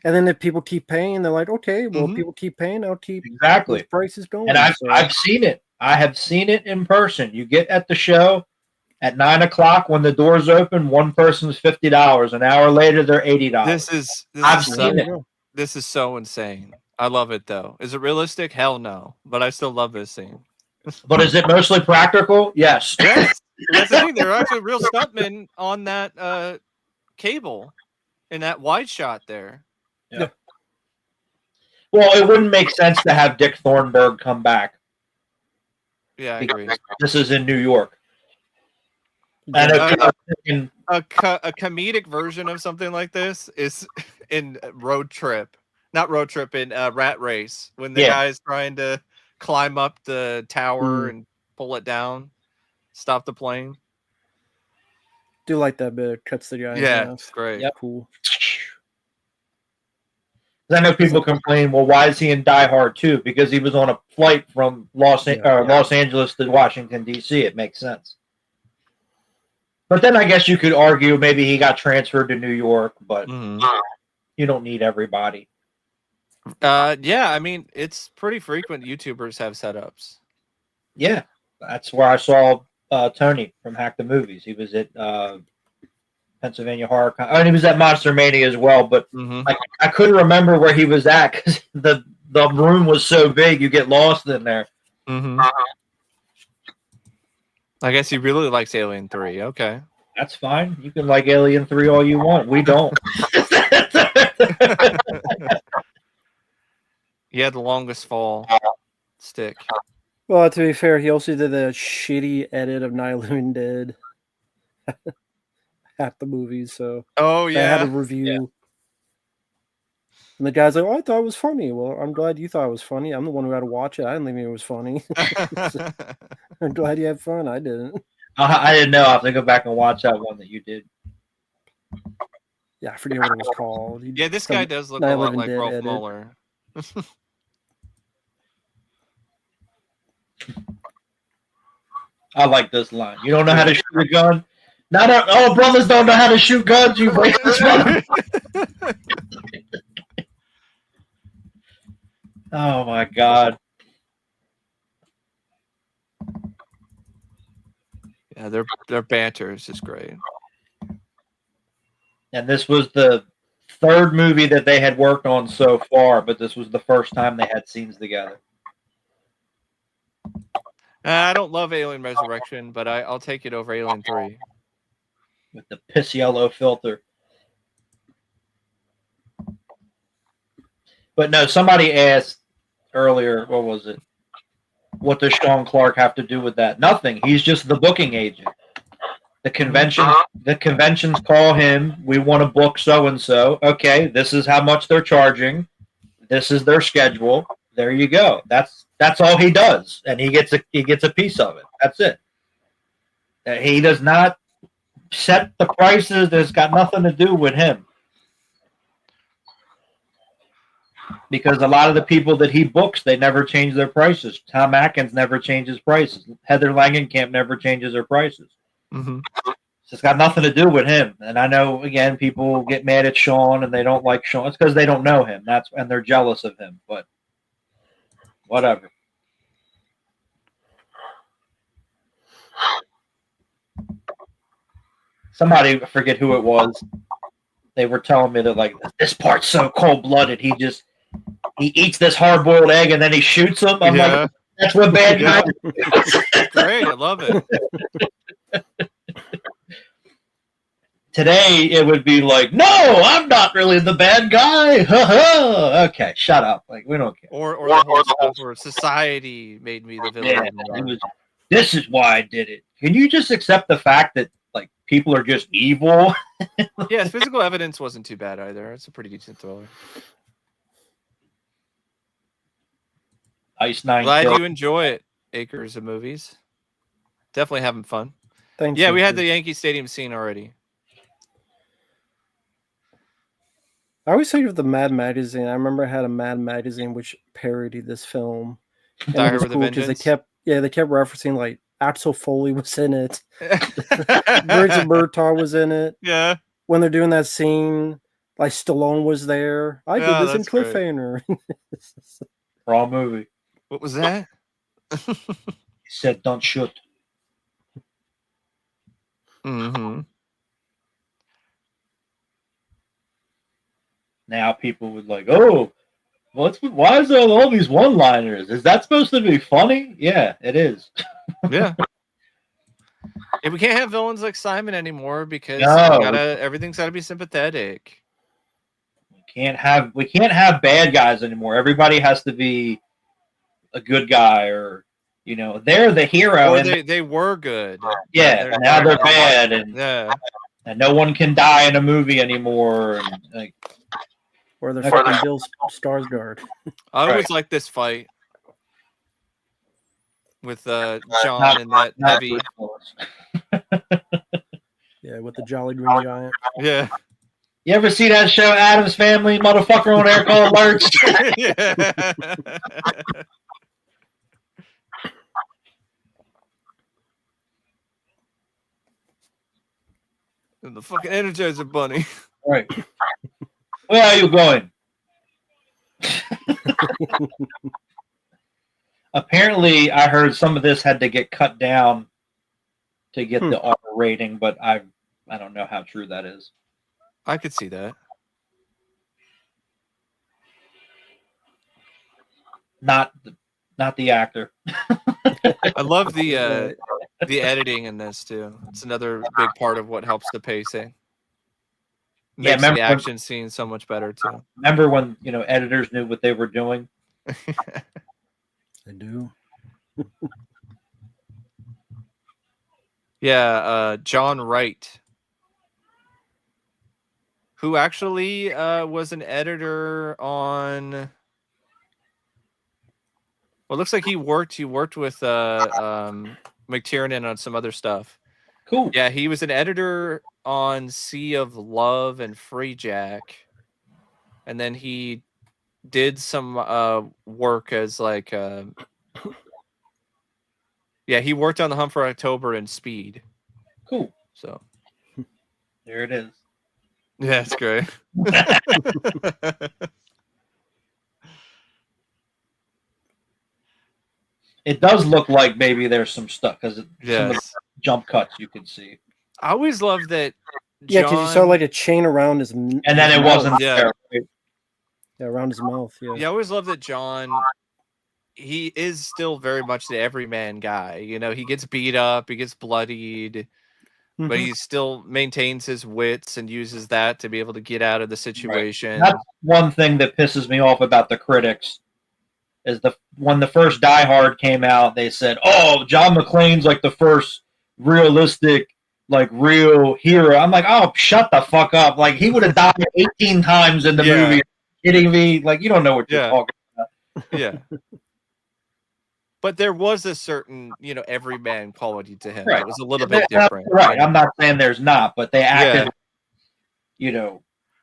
And then if people keep paying, they're like, okay, well, people keep paying, I'll keep exactly prices going. And I've seen it. I have seen it in person. You get at the show at 9 o'clock when the doors open, one person's $50. An hour later, they're $80. I've seen it. This is so insane. I love it though. Is it realistic? Hell no. But I still love this scene. But is it mostly practical? Yes. Yes. That's the thing. There are actually real stuntmen on that cable in that wide shot there. Yeah. Well, it wouldn't make sense to have Dick Thornburg come back. Yeah, I agree. This is in New York. And a comedic version of something like this is in Road Trip. Not Road Trip, in Rat Race, when the guy's trying to climb up the tower and pull it down, stop the plane. Do like that bit. It cuts the guy. Yeah, it's great. Yep. Cool. I know people complain, well, why is he in Die Hard 2? Because he was on a flight from Los Angeles to Washington, D.C. It makes sense. But then I guess you could argue maybe he got transferred to New York, but you don't need everybody. Yeah, I mean, it's pretty frequent YouTubers have setups. Yeah, that's where I saw Tony from Hack the Movies. He was at Pennsylvania Horror Con. And he was at Monster Mania as well, but I couldn't remember where he was at because the room was so big you get lost in there. I guess he really likes Alien 3. Okay. That's fine. You can like Alien 3 all you want. We don't. He had the longest fall stick. Well, to be fair, he also did a shitty edit of Night of the Living Dead. Half the movies, so I had a review. And the guy's like, oh, I thought it was funny. Well, I'm glad you thought it was funny. I'm the one who had to watch it. I didn't think it was funny. So, I'm glad you had fun. I didn't. I didn't know. I have to go back and watch that one that you did. Yeah, I forget what it was called. Yeah, this guy does look a lot like Rolf Mueller. I like this line. You don't know how to shoot a gun? All brothers don't know how to shoot guns. You racist. Oh my god. Yeah, their banter is just great. And this was the third movie that they had worked on so far, but this was the first time they had scenes together. I don't love Alien Resurrection, but I'll take it over Alien 3. With the piss yellow filter. But no, somebody asked earlier, what was it? What does Sean Clark have to do with that? Nothing. He's just the booking agent. The conventions call him. We want to book so and so. Okay, this is how much they're charging. This is their schedule. There you go. That's all he does, and he gets a piece of it. That's it. He does not set the prices. There's got nothing to do with him. Because a lot of the people that he books, they never change their prices. Tom Atkins never changes prices. Heather Langenkamp never changes her prices. Mm-hmm. So it's got nothing to do with him. And I know, again, people get mad at Sean and they don't like Sean. It's because they don't know him. And they're jealous of him. But whatever. Somebody, I forget who it was, they were telling me that, like, this part's so cold-blooded. He eats this hard-boiled egg and then he shoots him. I'm like, that's what bad guys do. Great, I love it. Today, it would be like, no, I'm not really the bad guy. Okay, shut up. Like, we don't care. Or the whole stuff where society made me the villain. Yeah, this is why I did it. Can you just accept the fact that, like, people are just evil? Yeah, physical evidence wasn't too bad either. It's a pretty decent thriller. Ice Nine. Glad you enjoy it, Acres of Movies. Definitely having fun. Thanks. Yeah, we had the Yankee Stadium scene already. I always think of the Mad Magazine. I remember I had a Mad Magazine which parodied this film. And Die it was with cool because they kept referencing, like, Axel Foley was in it. Bridget Murtaugh was in it. Yeah. When they're doing that scene, like, Stallone was there. I did this in Cliffhanger. Wrong movie. What was that? He said, "Don't shoot." Mm-hmm. Now people would like, oh, why is there all these one-liners? Is that supposed to be funny? Yeah, it is. Yeah. If we can't have villains like Simon anymore because everything's got to be sympathetic. We can't have bad guys anymore. Everybody has to be a good guy, or they're the hero. Or they were good. Yeah, now they're bad, and no one can die in a movie anymore. And, like, or they're fucking Bill Skarsgård. I always like this fight with John and that heavy. Yeah, with the Jolly Green Giant. Yeah. You ever see that show, Addams Family, motherfucker on air called Alerts? Yeah. And the fucking Energizer Bunny. Right. Where are you going? Apparently, I heard some of this had to get cut down to get the R rating, but I don't know how true that is. I could see that. Not the actor. I love the editing in this too. It's another big part of what helps the pacing. Makes the action scene so much better too. Remember when editors knew what they were doing? I do. Yeah, John Wright, who actually was an editor on. Well, it looks like he worked with McTiernan on some other stuff. Cool. Yeah, he was an editor on Sea of Love and Free Jack, and then he did some work as like. Yeah, he worked on The Hunt for October and Speed. Cool. So There it is. Yeah, it's great. It does look like maybe there's some stuff because some of the jump cuts you can see. I always love that. Yeah, because you saw like a chain around his and then it wasn't there. Right? Yeah, around his mouth. Yeah. Yeah, I always love that John. He is still very much the everyman guy. You know, he gets beat up, he gets bloodied, but he still maintains his wits and uses that to be able to get out of the situation. Right. That's one thing that pisses me off about the critics. Is when the first Die Hard came out, they said, "Oh, John McClane's like the first realistic, like real hero." I'm like, "Oh, shut the fuck up!" Like he would have died 18 times in the movie. Kidding me? Like you don't know what you're talking about. Yeah. But there was a certain, you know, everyman quality to him. Right. It was a little bit different. Right. I'm not saying there's not, but they acted, you know,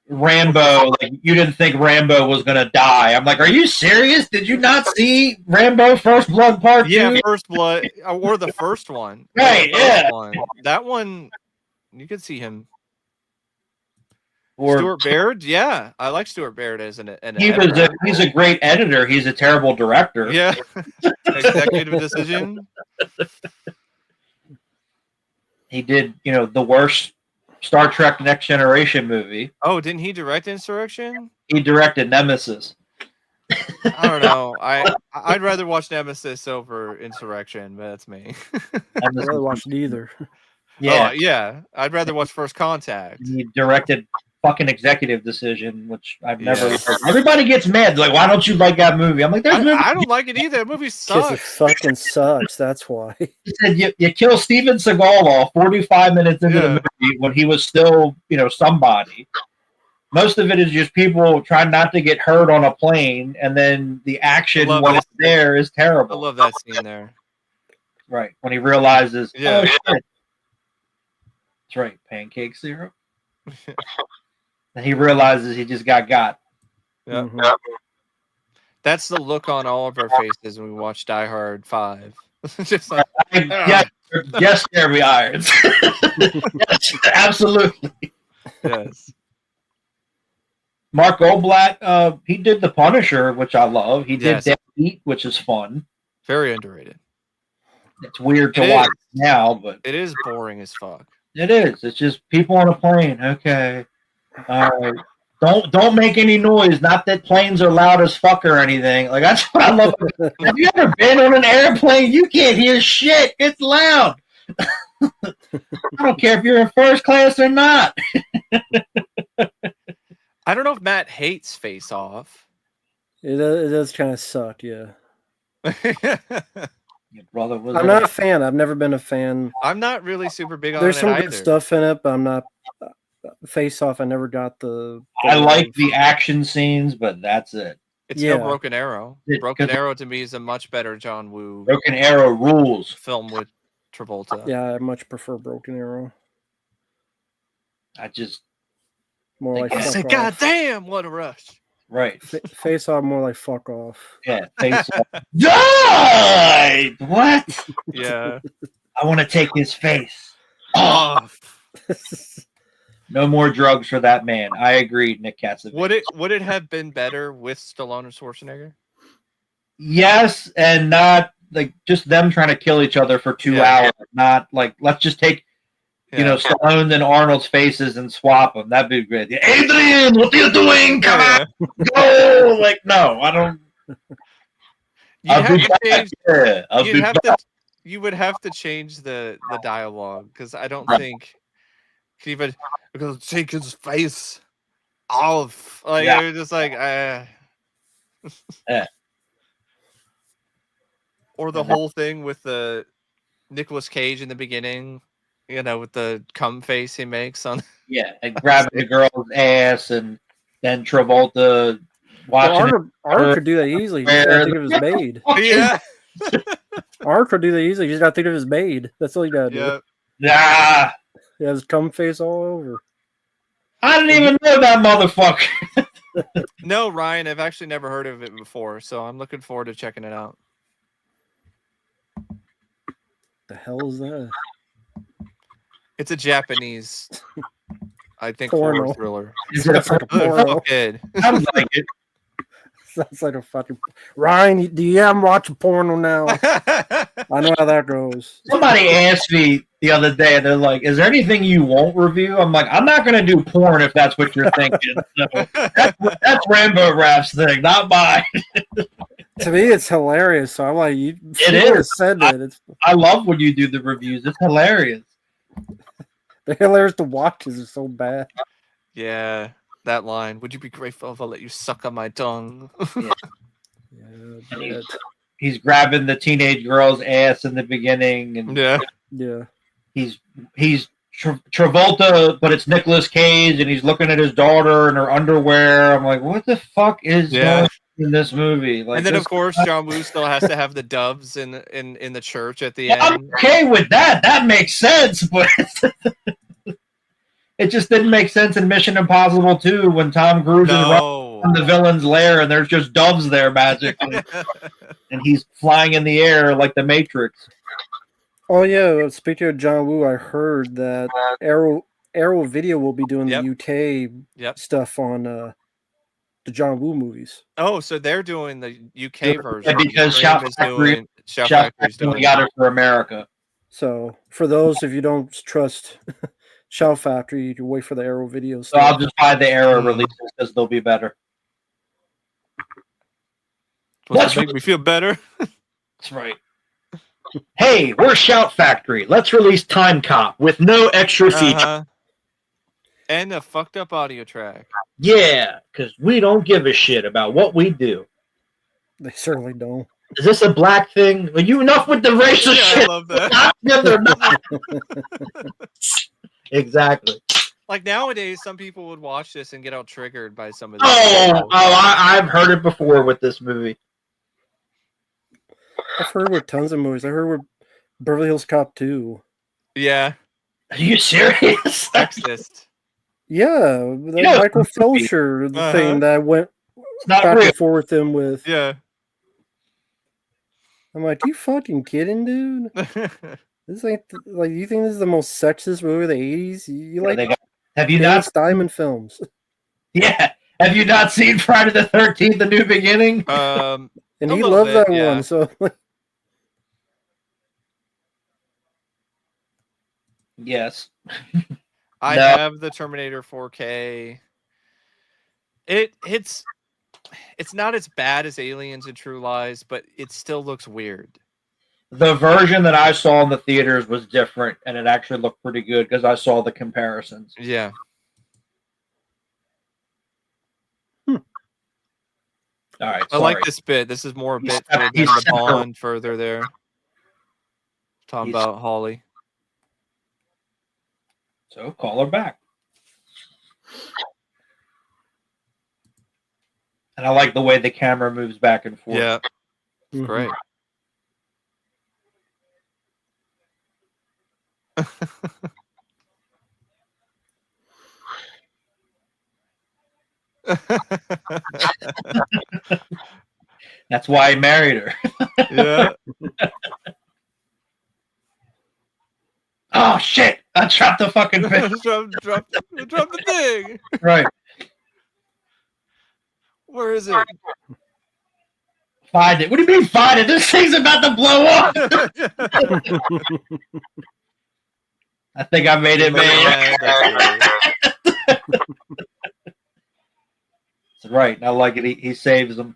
Rambo, like you didn't think Rambo was gonna die. I'm like, are you serious? Did you not see Rambo First Blood Part 2? Yeah, First Blood, or the first one. Right, yeah. That one, you could see him. Or Stuart Baird, yeah, I like Stuart Baird as an he's a great editor. He's a terrible director. Yeah, executive decision. He did, you know, the worst Star Trek Next Generation movie. Oh, didn't he direct Insurrection? He directed Nemesis. I don't know. I'd rather watch Nemesis over Insurrection, but that's me. I'd rather watch neither. Yeah, yeah. I'd rather watch First Contact. He directed fucking Executive Decision, which I've never. Everybody gets mad. Like, why don't you like that movie? I'm like, I don't like it either. That movie sucks. It fucking sucks. That's why. He said you kill Steven Seagal off 45 minutes into the movie when he was still, you know, somebody. Most of it is just people trying not to get hurt on a plane, and then the action when it's there is terrible. I love that scene there. Right. When he realizes, oh shit. That's right, pancake syrup. And he realizes he just got. Yeah. That's the look on all of our faces when we watch Die Hard 5. Just like, yes, Jeremy Irons. Yes, absolutely. Yes. Mark Goldblatt, he did The Punisher, which I love. He did Dead Heat, which is fun. Very underrated. It's weird to watch now, but it is boring as fuck. It is. It's just people on a plane. Okay. All right. Don't make any noise. Not that planes are loud as fuck or anything. Like that's what I love. Have you ever been on an airplane? You can't hear shit. It's loud. I don't care if you're in first class or not. I don't know if Matt hates Face Off. It does kind of suck, yeah. Your brother was. I'm not a fan. I've never been a fan. I'm not really super big on There's it some either. good stuff in it, but I'm not. Face Off, I never got the I like the action scenes, but that's it. It's no Broken Arrow. Broken Arrow to me is a much better John Woo. Broken Arrow rules. Film with Travolta. Yeah, I much prefer Broken Arrow. I just more like. I said, God damn, what a rush! Right. Face Off, more like fuck off. Yeah, Face Off. Die! What? Yeah. I want to take his face off. No more drugs for that man. I agree, Nick Katsevich. Would it have been better with Stallone and Schwarzenegger? Yes, and not like just them trying to kill each other for 2 hours. Not like let's just take you know Stallone and Arnold's faces and swap them. That'd be great. Adrian, what are you doing? Come on, go! Like no, I don't. You would have to change the dialogue because I don't think. Even because take his face off, like you're just like, or the whole thing with the Nicolas Cage in the beginning, you know, with the cum face he makes on, and grabbing the girl's ass, and then Travolta watching. Arnold could do that easily. You just gotta think of his maid. Yeah, Arnold could do that easily. You just gotta think of his maid. That's all you gotta do. Yeah. He has cum face all over. I didn't even know that motherfucker. No, Ryan, I've actually never heard of it before, so I'm looking forward to checking it out. The hell is that? It's a Japanese I think Porno. horror thriller. Sounds like a porno. Sounds like it. Sounds like a fucking Ryan. Do you have him watching porno now? I know how that goes. Somebody asked me the other day, they're like, "Is there anything you won't review?" I'm like, "I'm not going to do porn if that's what you're thinking." So that's Ramboraph's thing, not mine. To me, it's hilarious. So I'm like, It is. Said it. I love when you do the reviews. It's hilarious. They're hilarious to watch because it's so bad. Yeah, that line. Would you be grateful if I let you suck on my tongue? Yeah, he's grabbing the teenage girl's ass in the beginning, and yeah. He's Travolta, but it's Nicolas Cage, and he's looking at his daughter in her underwear. I'm like, what the fuck is going on in this movie? Like, and then of course John Woo still has to have the doves in the church at the end. I'm okay with that. That makes sense, but it just didn't make sense in Mission Impossible 2 when Tom Cruise is running from the villain's lair and there's just doves there magically, and he's flying in the air like the Matrix. Oh yeah, speaking of John Woo, I heard that Arrow Video will be doing the UK stuff on the John Woo movies. Oh, so they're doing the UK version because Shout Factory got it for America. So for those, if you don't trust Shout Factory, you can wait for the Arrow Video stuff. So I'll just buy the Arrow releases because they'll be better. Let's make me feel better. That's right. Hey, we're Shout Factory. Let's release Time Cop with no extra feature. And a fucked up audio track. Yeah, because we don't give a shit about what we do. They certainly don't. Is this a black thing? Are you enough with the racial shit? I love that. Exactly. Like nowadays, some people would watch this and get all triggered by some of this. I've heard it before with this movie. I've heard with tons of movies. I heard with Beverly Hills Cop 2. Yeah. Are you serious? Sexist. Yeah, Michael Fulcher, the thing that went back and forth with him with. Yeah. I'm like, you fucking kidding, dude? This ain't like, you think this is the most sexist movie of the 80s? You have you not Diamond films? Yeah. Have you not seen Friday the 13th, The New Beginning? And he loves that one, so yes. I have the Terminator 4K. It's not as bad as Aliens and True Lies, but it still looks weird. The version that I saw in the theaters was different, and it actually looked pretty good because I saw the comparisons. Yeah. All right. I like this bit. This is more a bit for the Bond further there. Talking about Holly. So call her back. And I like the way the camera moves back and forth. Yeah. Great. That's why I married her. Yeah. Oh shit! I dropped the fucking thing. drop the thing. Right. Where is it? Find it. What do you mean find it? This thing's about to blow up. I think I made it, man. That's right. I like it. He saves them.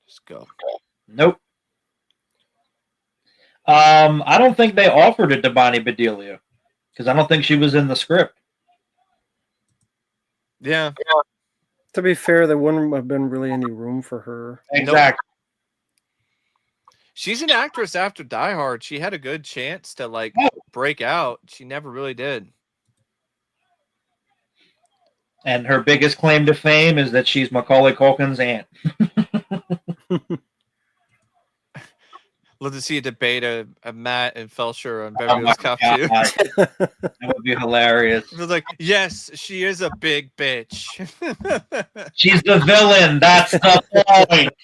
Just go. Nope. I don't think they offered it to Bonnie Bedelia because I don't think she was in the script. Yeah. To be fair, there wouldn't have been really any room for her. Exactly. Nope. She's an actress after Die Hard. She had a good chance to break out. She never really did. And her biggest claim to fame is that she's Macaulay Culkin's aunt. Love to see a debate of Matt and Felcher on Beverly Hills Cop 2. That would be hilarious. It was like, yes, she is a big bitch. She's the villain. That's the point.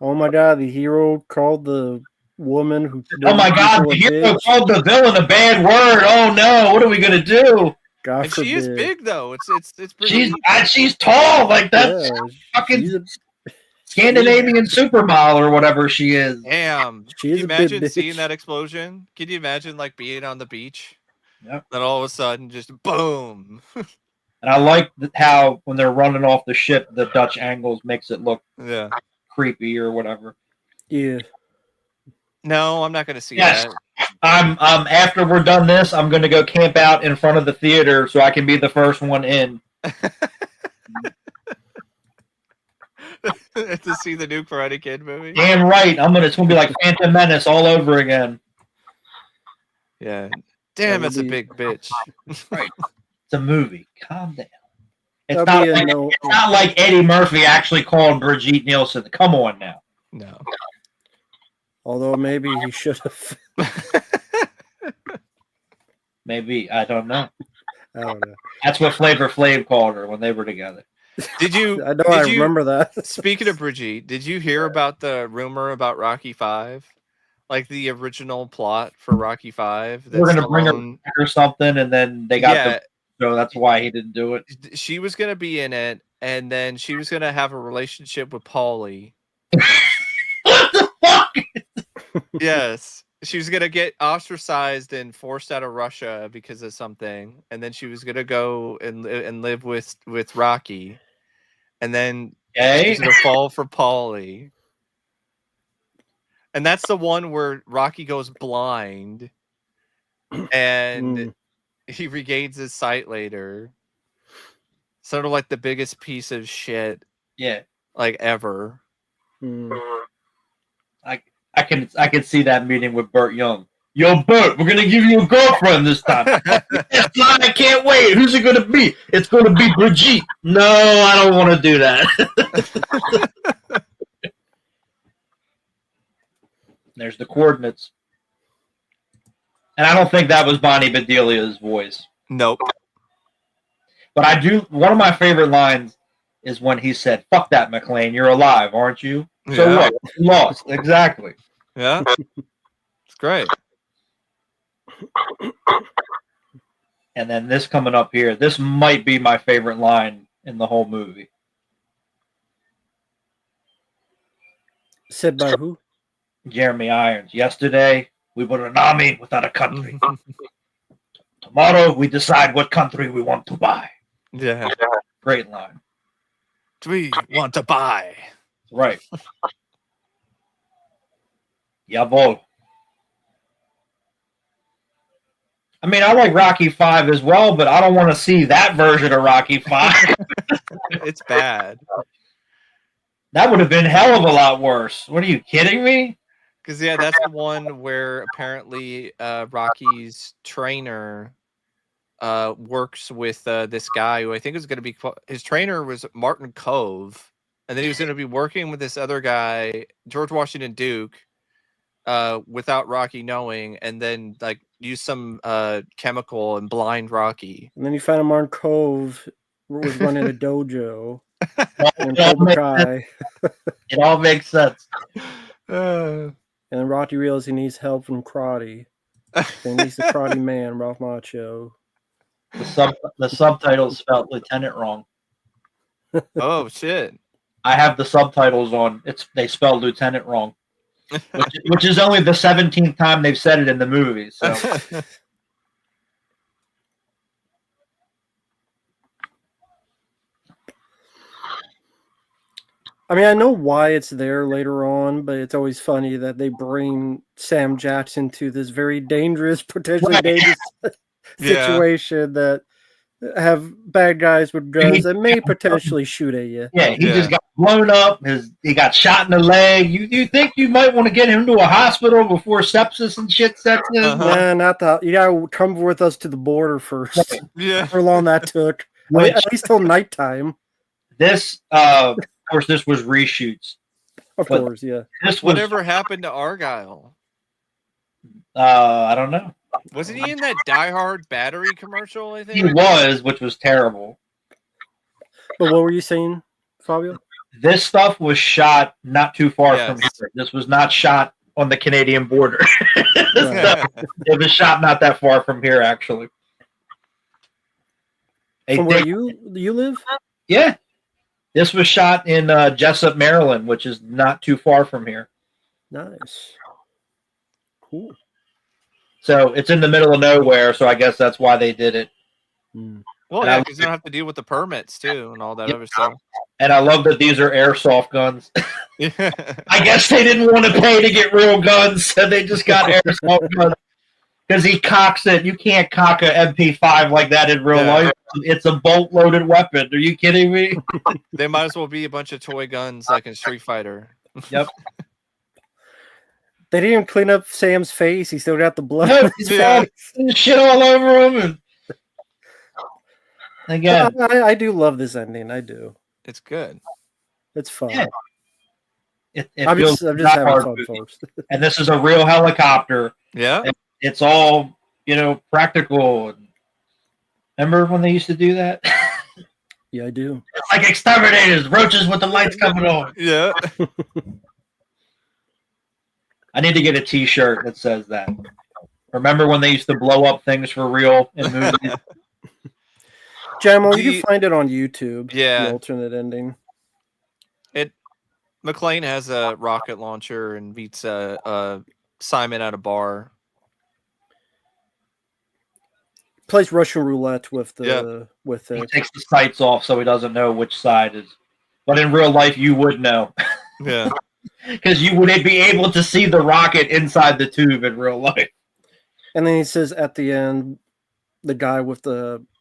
Oh my god, the hero called the woman who. Oh my God! The hero called the villain a bad word. Oh no! What are we gonna do? God and forbid. she is big though. It's she's tall. Like that's fucking Scandinavian supermodel or whatever she is. Damn. Can you imagine seeing that explosion? Can you imagine like being on the beach? Yep. Then all of a sudden, just boom. And I like how when they're running off the ship, the Dutch angles makes it look creepy or whatever. Yeah. No, I'm not going to see that. I'm after we're done this, I'm going to go camp out in front of the theater so I can be the first one in. To see the new Karate Kid movie. Damn right. It's going to be like Phantom Menace all over again. Yeah. Damn, it's a big bitch. Right. It's a movie. Calm down. It's not like Eddie Murphy actually called Brigitte Nielsen. Come on now. No. Although maybe he should have. Maybe. I don't know. I don't know. That's what Flavor Flav called her when they were together. Did you? I know. I remember that. Speaking of Brigitte, did you hear about the rumor about Rocky V? Like the original plot for Rocky V. We're going to bring her back or something, and then they got so that's why he didn't do it. She was going to be in it, and then she was going to have a relationship with Paulie. What the fuck? Yes. She was going to get ostracized and forced out of Russia because of something. And then she was going to go and live with Rocky. And then she was going to fall for Paulie. And that's the one where Rocky goes blind. And he regains his sight later. Sort of like the biggest piece of shit. Yeah. Like ever. I can see that meeting with Burt Young. Yo, Burt, we're gonna give you a girlfriend this time. I can't wait. Who's it gonna be? It's gonna be Brigitte. No, I don't want to do that. There's the coordinates, and I don't think that was Bonnie Bedelia's voice. Nope. But I do. One of my favorite lines is when he said, "Fuck that, McClane. You're alive, aren't you?" So what? You lost. Exactly. Yeah. It's great. And then this coming up here, this might be my favorite line in the whole movie. Said by who? Jeremy Irons. Yesterday, we were an army without a country. Tomorrow, we decide what country we want to buy. Yeah. Great line. We want to buy. Right. Jawohl. I mean, I like Rocky V as well, but I don't want to see that version of Rocky V. It's bad. That would have been hell of a lot worse. What are you kidding me? Because, yeah, that's the one where apparently Rocky's trainer works with this guy who I think is going to be... His trainer was Martin Cove. And then he was going to be working with this other guy, George Washington Duke, without Rocky knowing, and then like use some chemical and blind Rocky. And then you find a Martin Cove was running a dojo. It all makes sense. And then Rocky realizes he needs help from karate. He needs the karate man, Ralph Macchio. The subtitles spelled lieutenant wrong. Oh shit. I have the subtitles on. They spelled lieutenant wrong, which is only the 17th time they've said it in the movie. So, I mean, I know why it's there later on, but it's always funny that they bring Sam Jackson to this very dangerous, potentially dangerous situation that have bad guys with guns that may potentially shoot at you. Yeah, he just got blown up. He got shot in the leg. You think you might want to get him to a hospital before sepsis and shit sets in? Nah, not that. You gotta come with us to the border first. Yeah, how long that took? At least till nighttime. This, of course, this was reshoots. Of course, yeah. Whatever happened to Argyle? I don't know. Wasn't he in that Die Hard battery commercial, I think? He was, which was terrible. But what were you saying, Fabio? This stuff was shot not too far from here. This was not shot on the Canadian border. So, it was shot not that far from here, actually. From where you live? Yeah. This was shot in Jessup, Maryland, which is not too far from here. Nice. Cool. So it's in the middle of nowhere, so I guess that's why they did it. Well, yeah, because you don't have to deal with the permits, too, and all that other stuff. And I love that these are airsoft guns. I guess they didn't want to pay to get real guns, so they just got airsoft guns. Because he cocks it. You can't cock a MP5 like that in real life. It's a bolt-loaded weapon. Are you kidding me? They might as well be a bunch of toy guns like in Street Fighter. Yep. They didn't even clean up Sam's face. He still got the blood. No, he's shit all over him. And again, I do love this ending. I do. It's good. It's fun. Yeah. I'm just having fun, folks. And this is a real helicopter. Yeah. It's all, practical. Remember when they used to do that? Yeah, I do. It's like exterminators, roaches with the lights coming on. Yeah. I need to get a T-shirt that says that. Remember when they used to blow up things for real in movies? Jamo, you can find it on YouTube. Yeah. The alternate ending. McClane has a rocket launcher and beats Simon at a bar. Plays Russian roulette with He takes the sights off so he doesn't know which side is. But in real life, you would know. Yeah. Because you wouldn't be able to see the rocket inside the tube in real life. And then he says at the end, the guy with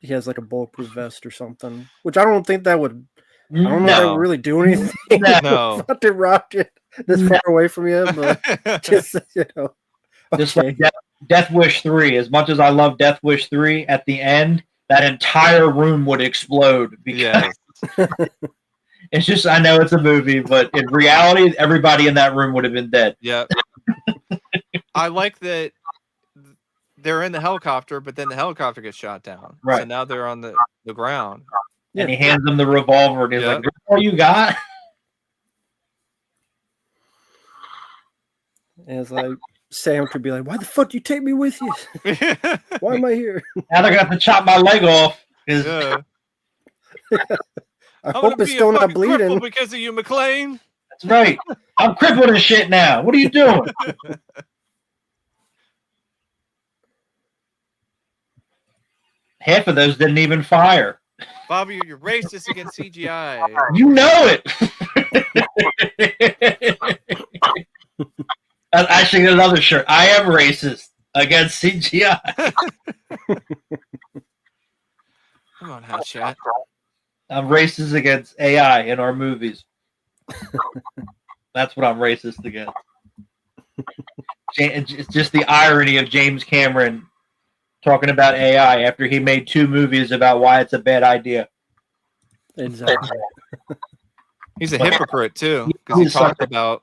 he has like a bulletproof vest or something, which I don't think that would. I don't know if that would really do anything. No. About the rocket this far away from you, but just Okay. Just like Death Wish 3. As much as I love Death Wish 3, at the end, that entire room would explode. Because it's just, I know it's a movie, but in reality, everybody in that room would have been dead. Yeah. I like that they're in the helicopter, but then the helicopter gets shot down. Right. So now they're on the ground. And he hands him the revolver, and he's like, "That's all you got?" And it's like Sam could be like, "Why the fuck do you take me with you? Why am I here?" Now they're gonna have to chop my leg off. I hope it's still not bleeding. Because of you, McClane. That's right. I'm crippled and shit now. What are you doing? Half of those didn't even fire. Bobby, you're racist against CGI. You know it. Actually, get another shirt. I am racist against CGI. Come on, Hot Chat. I'm racist against AI in our movies. That's what I'm racist against. It's just the irony of James Cameron talking about AI after he made 2 movies about why it's a bad idea. Exactly. He's a hypocrite too, because he talked about.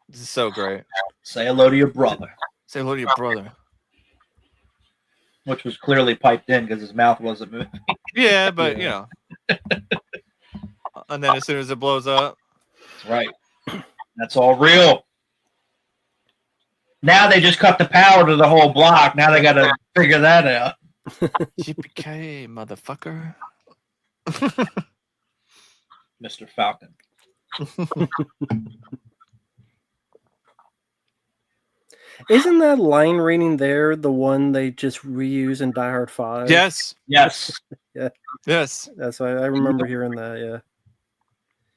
This is so great. Say hello to your brother. Say hello to your brother. Which was clearly piped in because his mouth wasn't moving. Yeah, but and then as soon as it blows up, that's right. That's all real. Now they just cut the power to the whole block. Now they got to figure that out. GPK, motherfucker. Mr. Falcon. Isn't that line reading there the one they just reuse in Die Hard 5? Yes. Yes. Yeah. Yes. That's why I remember hearing that. Yeah.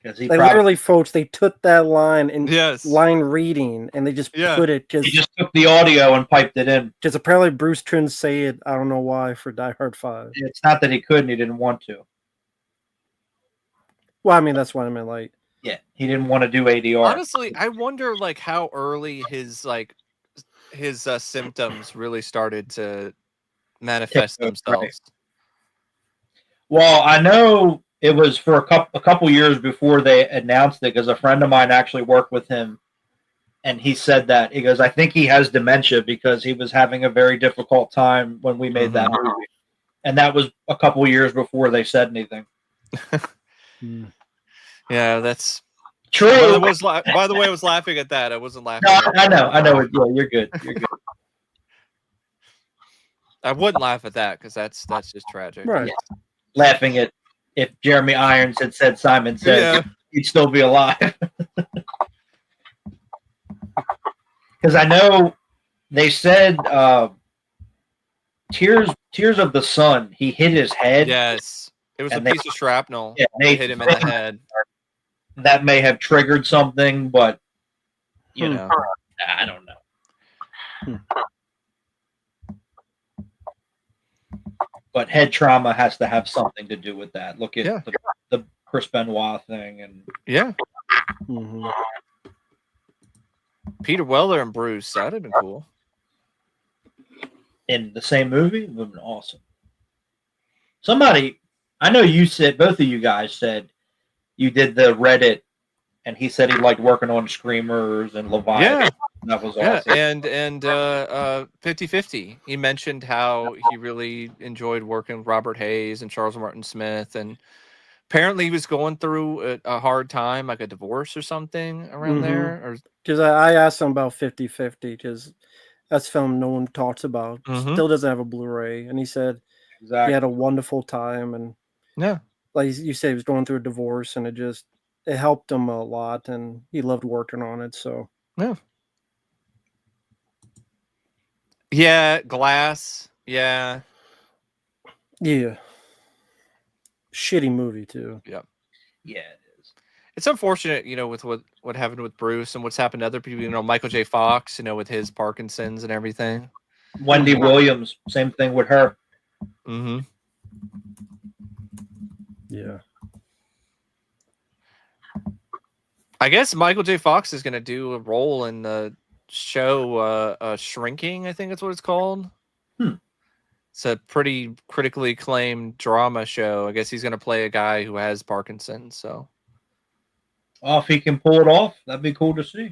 They literally, folks, they took that line and line reading, and they just put it. He just took the audio and piped it in. Because apparently Bruce couldn't say it. I don't know why for Die Hard 5. It's not that he couldn't; he didn't want to. Well, I mean, that's what I meant. Like, yeah, he didn't want to do ADR. Honestly, I wonder how early his symptoms really started to manifest themselves. Right. Well, I know it was for a couple years before they announced it, because a friend of mine actually worked with him, and he said that. He goes, I think he has dementia because he was having a very difficult time when we made that movie. And that was a couple years before they said anything. Yeah, that's... True. By the way, I was laughing at that. I wasn't laughing. No, I know. Yeah, you're good. You're good. I wouldn't laugh at that because that's just tragic. Right. Yeah. Laughing at if Jeremy Irons had said Simon Says, he'd still be alive. Because I know they said Tears of the Sun, he hit his head. Yes. It was a piece of shrapnel. Yeah, they hit him in the head. That may have triggered something, but you know, I don't know. But head trauma has to have something to do with that. Look at the Chris Benoit thing, and Peter Weller and Bruce, that'd have been cool. In the same movie, it would have been awesome. Somebody, I know you said, both of you guys said you did the Reddit, and he said he liked working on Screamers and Leviathan. Yeah. That was awesome. And 50/50. He mentioned how he really enjoyed working with Robert Hayes and Charles Martin Smith, and apparently he was going through a hard time, like a divorce or something around there. Or because I asked him about 50/50 because that's a film no one talks about. Still doesn't have a Blu-ray, and he said he had a wonderful time, and like you say, he was going through a divorce, and it helped him a lot, and he loved working on it. So Glass, yeah, shitty movie too. Yeah, it is. It's unfortunate, with what happened with Bruce and what's happened to other people. Michael J. Fox, with his Parkinson's and everything. Wendy Williams, same thing with her. Yeah. I guess Michael J. Fox is going to do a role in the show Shrinking, I think that's what it's called. It's a pretty critically acclaimed drama show. I guess he's going to play a guy who has Parkinson's. So, if he can pull it off, that'd be cool to see.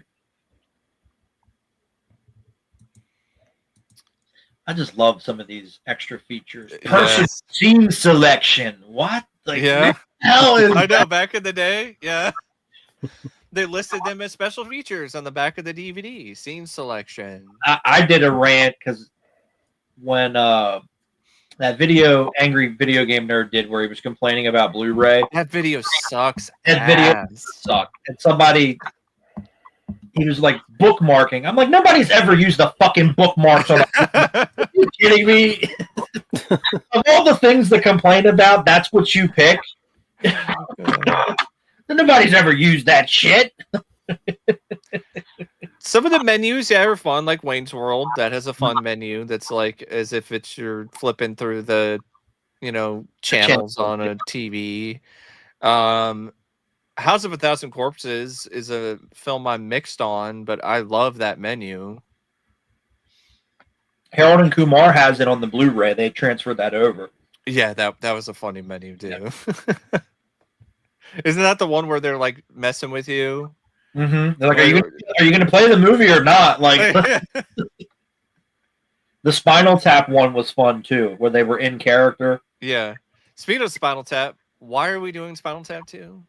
I just love some of these extra features. Person scene selection. What the hell is I know, back in the day, they listed them as special features on the back of the DVD. Scene selection. I did a rant because when that Angry Video Game Nerd did where he was complaining about Blu-ray. That video sucks. That video sucked. And somebody, he was like, bookmarking. I'm like, nobody's ever used the fucking bookmarks on Are you kidding me? Of all the things to complain about, that's what you pick? Nobody's ever used that shit. Some of the menus, are fun, like Wayne's World. That has a fun menu that's like as if you're flipping through the, channels on a TV. House of a Thousand Corpses is a film I'm mixed on, but I love that menu. Harold and Kumar has it on the Blu-ray. They transferred that over. Yeah, that was a funny menu too. Yeah. Isn't that the one where they're like messing with you? They're like, are you gonna play the movie or not? Like, the Spinal Tap one was fun too, where they were in character. Yeah. Speaking of Spinal Tap, why are we doing Spinal Tap 2?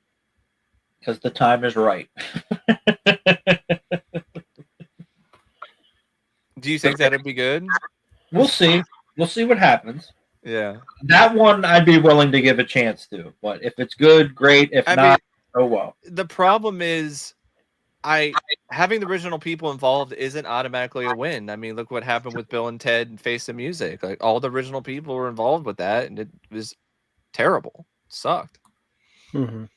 Because the time is right. Do you think that'd be good? We'll see. We'll see what happens. Yeah. That one I'd be willing to give a chance to. But if it's good, great. If not, oh well. The problem is having the original people involved isn't automatically a win. I mean, look what happened with Bill and Ted and Face the Music. Like all the original people were involved with that, and it was terrible. It sucked. We'll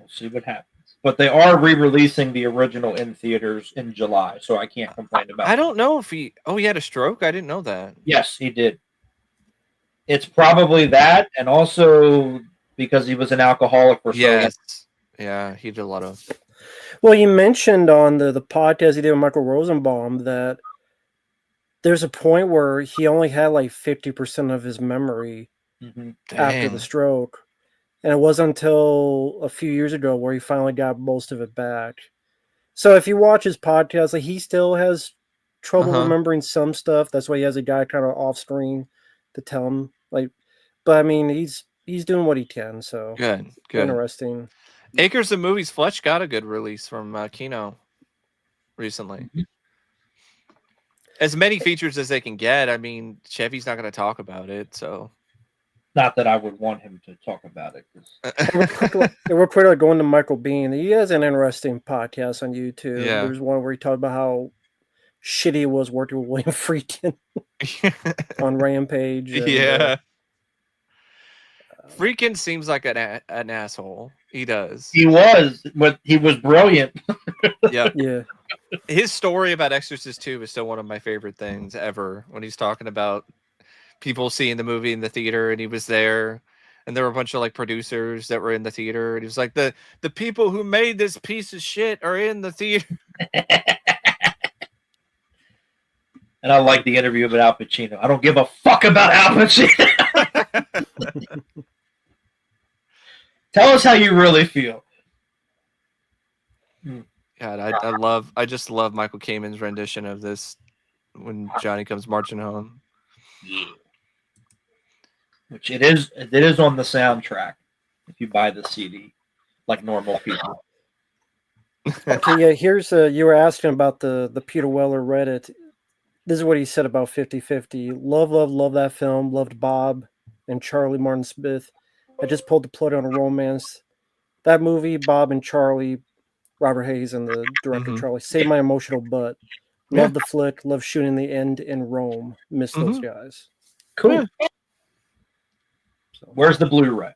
see what happens. But they are re-releasing the original in theaters in July, so I can't complain about it. I don't know if he had a stroke. I didn't know that. Yes, he did. It's probably that, and also because he was an alcoholic for so long. Yeah, he did a lot of. Well, you mentioned on the podcast he did with Michael Rosenbaum that there's a point where he only had like 50% of his memory after the stroke. And it wasn't until a few years ago where he finally got most of it back. So if you watch his podcast, like he still has trouble remembering some stuff. That's why he has a guy kind of off screen to tell him. But I mean, he's doing what he can. So good. Interesting. Acres of Movies Fletch got a good release from Kino recently. As many features as they can get. I mean, Chevy's not going to talk about it, so. Not that I would want him to talk about it. We're pretty going to Michael Bean. He has an interesting podcast on YouTube. Yeah. There's one where he talked about how shitty it was working with William Friedkin on Rampage. And, yeah. Friedkin seems like an asshole. He does. He was, but he was brilliant. Yep. Yeah. His story about Exorcist 2 is still one of my favorite things ever. When he's talking about people seeing the movie in the theater, and he was there, and there were a bunch of like producers that were in the theater, and he was like, the people who made this piece of shit are in the theater. And I like the interview about Al Pacino. I don't give a fuck about Al Pacino. Tell us how you really feel. God, I just love Michael Kamen's rendition of this when Johnny comes marching home. Yeah. Which it is on the soundtrack if you buy the CD, like normal people. Okay, yeah, here's you were asking about the Peter Weller Reddit. This is what he said about 50-50. Love that film. Loved Bob and Charlie Martin Smith. I just pulled the plug on a romance. That movie, Bob and Charlie, Robert Hayes and the director Charlie, saved my emotional butt. Love the flick. Love shooting the end in Rome. Miss those guys. Cool. So, where's the Blu-ray?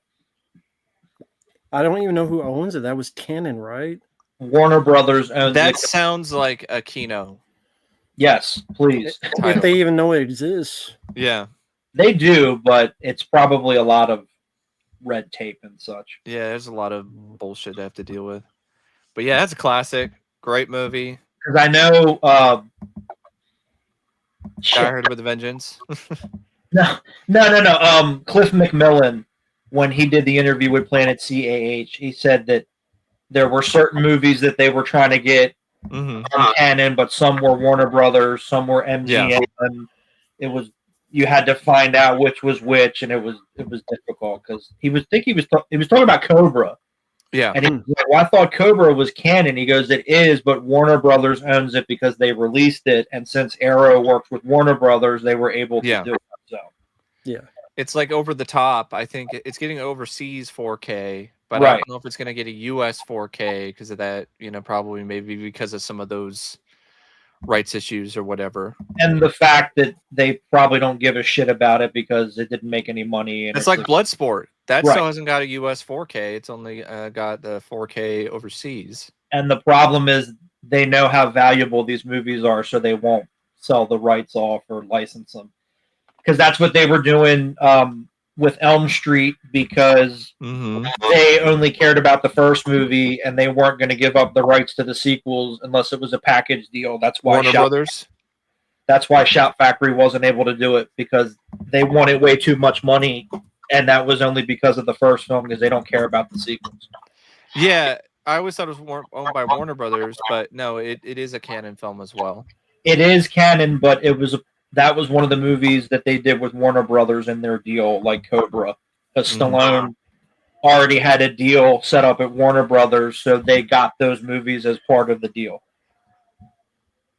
I don't even know who owns it. That was Canon, right? Warner Brothers owns that. it. That sounds like a Kino. Yes, please. If they even know it exists. Yeah. They do, but it's probably a lot of red tape and such. Yeah, there's a lot of bullshit to have to deal with. But yeah, that's a classic. Great movie. Because I know I Heard with a Vengeance. No. Cliff McMillan, when he did the interview with Planet CAH, he said that there were certain movies that they were trying to get on Canon, but some were Warner Brothers, some were MGM. And it was you had to find out which was which, and it was difficult because he was talking about Cobra. Yeah, and he was like, "Well, I thought Cobra was canon." He goes, "It is, but Warner Brothers owns it because they released it, and since Arrow works with Warner Brothers, they were able to do it." So, yeah, it's like over the top. I think it's getting overseas 4K, but right. I don't know if it's going to get a US 4K because of that. Probably maybe because of some of those rights issues or whatever. And the fact that they probably don't give a shit about it because it didn't make any money. And it's like Bloodsport. That still hasn't got a US 4K. It's only got the 4K overseas. And the problem is they know how valuable these movies are, so they won't sell the rights off or license them. Because that's what they were doing with Elm Street, because they only cared about the first movie and they weren't going to give up the rights to the sequels unless it was a package deal. That's why Warner Brothers. That's why Shout Factory wasn't able to do it, because they wanted way too much money, and that was only because of the first film, because they don't care about the sequels. Yeah, I always thought it was owned by Warner Brothers, but no, it is a canon film as well. It is canon, but that was one of the movies that they did with Warner Brothers in their deal, like Cobra. Because Stallone already had a deal set up at Warner Brothers, so they got those movies as part of the deal.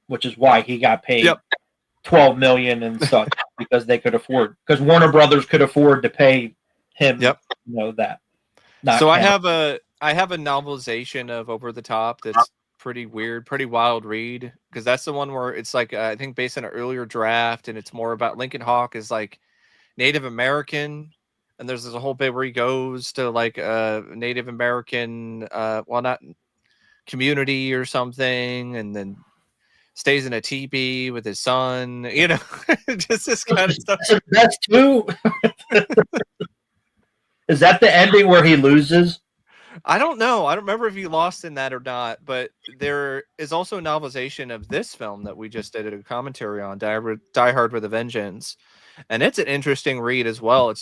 Which is why he got paid $12 million and such, because they could afford. Because Warner Brothers could afford to pay him. That. So I have a novelization of Over the Top that's pretty weird, pretty wild read, because that's the one where it's like I think based on an earlier draft, and it's more about Lincoln Hawk is like Native American, and there's a whole bit where he goes to like a Native American, not community or something, and then stays in a teepee with his son, just this kind of stuff. That's too. Is that the ending where he loses? I don't know. I don't remember if he lost in that or not, but there is also a novelization of this film that we just did a commentary on, Die Hard with a Vengeance, and it's an interesting read as well.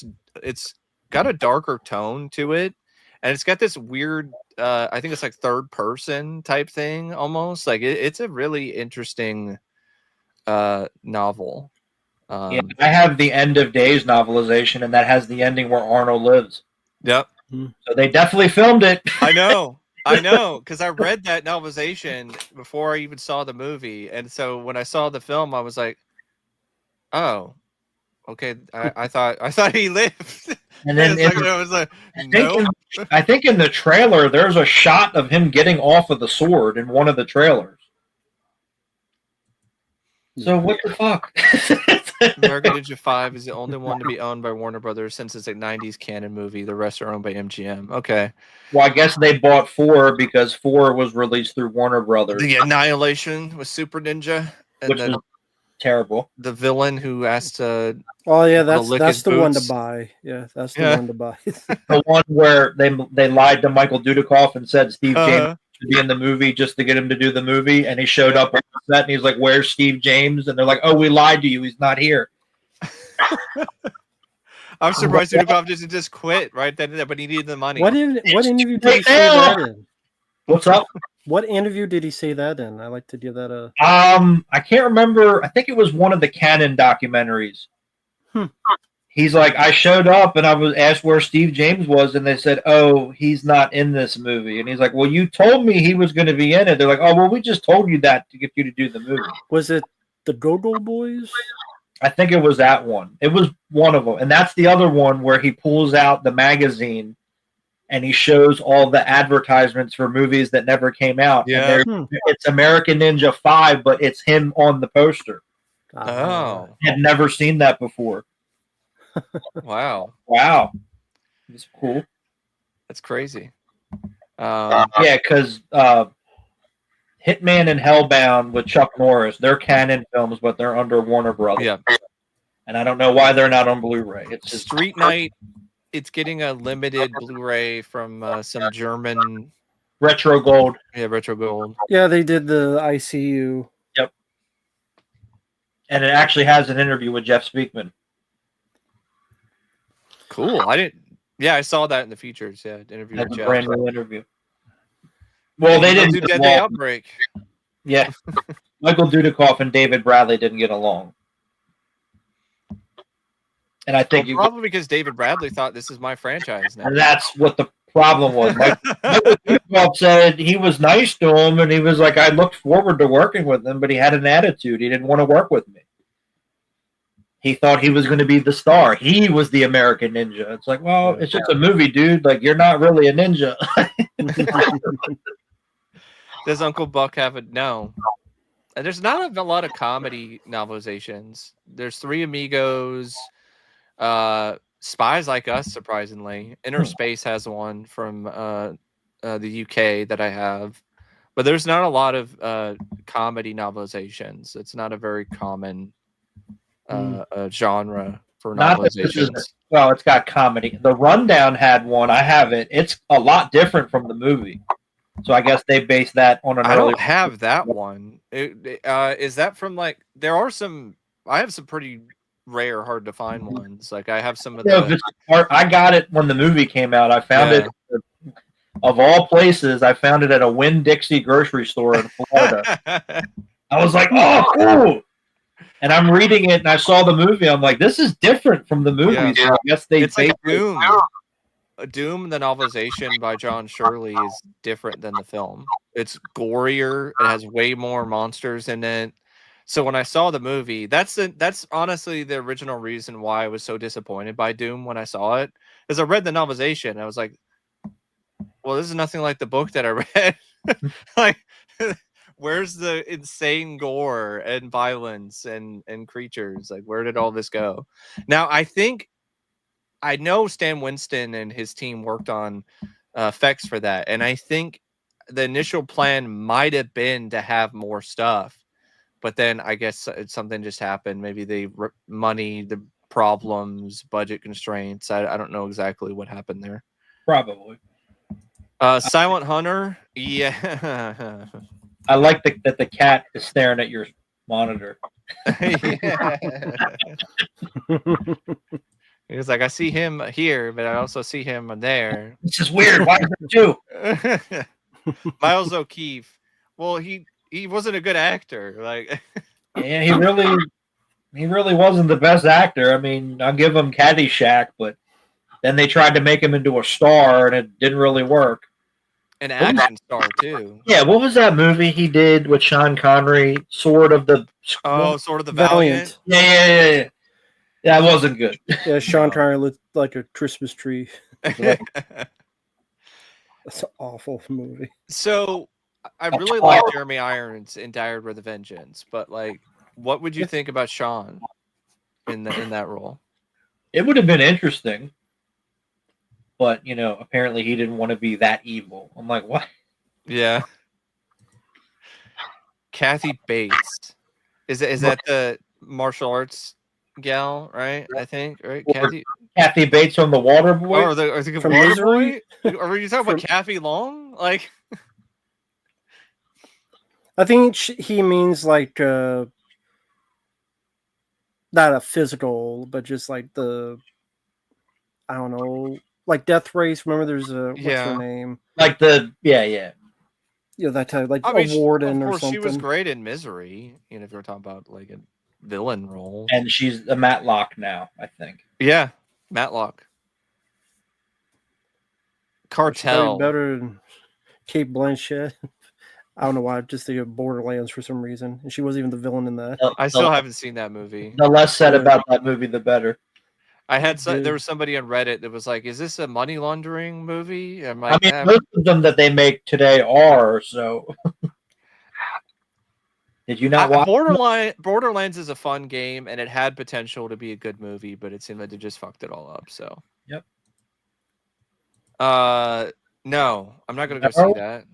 It's got a darker tone to it, and it's got this weird, I think it's like third person type thing almost. Like it's a really interesting novel. I have the End of Days novelization, and that has the ending where Arnold lives. Yep. So they definitely filmed it. I know, because I read that novelization before I even saw the movie, and so when I saw the film, I was like, "Oh, okay." I thought he lived, And then I was like, "No." I think in the trailer, there's a shot of him getting off of the sword in one of the trailers. So what the fuck? American Ninja 5 is the only one to be owned by Warner Brothers since it's a 90s canon movie. The rest are owned by MGM. Okay. Well, I guess they bought 4 because 4 was released through Warner Brothers. The Annihilation with Super Ninja. And which was terrible. The villain who asked to... Oh, yeah, that's the one to buy. Yeah, that's the one to buy. The one where they lied to Michael Dudikoff and said Steve James to be in the movie just to get him to do the movie, and he showed up on the set and he's like, "Where's Steve James?" And they're like, "Oh, we lied to you. He's not here." I'm surprised Dudikoff didn't just quit right then and there, but he needed the money. What interview did he say that in? What's up? What interview did he say that in? I like to give that a. I can't remember. I think it was one of the Canon documentaries. He's like, I showed up and I was asked where Steve James was, and they said, "Oh, he's not in this movie." And he's like, "Well, you told me he was going to be in it." They're like, "Oh, well, we just told you that to get you to do the movie." Was it the Go-Go Boys? I think it was that one. It was one of them, and that's the other one where he pulls out the magazine and he shows all the advertisements for movies that never came out. Yeah, it's American Ninja 5, but it's him on the poster. Oh, I'd never seen that before. Wow. It's cool. That's crazy. Yeah, because Hitman and Hellbound with Chuck Norris, they're canon films, but they're under Warner Brothers. Yeah. And I don't know why they're not on Blu-ray. It's just Street Night. It's getting a limited Blu-ray from some German Retro Gold. Yeah, Retro Gold. Yeah, they did the ICU. Yep. And it actually has an interview with Jeff Speakman. Cool. I didn't. Yeah, I saw that in the features. Yeah, interview That's with a Jeff. brand new interview. Well, they didn't do Dead Day Outbreak. Yeah, Michael Dudikoff and David Bradley didn't get along, and I think probably because David Bradley thought this is my franchise now. And that's what the problem was. Michael Dudikoff said he was nice to him, and he was like, "I looked forward to working with him," but he had an attitude. He didn't want to work with me. He thought he was going to be the star. He was the American Ninja. It's like, well, it's just a movie, dude. Like, you're not really a ninja. Does Uncle Buck have it? No. There's not a lot of comedy novelizations. There's Three Amigos, Spies Like Us, surprisingly. Inner Space has one from the UK that I have. But there's not a lot of comedy novelizations. It's not a very common genre for novelizations. Well, it's got comedy. The Rundown had one. I have it. It's a lot different from the movie. So I guess they based that on an I early. don't have that one. Is that from like? There are some. I have some pretty rare, hard to find ones. Like I have some of the. I got it when the movie came out. I found it. Of all places, I found it at a Winn-Dixie grocery store in Florida. I was like, "Oh, cool!" And I'm reading it, and I saw the movie. I'm like, "This is different from the movie." Yeah. So I guess it's like Doom. Doom, the novelization by John Shirley, is different than the film. It's gorier. It has way more monsters in it. So when I saw the movie, that's honestly the original reason why I was so disappointed by Doom when I saw it. Is I read the novelization, and I was like, "Well, this is nothing like the book that I read." Like, where's the insane gore and violence and creatures? Like, where did all this go? Now, I know Stan Winston and his team worked on effects for that, and I think the initial plan might have been to have more stuff, but then I guess something just happened. Maybe the problems, budget constraints. I don't know exactly what happened there. Probably. Silent Hunter, yeah. I like that the cat is staring at your monitor. He was like, I see him here, but I also see him there. This is weird. Why is it two? Miles O'Keefe. Well, he wasn't a good actor. Like, yeah, he really wasn't the best actor. I mean, I'll give him Caddyshack, but Then they tried to make him into a star, and it didn't really work. An action star too. Yeah, what was that movie he did with Sean Connery? Sword of the Valiant. Yeah. That wasn't good. Yeah, Sean Connery looked like a Christmas tree. That's an awful movie. So I really like Jeremy Irons in Die Hard with a Vengeance, but like, what would you think about Sean in that role? It would have been interesting, but apparently he didn't want to be that evil. I'm like, what? Yeah. Kathy Bates, is that the martial arts gal, right? I think, right? Kathy Bates from The Water Boy, or the Water Boy, or were you talking about Kathy Long? Like, I think he means like not a physical, but just like I don't know, like Death Race. Remember, there's what's her name? Like yeah, that type, like a warden or something. She was great in Misery. If you're talking about like a villain role, and she's a Matlock now, I think. Yeah, Matlock. Cartel. Better than Kate Blanchett. I don't know why. I just think of Borderlands for some reason, and she wasn't even the villain in that. I still haven't seen that movie. The less said about that movie, the better. There was somebody on Reddit that was like, "Is this a money laundering movie?" I'm I like, mean, most of them that they make today are. So, did you not watch Borderlands is a fun game, and it had potential to be a good movie, but it seemed like they just fucked it all up. So, yep. No, I'm not gonna go see that.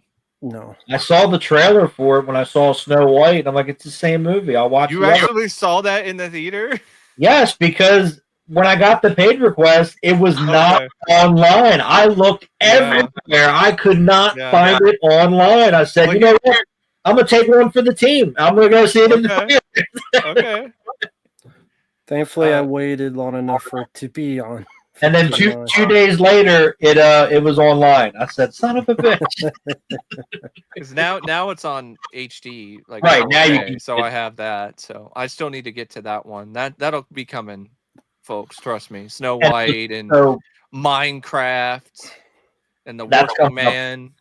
No, I saw the trailer for it when I saw Snow White, and I'm like, it's the same movie. I'll watch. You actually saw that in the theater? Yes, because when I got the paid request, it was not online. I looked everywhere. I could not find it online. I said, you know what? I'm going to take one for the team. I'm going to go see it in the theater. Okay. Thankfully, I waited long enough for it to be on. And then two days later, it was online. I said, "Son of a bitch!" Because now it's on HD, like right now you can. So I have that. So I still need to get to that one. That'll be coming, folks. Trust me. Snow White and Minecraft and the Working Man.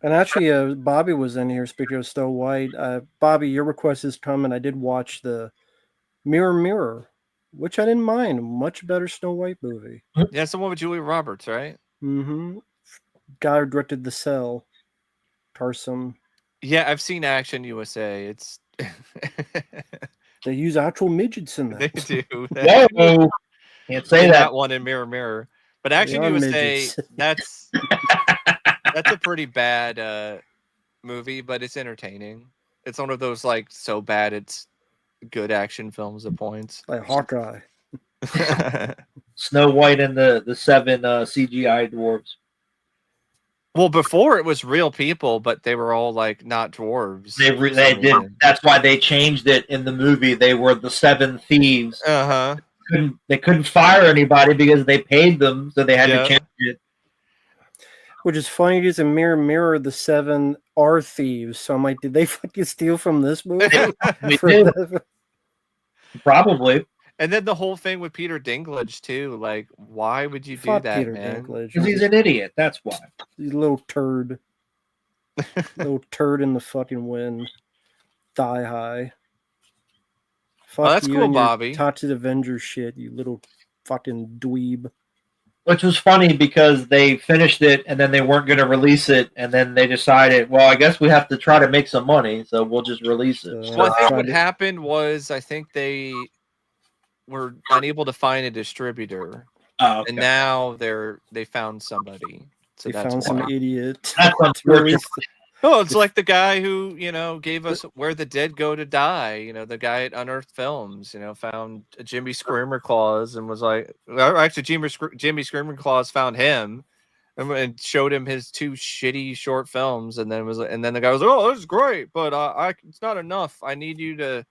And actually, Bobby was in here. Speaking of Snow White, Bobby, your request is coming. I did watch the Mirror Mirror, which I didn't mind. Much better Snow White movie. Yeah, it's the one with Julia Roberts, right? Mm-hmm. Guy who directed The Cell, Tarsum. Yeah, I've seen Action USA. It's they use actual midgets in that. They do. Whoa. Can't say that one in Mirror Mirror. But Action USA, that's a pretty bad movie, but it's entertaining. It's one of those like so bad it's good action films at points. Like Hawkeye. Snow White and the 7 CGI dwarves. Well, before it was real people, but they were all like not dwarves. They did. That's why they changed it in the movie. They were the 7 thieves. They couldn't fire anybody because they paid them, so they had to change it. Which is funny because in Mirror Mirror, the 7 are thieves. So I'm like, did they fucking steal from this movie? Probably. And then the whole thing with Peter Dinklage too. Like, why would you do that, Peter man? Because he's an idiot. That's why. He's a little turd. Little turd in the fucking wind. Thigh high. Fuck that's you cool, and Bobby. Your Toxic Avengers shit, you little fucking dweeb. Which was funny because they finished it and then they weren't going to release it, and then they decided, well, I guess we have to try to make some money, so we'll just release it. Well, I think what happened was I think they were unable to find a distributor, and now they found somebody. So they found some idiot. That's unfortunate. Oh, it's like the guy who, gave us Where the Dead Go to Die. The guy at Unearthed Films, found Jimmy Screamer Claus and was like, actually, Jimmy Screamer Claus found him and showed him his 2 shitty short films. And then the guy was like, oh, this is great, but it's not enough. I need you to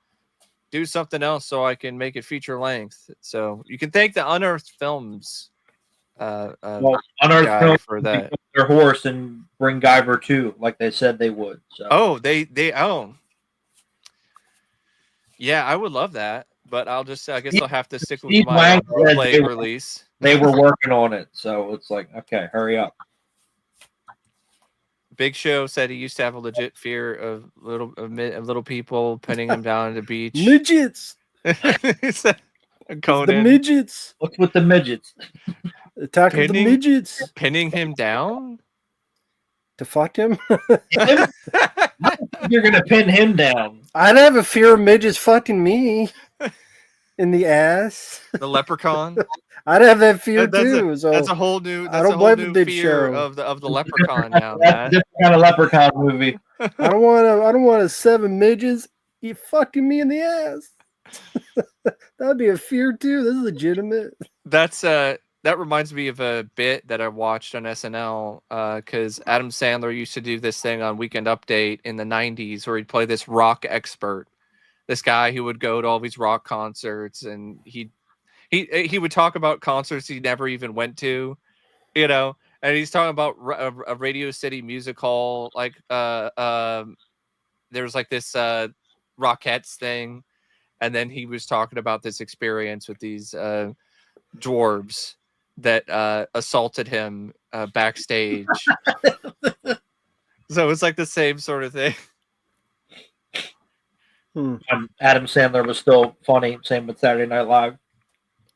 do something else so I can make it feature length. So you can thank the Unearthed Films. Unearthed Films for that. Their horse and bring Guyver 2, like they said they would. So. Oh, they own. Yeah, I would love that. but I guess I'll have to stick with Steve my Lang said bootleg release. They were working on it, so it's like, okay, hurry up. Big Show said he used to have a legit fear of little people pinning him down at the beach. Midgets. Conan. The midgets. What's with the midgets? Attack of the midgets. Pinning him down to fuck him. You're gonna pin him down. I'd have a fear of midgets fucking me in the ass. The leprechaun. I'd have that fear too. That's a whole new. I don't blame the fear show of the leprechaun now. That's a different kind of leprechaun movie. I don't want to 7 midgets eat fucking me in the ass. That'd be a fear too. This is legitimate. That reminds me of a bit that I watched on SNL because Adam Sandler used to do this thing on Weekend Update in the 90s where he'd play this rock expert, this guy who would go to all these rock concerts, and he would talk about concerts he never even went to, and he's talking about a Radio City Music Hall, like there was like this Rockettes thing, and then he was talking about this experience with these dwarves that assaulted him backstage. So it's like the same sort of thing. Adam Sandler was still funny. Same with Saturday Night Live.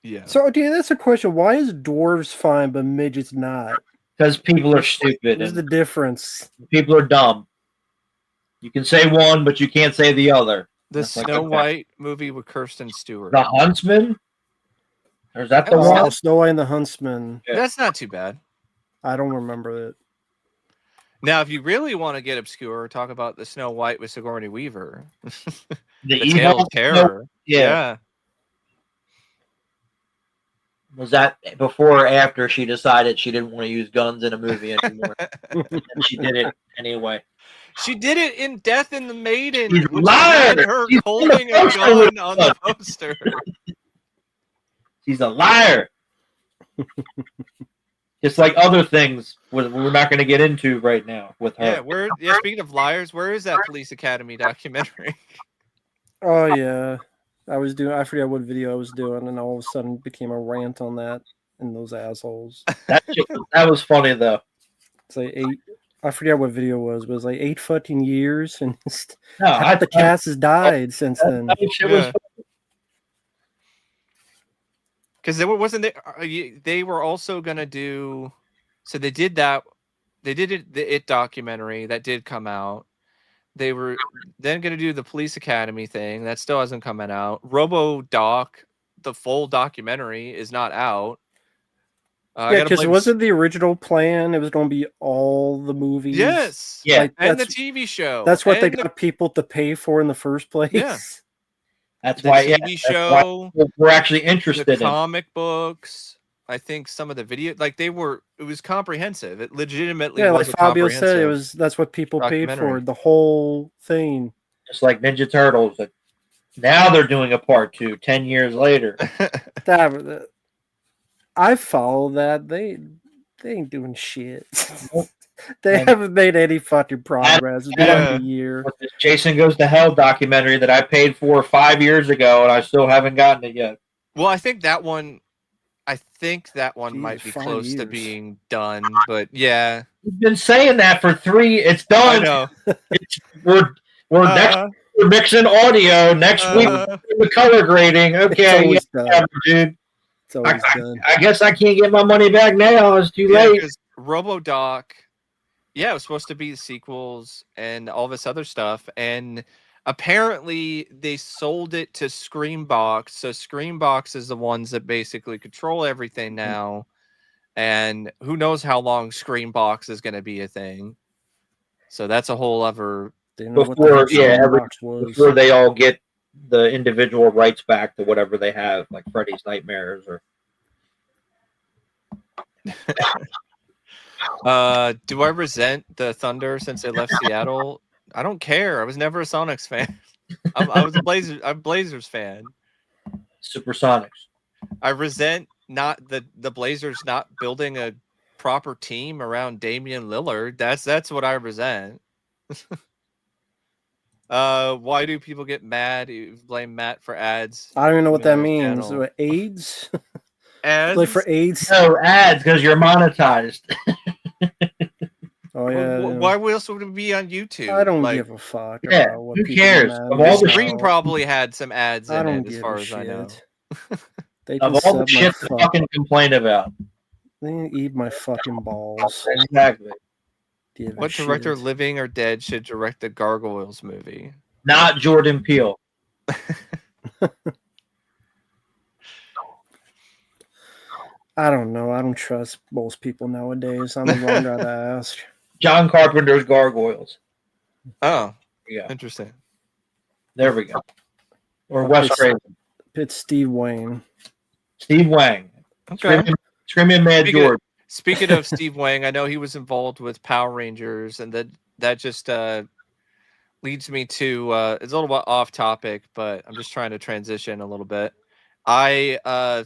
Yeah. So, okay, that's a question. Why is dwarves fine but midgets not? Because people are stupid. What's the difference? People are dumb. You can say one, but you can't say the other. The Snow White movie with Kirsten Stewart. The Huntsman? Or is that the one? Snow White and the Huntsman. Yeah. That's not too bad. I don't remember it. Now, if you really want to get obscure, talk about the Snow White with Sigourney Weaver. The Tale of Terror. Yeah. Was that before or after she decided she didn't want to use guns in a movie anymore? And she did it anyway. She did it in Death in the Maiden. She's a liar. Her holding a gun on the poster. She's a liar. Just like other things we're not going to get into right now with her. Yeah, speaking of liars, where is that Police Academy documentary? Oh, yeah. I forget what video I was doing, and all of a sudden became a rant on that and those assholes. That was funny, though. It's like I forget what video it was, but it was like 8 fucking years, and half the cast has died since then. Because they were also gonna do, so they did that. They did the It documentary that did come out. They were then gonna do the Police Academy thing that still hasn't come out. Robo-Doc, the full documentary, is not out. Yeah, because wasn't the original plan? It was going to be all the movies. Yes, yeah, and the TV show. That's what they got people to pay for in the first place. Yeah. That's the why TV show. Why we're actually interested in comic books. I think some of the video, like it was comprehensive. It legitimately, like Fabio said, that's what people paid for, the whole thing. Just like Ninja Turtles. Now they're doing a part 2, 10 years later. I follow that. They ain't doing shit. They haven't made any fucking progress. It's been like a year. This Jason Goes to Hell documentary that I paid for 5 years ago, and I still haven't gotten it yet. Well, I think that one might be close to being done, but yeah. You've been saying that for 3. It's done. I know. Next we're mixing audio. Next week the color grading. Okay, dude. It's always done. I guess I can't get my money back now. It's too late. Because Robo-Doc, it was supposed to be the sequels and all this other stuff, and apparently they sold it to Screambox. So Screambox is the ones that basically control everything now, and who knows how long Screambox is going to be a thing. So that's a whole other. Before they all get the individual rights back to whatever they have, like Freddy's Nightmares or. Do I resent the Thunder since they left Seattle? I don't care. I was never a Sonics fan. I'm a Blazers fan. Supersonics. I resent not the Blazers not building a proper team around Damian Lillard. That's what I resent. Why do people get mad? You blame Matt for ads. I don't even know what that means. AIDS? Ads? Like for AIDS? No, ads, because you're monetized. Oh, yeah. Why else would it be on YouTube? I don't give a fuck about what who people cares? Of all the stream probably had some ads in it, as far as I know. They of all the shit to fucking complain about. They eat my fucking balls. Exactly. What director, living or dead, should direct the Gargoyles movie? Not Jordan Peele. I don't know. I don't trust most people nowadays. I'm the wrong guy to ask. John Carpenter's Gargoyles. Oh, yeah. Interesting. There we go. Or Wes Craven. It's Steve Wang. Steve Wang. Okay. Screaming Mad George. Speaking of Steve Wang, I know he was involved with Power Rangers, and that just leads me to it's a little bit off topic, but I'm just trying to transition a little bit. I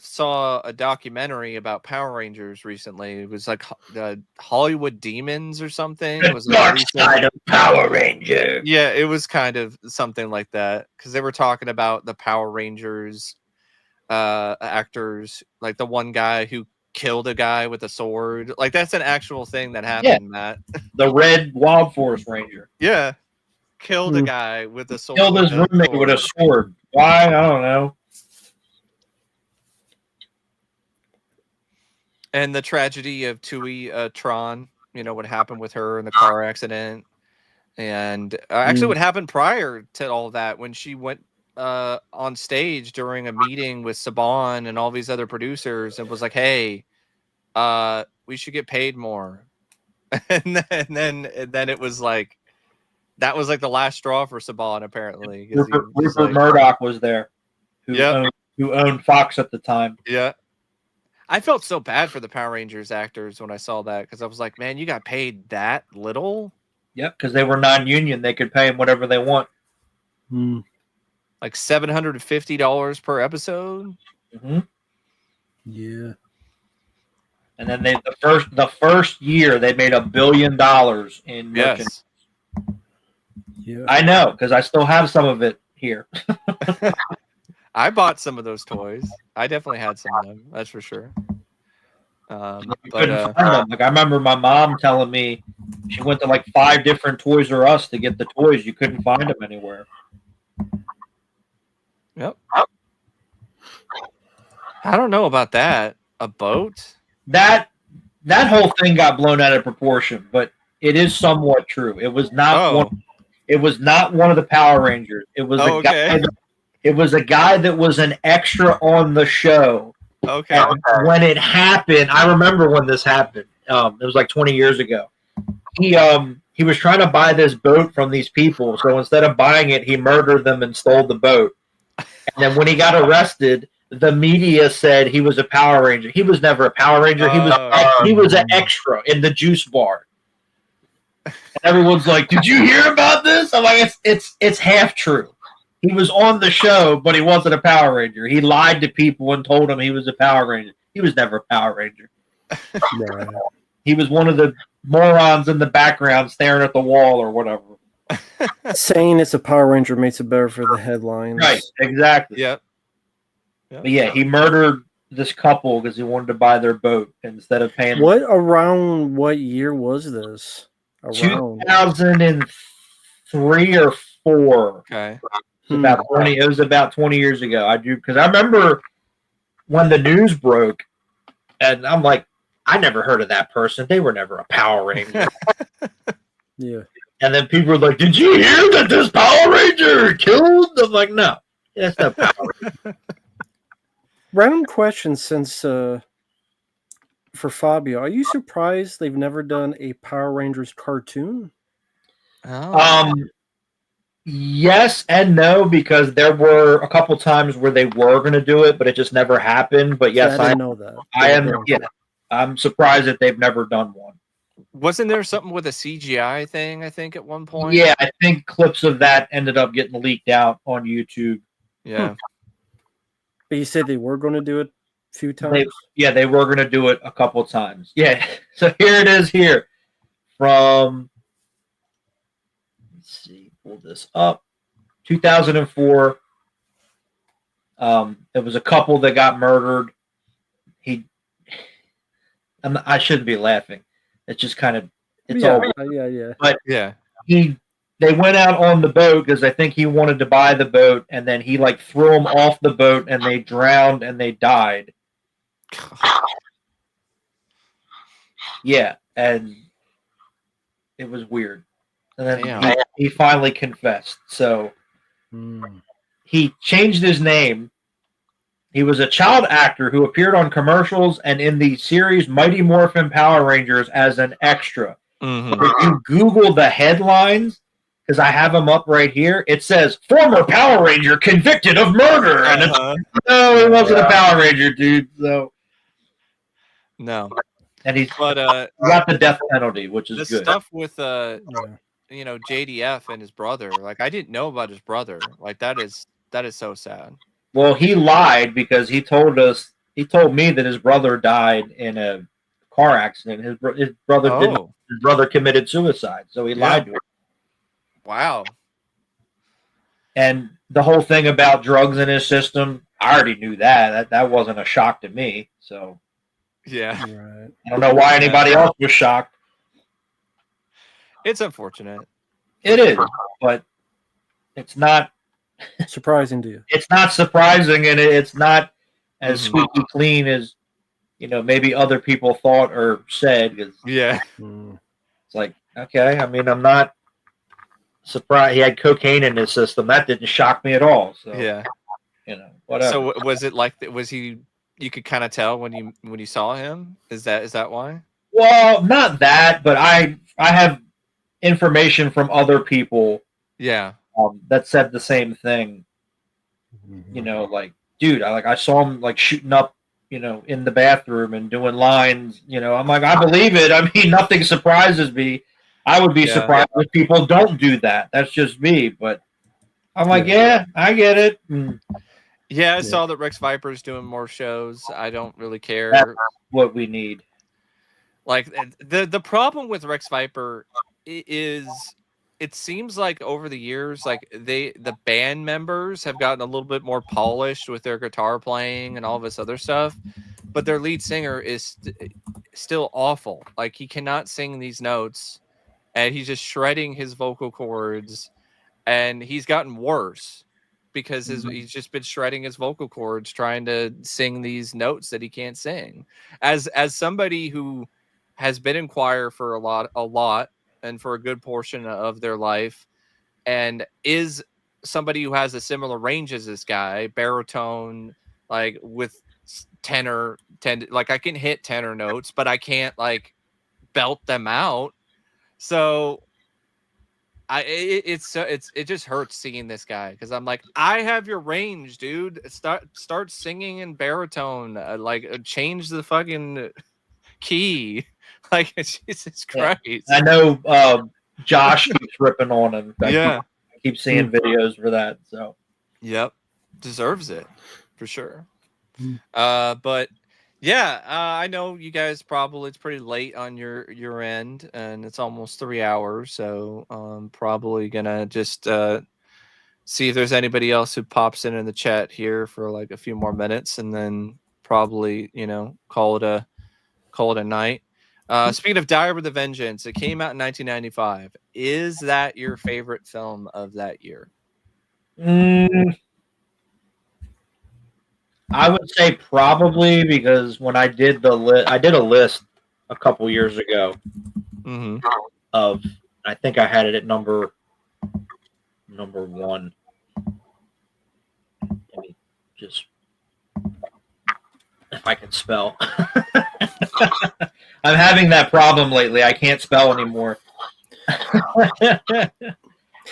saw a documentary about Power Rangers recently. It was like Hollywood Demons or something. It was the dark side of Power Rangers. Yeah, it was kind of something like that, because they were talking about the Power Rangers actors, like the one guy who killed a guy with a sword. Like, that's an actual thing that happened, Matt. The Red Wild Force Ranger. Yeah. Killed a guy with a sword. Killed his roommate with a sword. Why? I don't know. And the tragedy of Tui Tron, what happened with her in the car accident. And actually what happened prior to all that, when she went on stage during a meeting with Saban and all these other producers and was like, hey, we should get paid more. and then it was like, that was like the last straw for Saban, apparently. Rupert Murdoch was there, who owned Fox at the time. Yeah. I felt so bad for the Power Rangers actors when I saw that, because I was like, man, you got paid that little? Yep, because they were non-union. They could pay them whatever they want. Like $750 per episode? Mm-hmm. Yeah. And then the first year they made $1 billion in merchandise. Yeah. I know, because I still have some of it here. I bought some of those toys. I definitely had some of them. That's for sure. You couldn't find them. Like, I remember my mom telling me she went to like 5 different Toys R Us to get the toys. You couldn't find them anywhere. Yep. I don't know about that. A boat? That whole thing got blown out of proportion, but it is somewhat true. It was not one. It was not one of the Power Rangers. It was a guy. It was a guy that was an extra on the show. Okay. And when it happened, I remember when this happened. It was like 20 years ago. He was trying to buy this boat from these people. So instead of buying it, he murdered them and stole the boat. And then when he got arrested, the media said he was a Power Ranger. He was never a Power Ranger. He was an extra in the juice bar. And everyone's like, "Did you hear about this?" I'm like, "It's half true. He was on the show, but he wasn't a Power Ranger. He lied to people and told them he was a Power Ranger. He was never a Power Ranger. Right. He was one of the morons in the background staring at the wall or whatever." Saying it's a Power Ranger makes it better for the headlines. Right, exactly. Yep. But yeah, he murdered this couple because he wanted to buy their boat instead of paying. Around what year was this? 2003 or 4. Okay. It was about 20 years ago. Because I remember when the news broke, and I'm like, I never heard of that person. They were never a Power Ranger. Yeah. And then people were like, "Did you hear that this Power Ranger killed?" I'm like, "No, that's not Power Ranger." Random question, since for Fabio, are you surprised they've never done a Power Rangers cartoon? Yes and no, because there were a couple times where they were going to do it, but it just never happened. But yes, I know that. I'm surprised that they've never done one. Wasn't there something with a CGI thing, I think, at one point? Yeah, I think clips of that ended up getting leaked out on YouTube. Yeah. But you said they were going to do it a few times? They were going to do it a couple times. Yeah, so here it is here from, let's see, pull this up. 2004. It was a couple that got murdered. I shouldn't be laughing. It's just kind of yeah. But yeah, they went out on the boat because I think he wanted to buy the boat, and then he like threw them off the boat, and they drowned and they died. Yeah, and it was weird. And then he finally confessed. So he changed his name. He was a child actor who appeared on commercials and in the series Mighty Morphin Power Rangers as an extra. Mm-hmm. If you Google the headlines, because I have them up right here, it says former Power Ranger convicted of murder, and it's no, he wasn't a Power Ranger, dude. So no, and he's got the death penalty, which is good. Stuff with JDF and his brother. Like I didn't know about his brother. Like that is so sad. Well, he lied because he told me that his brother died in a car accident. His brother didn't. His brother committed suicide, so he lied to him. Wow. And the whole thing about drugs in his system, I already knew that. That wasn't a shock to me. So yeah, right. I don't know why anybody else was shocked. It's unfortunate. It is, but it's not surprising to you. It's not surprising, and it's not as squeaky clean as maybe other people thought or said. Yeah, it's like, okay. I mean, I'm not surprised he had cocaine in his system. That didn't shock me at all. So yeah, whatever. So was it like? Was he? You could kind of tell when you saw him. Is that why? Well, not that, but I have information from other people. Yeah. That said the same thing. Like, dude, I saw him like shooting up, in the bathroom and doing lines. I'm like, I believe it. I mean, nothing surprises me. I would be surprised if people don't do that. That's just me. But I'm like, yeah, I get it. Yeah, I saw that Rex Viper's doing more shows. I don't really care. That's what we need. Like the problem with Rex Viper is it seems like over the years, like the band members have gotten a little bit more polished with their guitar playing and all this other stuff, but their lead singer is still awful. Like he cannot sing these notes, and he's just shredding his vocal cords, and he's gotten worse because he's just been shredding his vocal cords trying to sing these notes that he can't sing. As somebody who has been in choir for a lot and for a good portion of their life, and is somebody who has a similar range as this guy, baritone, like with tenor, like I can hit tenor notes, but I can't like belt them out. So it just hurts seeing this guy, because I'm like, I have your range, dude. Start singing in baritone, change the fucking key. Like, Jesus Christ. I know Josh keeps ripping on him. I keep seeing videos for that. So yep, deserves it for sure. But yeah, I know you guys probably, it's pretty late on your end, and it's almost 3 hours, so I'm probably gonna just see if there's anybody else who pops in the chat here for like a few more minutes, and then probably call it a night. Speaking of Dire with a Vengeance, it came out in 1995. Is that your favorite film of that year? I would say probably, because when I did a list a couple years ago of, I think I had it at number one. Let me just, if I can spell. I'm having that problem lately. I can't spell anymore.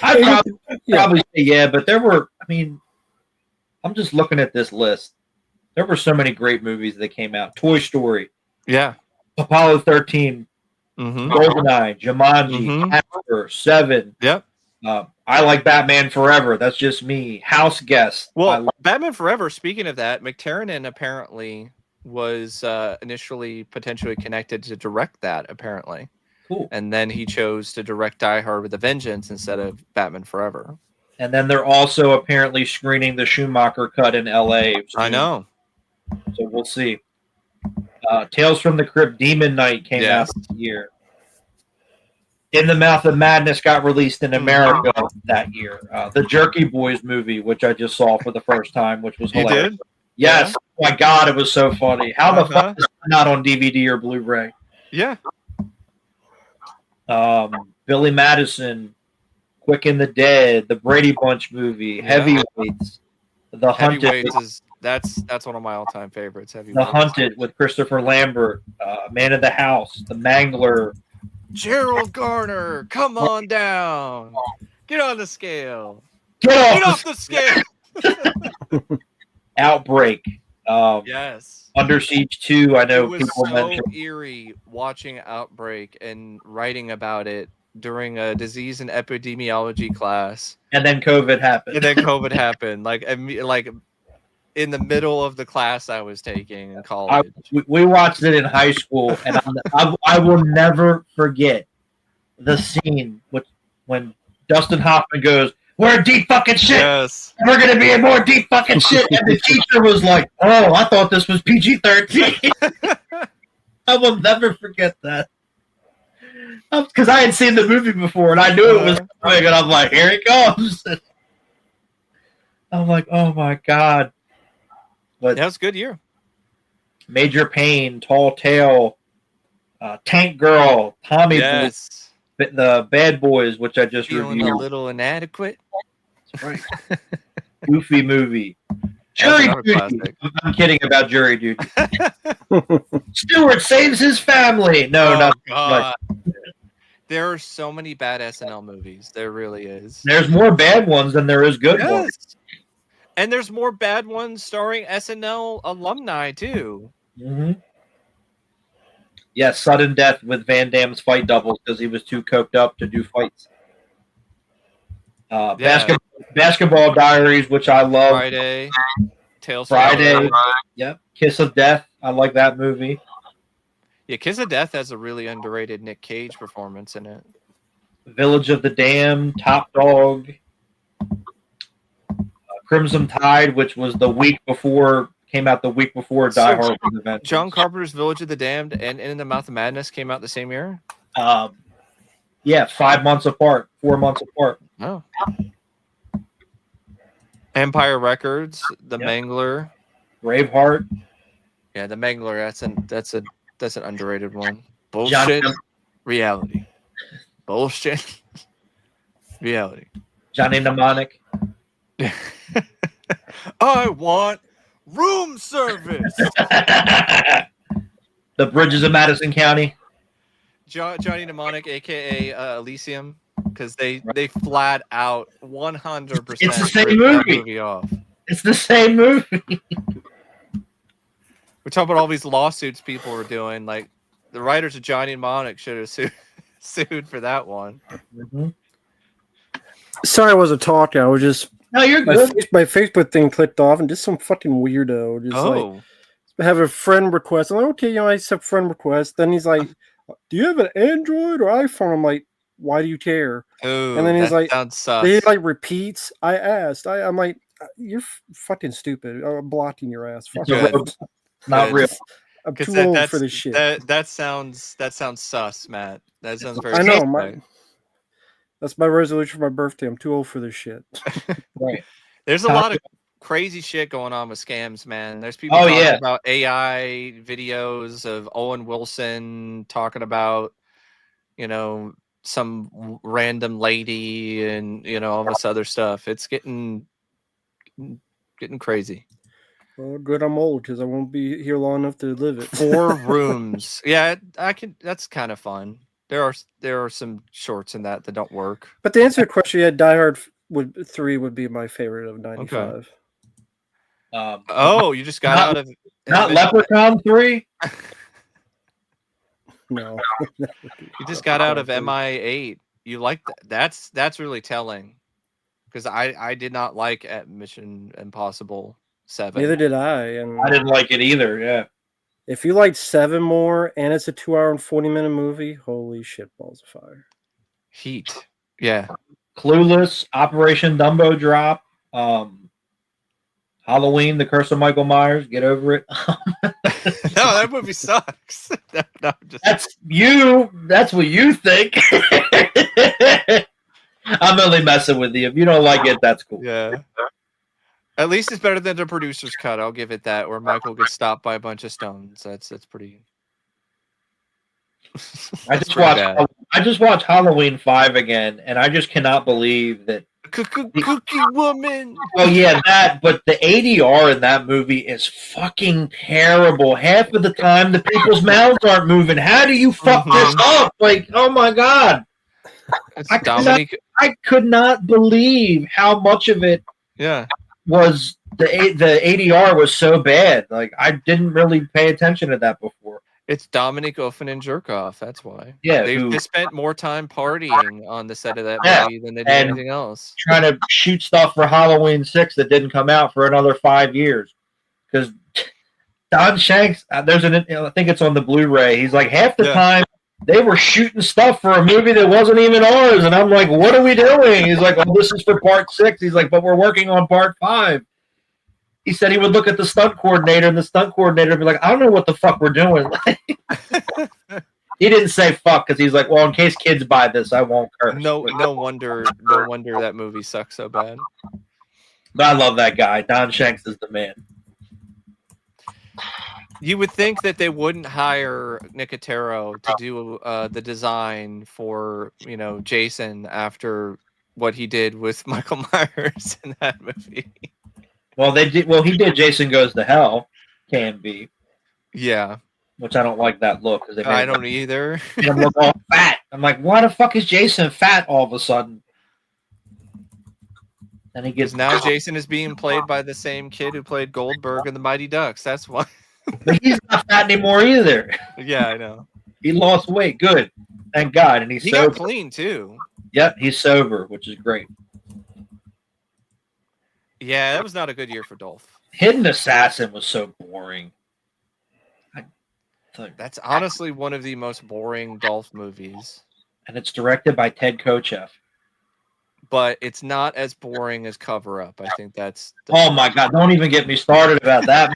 I'd probably say yeah, but there were, I'm just looking at this list. There were so many great movies that came out. Toy Story. Yeah. Apollo 13. GoldenEye. Jumanji. Casper. Seven. Yep. I like Batman Forever. That's just me. House Guest. Well, Batman Forever, speaking of that, McTiernan apparently was initially potentially connected to direct that, apparently. Cool. And then he chose to direct Die Hard with a Vengeance instead of Batman Forever. And then they're also apparently screening the Schumacher cut in L.A. soon. I know. So we'll see. Tales from the Crypt Demon Knight came out this year. In the Mouth of Madness got released in America that year. The Jerky Boys movie, which I just saw for the first time, which was hilarious. You did? Yes. Yeah. Oh my God, it was so funny. How the fuck is it not on DVD or Blu-ray? Yeah. Billy Madison, Quick and the Dead, the Brady Bunch movie, Heavyweights, The Hunted. Heavyweights that's one of my all-time favorites. Heavyweights. The Hunted with Christopher Lambert, Man of the House, The Mangler. Gerald Garner, come on down. Get on the scale. Get off the scale. Outbreak. Yes. Under Siege 2. I know it was people so mentioned. eerie watching Outbreak and writing about it during a disease and epidemiology class. And then COVID happened. Like in the middle of the class I was taking in college. We watched it in high school, and I will never forget the scene when Dustin Hoffman goes, "We're in deep fucking shit. Yes. We're going to be in more deep fucking shit." And the teacher was like, "Oh, I thought this was PG-13. I will never forget that. Because I had seen the movie before, and I knew it was coming, and I'm like, here it comes. I'm like, oh my God. But that was a good year. Major Pain, Tall Tale, Tank Girl, Tommy yes. Boy, the Bad Boys, which I just Feeling reviewed. A little inadequate. That's right. Goofy movie. Jury Duty. I'm kidding about Jury Duty. Stewart saves his family. No, not God. There are so many bad SNL movies. There really is. There's more bad ones than there is good ones. And there's more bad ones starring SNL alumni, too. Mm-hmm. Yes, sudden death with Van Damme's fight doubles because he was too coked up to do fights. Basketball Diaries, which I love. Friday. Tales Friday. Yep. Kiss of Death. I like that movie. Yeah, Kiss of Death has a really underrated Nick Cage performance in it. Village of the Damned, Top Dog. Crimson Tide, which was came out the week before Die Hard was event. John Carpenter's Village of the Damned and In the Mouth of Madness came out the same year? Yeah, 4 months apart. Oh. Empire Records, The Mangler. Braveheart. Yeah, The Mangler, that's an underrated one. Bullshit. Reality. Bullshit. Reality. Johnny Mnemonic. I want room service. The Bridges of Madison County. Johnny Mnemonic, aka Elysium, because they flat out 100%. It's the same movie off. It's the same movie. We're talking about all these lawsuits people were doing. Like the writers of Johnny Mnemonic should have sued for that one. Mm-hmm. Sorry, I wasn't talking. I was just. No, you're good. My Facebook thing clicked off, and just some fucking weirdo just like have a friend request. I'm like, okay, I accept friend request. Then he's like, "Do you have an Android or iPhone?" I'm like, "Why do you care?" Ooh, and then he's like, he like repeats. I asked. I'm like, "You're fucking stupid. I'm blocking your ass." Not real. I'm too old for this shit. That sounds sus, Matt. That sounds very. I know. That's my resolution for my birthday. I'm too old for this shit. Right. There's a lot of crazy shit going on with scams, man. There's people talking about AI videos of Owen Wilson talking about, some random lady and, all this other stuff. It's getting crazy. Well, good. I'm old because I won't be here long enough to live it. 4 rooms. Yeah, I can. That's kind of fun. There are some shorts in that don't work. But to answer the question, Die Hard 3 would be my favorite of 95. Okay. You just got out of not Leprechaun 3? No. You just got out of MI8. You like that? That's really telling. Because I did not like at Mission Impossible 7. Neither did I. And I didn't like it either, yeah. If you like 7 more and it's a 2 hour and 40-minute movie, holy shit, balls of fire. Heat. Yeah. Clueless, Operation Dumbo Drop, Halloween, The Curse of Michael Myers. Get over it. No, that movie sucks. No, That's you. That's what you think. I'm only messing with you. If you don't like it, that's cool. Yeah. At least it's better than the producer's cut. I'll give it that. Where Michael gets stopped by a bunch of stones. That's pretty. I just watched Halloween 5 again, and I just cannot believe that. Cookie woman. Oh yeah, that. But the ADR in that movie is fucking terrible. Half of the time, the people's mouths aren't moving. How do you fuck this up? Like, oh my god! I could not believe how much of it. Yeah. Was the ADR was so bad. Like, I didn't really pay attention to that before. It's Dominic Offen and Jerkoff. That's why. Yeah, they spent more time partying on the set of that movie than they did anything else. Trying to shoot stuff for Halloween 6 that didn't come out for another 5 years. Because Don Shanks, I think it's on the Blu-ray. He's like, half the time they were shooting stuff for a movie that wasn't even ours, and I'm like, what are we doing? He's like, well, this is for part 6. He's like, but we're working on part 5. He said he would look at the stunt coordinator, and the stunt coordinator would be like, I don't know what the fuck we're doing. He didn't say fuck because he's like, well, in case kids buy this, I won't curse. No wonder that movie sucks so bad. But I love that guy. Don Shanks is the man. You would think that they wouldn't hire Nicotero to do the design for, Jason after what he did with Michael Myers in that movie. Well, they did. Well, he did. Jason Goes to Hell. Can be. Yeah. Which I don't like that look. I don't either. Him look all fat. I'm like, why the fuck is Jason fat all of a sudden? And he gets now Jason is being played by the same kid who played Goldberg in the Mighty Ducks. That's why. But he's not fat anymore either. Yeah, I know. He lost weight. Good. Thank God. And he got clean too. Yep, he's sober, which is great. Yeah, that was not a good year for Dolph. Hidden Assassin was so boring. That's honestly one of the most boring Dolph movies. And it's directed by Ted Kochev. But it's not as boring as Cover Up. I think that's... Oh my God, don't even get me started about that.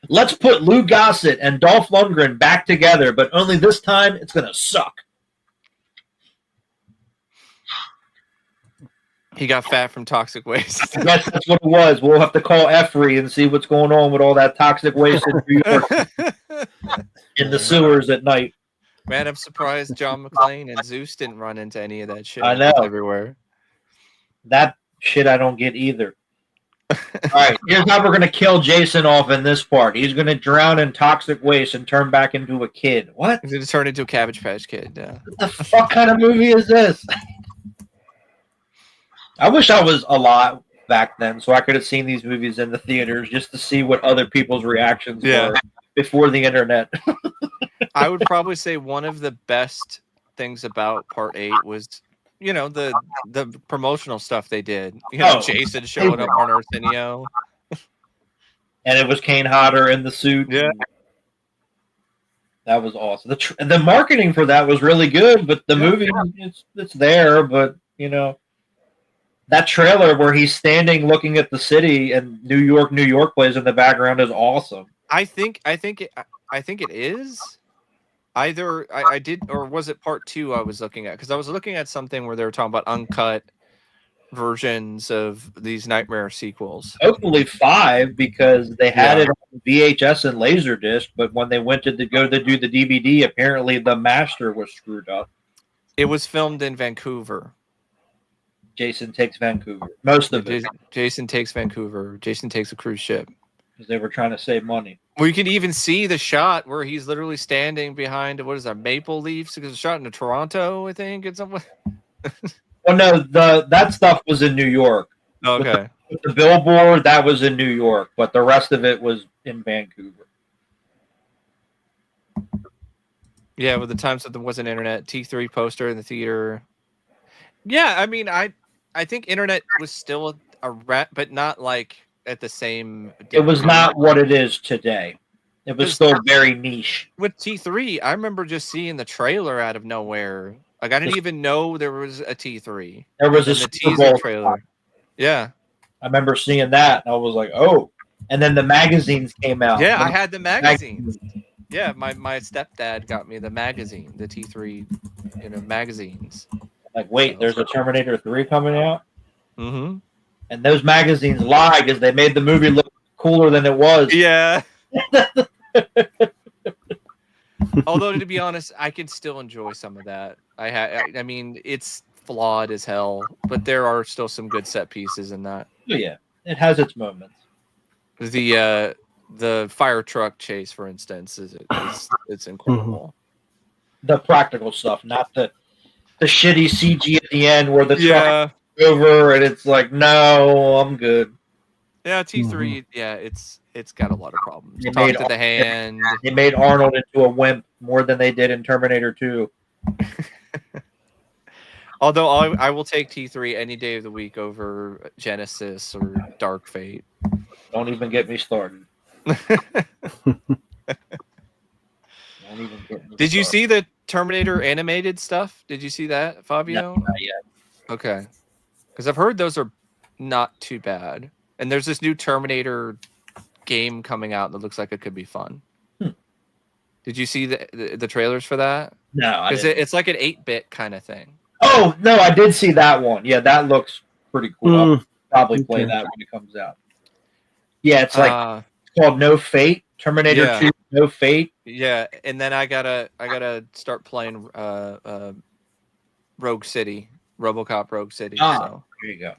Let's put Lou Gossett and Dolph Lundgren back together, but only this time it's going to suck. He got fat from toxic waste. That's what it was. We'll have to call Efrey and see what's going on with all that toxic waste in New York in the sewers at night. Man, I'm surprised John McClane and Zeus didn't run into any of that shit. I know. Everywhere. That shit I don't get either. All right, here's how we're going to kill Jason off in this part. He's going to drown in toxic waste and turn back into a kid. What? He's going to turn into a Cabbage Patch Kid. Yeah. What the fuck kind of movie is this? I wish I was alive back then so I could have seen these movies in the theaters just to see what other people's reactions were before the internet. I would probably say one of the best things about Part 8 was, the promotional stuff they did. Jason showing up on Arsenio. And it was Kane Hodder in the suit. Yeah. That was awesome. The marketing for that was really good, but the movie, it's there, but, that trailer where he's standing looking at the city and New York plays in the background is awesome. I think it is. Either I did, or was it Part 2 I was looking at? Because I was looking at something where they were talking about uncut versions of these Nightmare sequels. Hopefully 5, because they had it on VHS and Laserdisc, but when they went to go to do the DVD, apparently the master was screwed up. It was filmed in Vancouver. Jason Takes Vancouver. Most of it. Jason Takes Vancouver. Jason Takes a cruise ship. Because they were trying to save money. Well, you can even see the shot where he's literally standing behind, what is that, maple leaves? Because it's shot in Toronto, I think. It's somewhere. Well, no, that stuff was in New York. Okay. With the billboard, that was in New York, but the rest of it was in Vancouver. Yeah, with the times that there wasn't internet, T3 poster in the theater. Yeah, I mean, I think internet was still but not like at the same degree. It was not what it is today. It was still very niche. With T3, I remember just seeing the trailer out of nowhere Like I didn't even know there was a T3. There was a the teaser trailer. Yeah, I remember seeing that, and I was like, "Oh!" And then the magazines came out. Yeah, I had the magazines. Yeah, my stepdad got me the magazine, the T3, magazines. Like, wait, there's a Terminator 3 coming out. Mm-hmm. And those magazines lied because they made the movie look cooler than it was. Yeah. Although, to be honest, I can still enjoy some of that. I mean, it's flawed as hell, but there are still some good set pieces in that. Oh, yeah, it has its moments. The fire truck chase, for instance, it's incredible. The practical stuff, not the shitty CG at the end where the truck is over and it's like, no, I'm good. Yeah, T3. Yeah, it's got a lot of problems. Talk to the hand. They made Arnold into a wimp more than they did in Terminator 2. Although I will take T3 any day of the week over Genesis or Dark Fate. Don't even get me started. Did you see the Terminator animated stuff? Did you see that, Fabio? No, not yet. Okay. Because I've heard those are not too bad. And there's this new Terminator game coming out that looks like it could be fun. Did you see the trailers for that? No, because it's like an 8-bit kind of thing. Oh no, I did see that one. Yeah, that looks pretty cool. I'll probably play that when it comes out. Yeah, it's like it's called No Fate. Terminator 2, No Fate. Yeah, and then I gotta start playing Rogue City, RoboCop Rogue City. So there you go.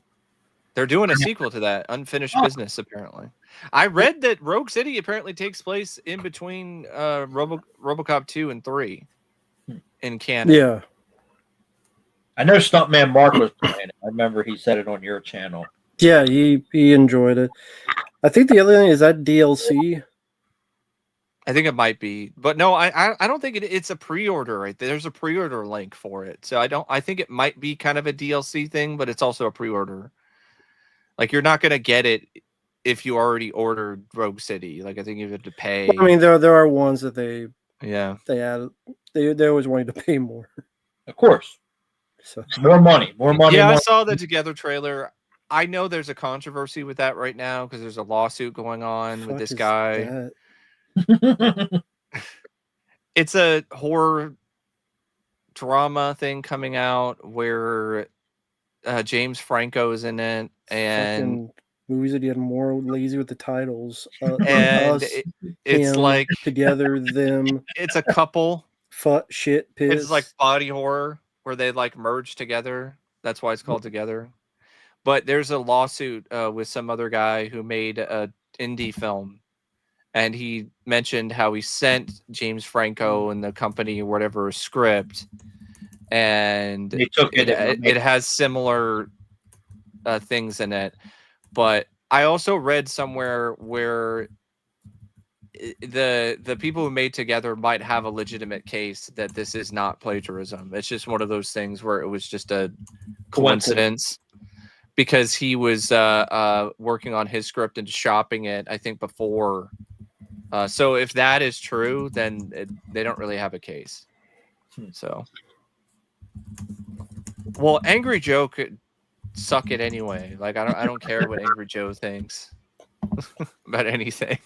They're doing a sequel to that, Unfinished Business, apparently. I read that Rogue City apparently takes place in between RoboCop 2 and 3 in Canada. Yeah. I know Stuntman Mark was playing it. I remember he said it on your channel. Yeah, he enjoyed it. I think the other thing is that DLC. I think it might be, but no, I don't think it's a pre-order right there. There's a pre-order link for it, so I think it might be kind of a DLC thing, but it's also a pre-order. Like you're not gonna get it if you already ordered Rogue City. Like I think you have to pay. I mean, there are ones that they add. They always want you to pay more. Of course. So more money. Yeah, I saw the Together trailer. I know there's a controversy with that right now because there's a lawsuit going on with this guy. It's a horror drama thing coming out where James Franco is in it, and movies that get more lazy with the titles. And it's like together them. It's a couple. Shit piss. It's like body horror where they like merge together. That's why it's called Together. But there's a lawsuit with some other guy who made an indie film, and he mentioned how he sent James Franco and the company or whatever a script, and it has similar things in it. But I also read somewhere where the people who made Together might have a legitimate case that this is not plagiarism. It's just one of those things where it was just a coincidence. Because he was working on his script and shopping it, I think, before. So if that is true, then they don't really have a case. So, well, Angry Joe could suck it anyway. Like I don't care what Angry Joe thinks about anything.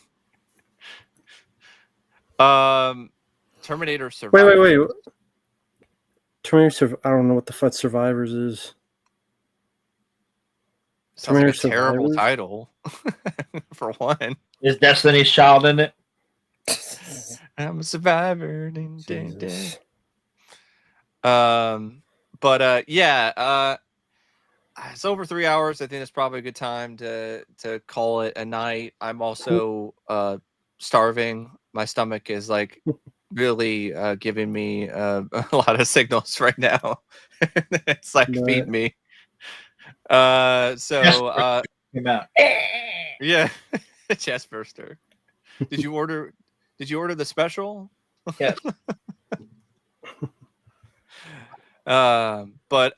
Terminator Survivors. Wait. Terminator. I don't know what the fuck Survivors is. Sounds like a terrible title for one. Is Destiny's Child in it? I'm a survivor. But yeah, it's over 3 hours. I think it's probably a good time to call it a night. I'm also starving. My stomach is like really giving me a lot of signals right now. It's like feed me. Came out. Yeah, chest burster. Did you order the special? Yes. But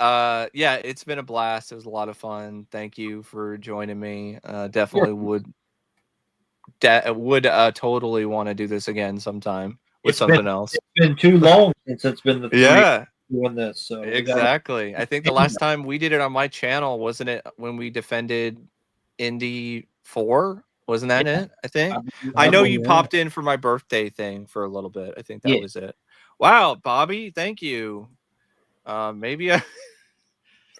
yeah, it's been a blast. It was a lot of fun. Thank you for joining me. Definitely would totally want to do this again sometime with something else. It's been too long since it's been the doing this. So exactly. I think the last time we did it on my channel, wasn't it when we defended Indy 4? Wasn't that it? I think. I know you popped in for my birthday thing for a little bit. I think that was it. Wow, Bobby, thank you. Maybe I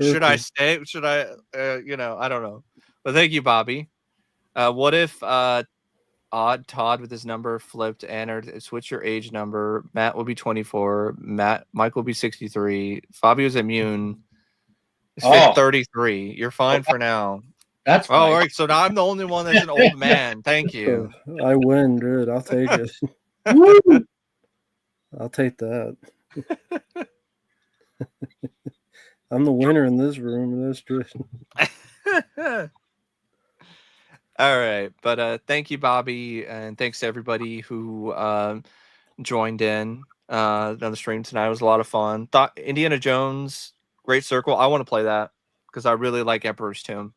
should I stay? Should I? You know, I don't know. But thank you, Bobby. What if Odd Todd with his number flipped, entered, switch your age number? Matt will be 24. Mike will be 63. Fabio's immune. He's 33. You're fine for now. That's all right. So now I'm the only one that's an old man. Thank you. I win, dude. I'll take it. I'll take that. I'm the winner in this room. That's true. All right, but thank you, Bobby, and thanks to everybody who joined in on the stream tonight. It was a lot of fun. Thought Indiana Jones, Great Circle. I want to play that because I really like Emperor's Tomb.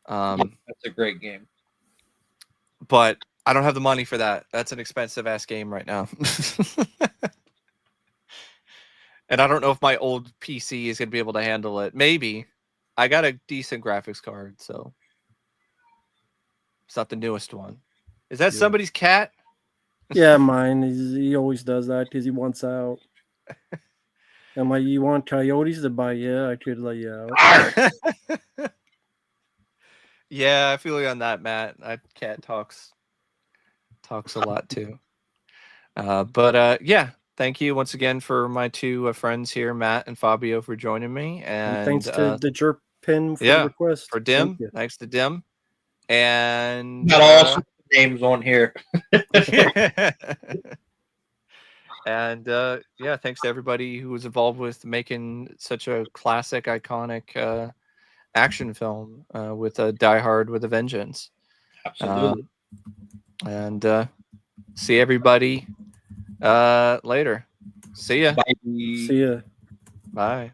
That's a great game, but I don't have the money for that. That's an expensive ass game right now. And I don't know if my old PC is going to be able to handle it. Maybe. I got a decent graphics card, so it's not the newest one. Is that somebody's cat? Yeah, mine. He always does that because he wants out. I'm like, you want coyotes to buy? Yeah, I could let you out. Yeah, I feel you on that, Matt. That cat talks a lot too. But yeah, thank you once again for my two friends here, Matt and Fabio, for joining me. And thanks to the Jerk Pin for the request. For Dim. Thanks to Dim. And got all sorts of names on here. And yeah, thanks to everybody who was involved with making such a classic, iconic action film with Die Hard with a Vengeance. Absolutely. And see everybody later. See ya. Bye. See ya. Bye.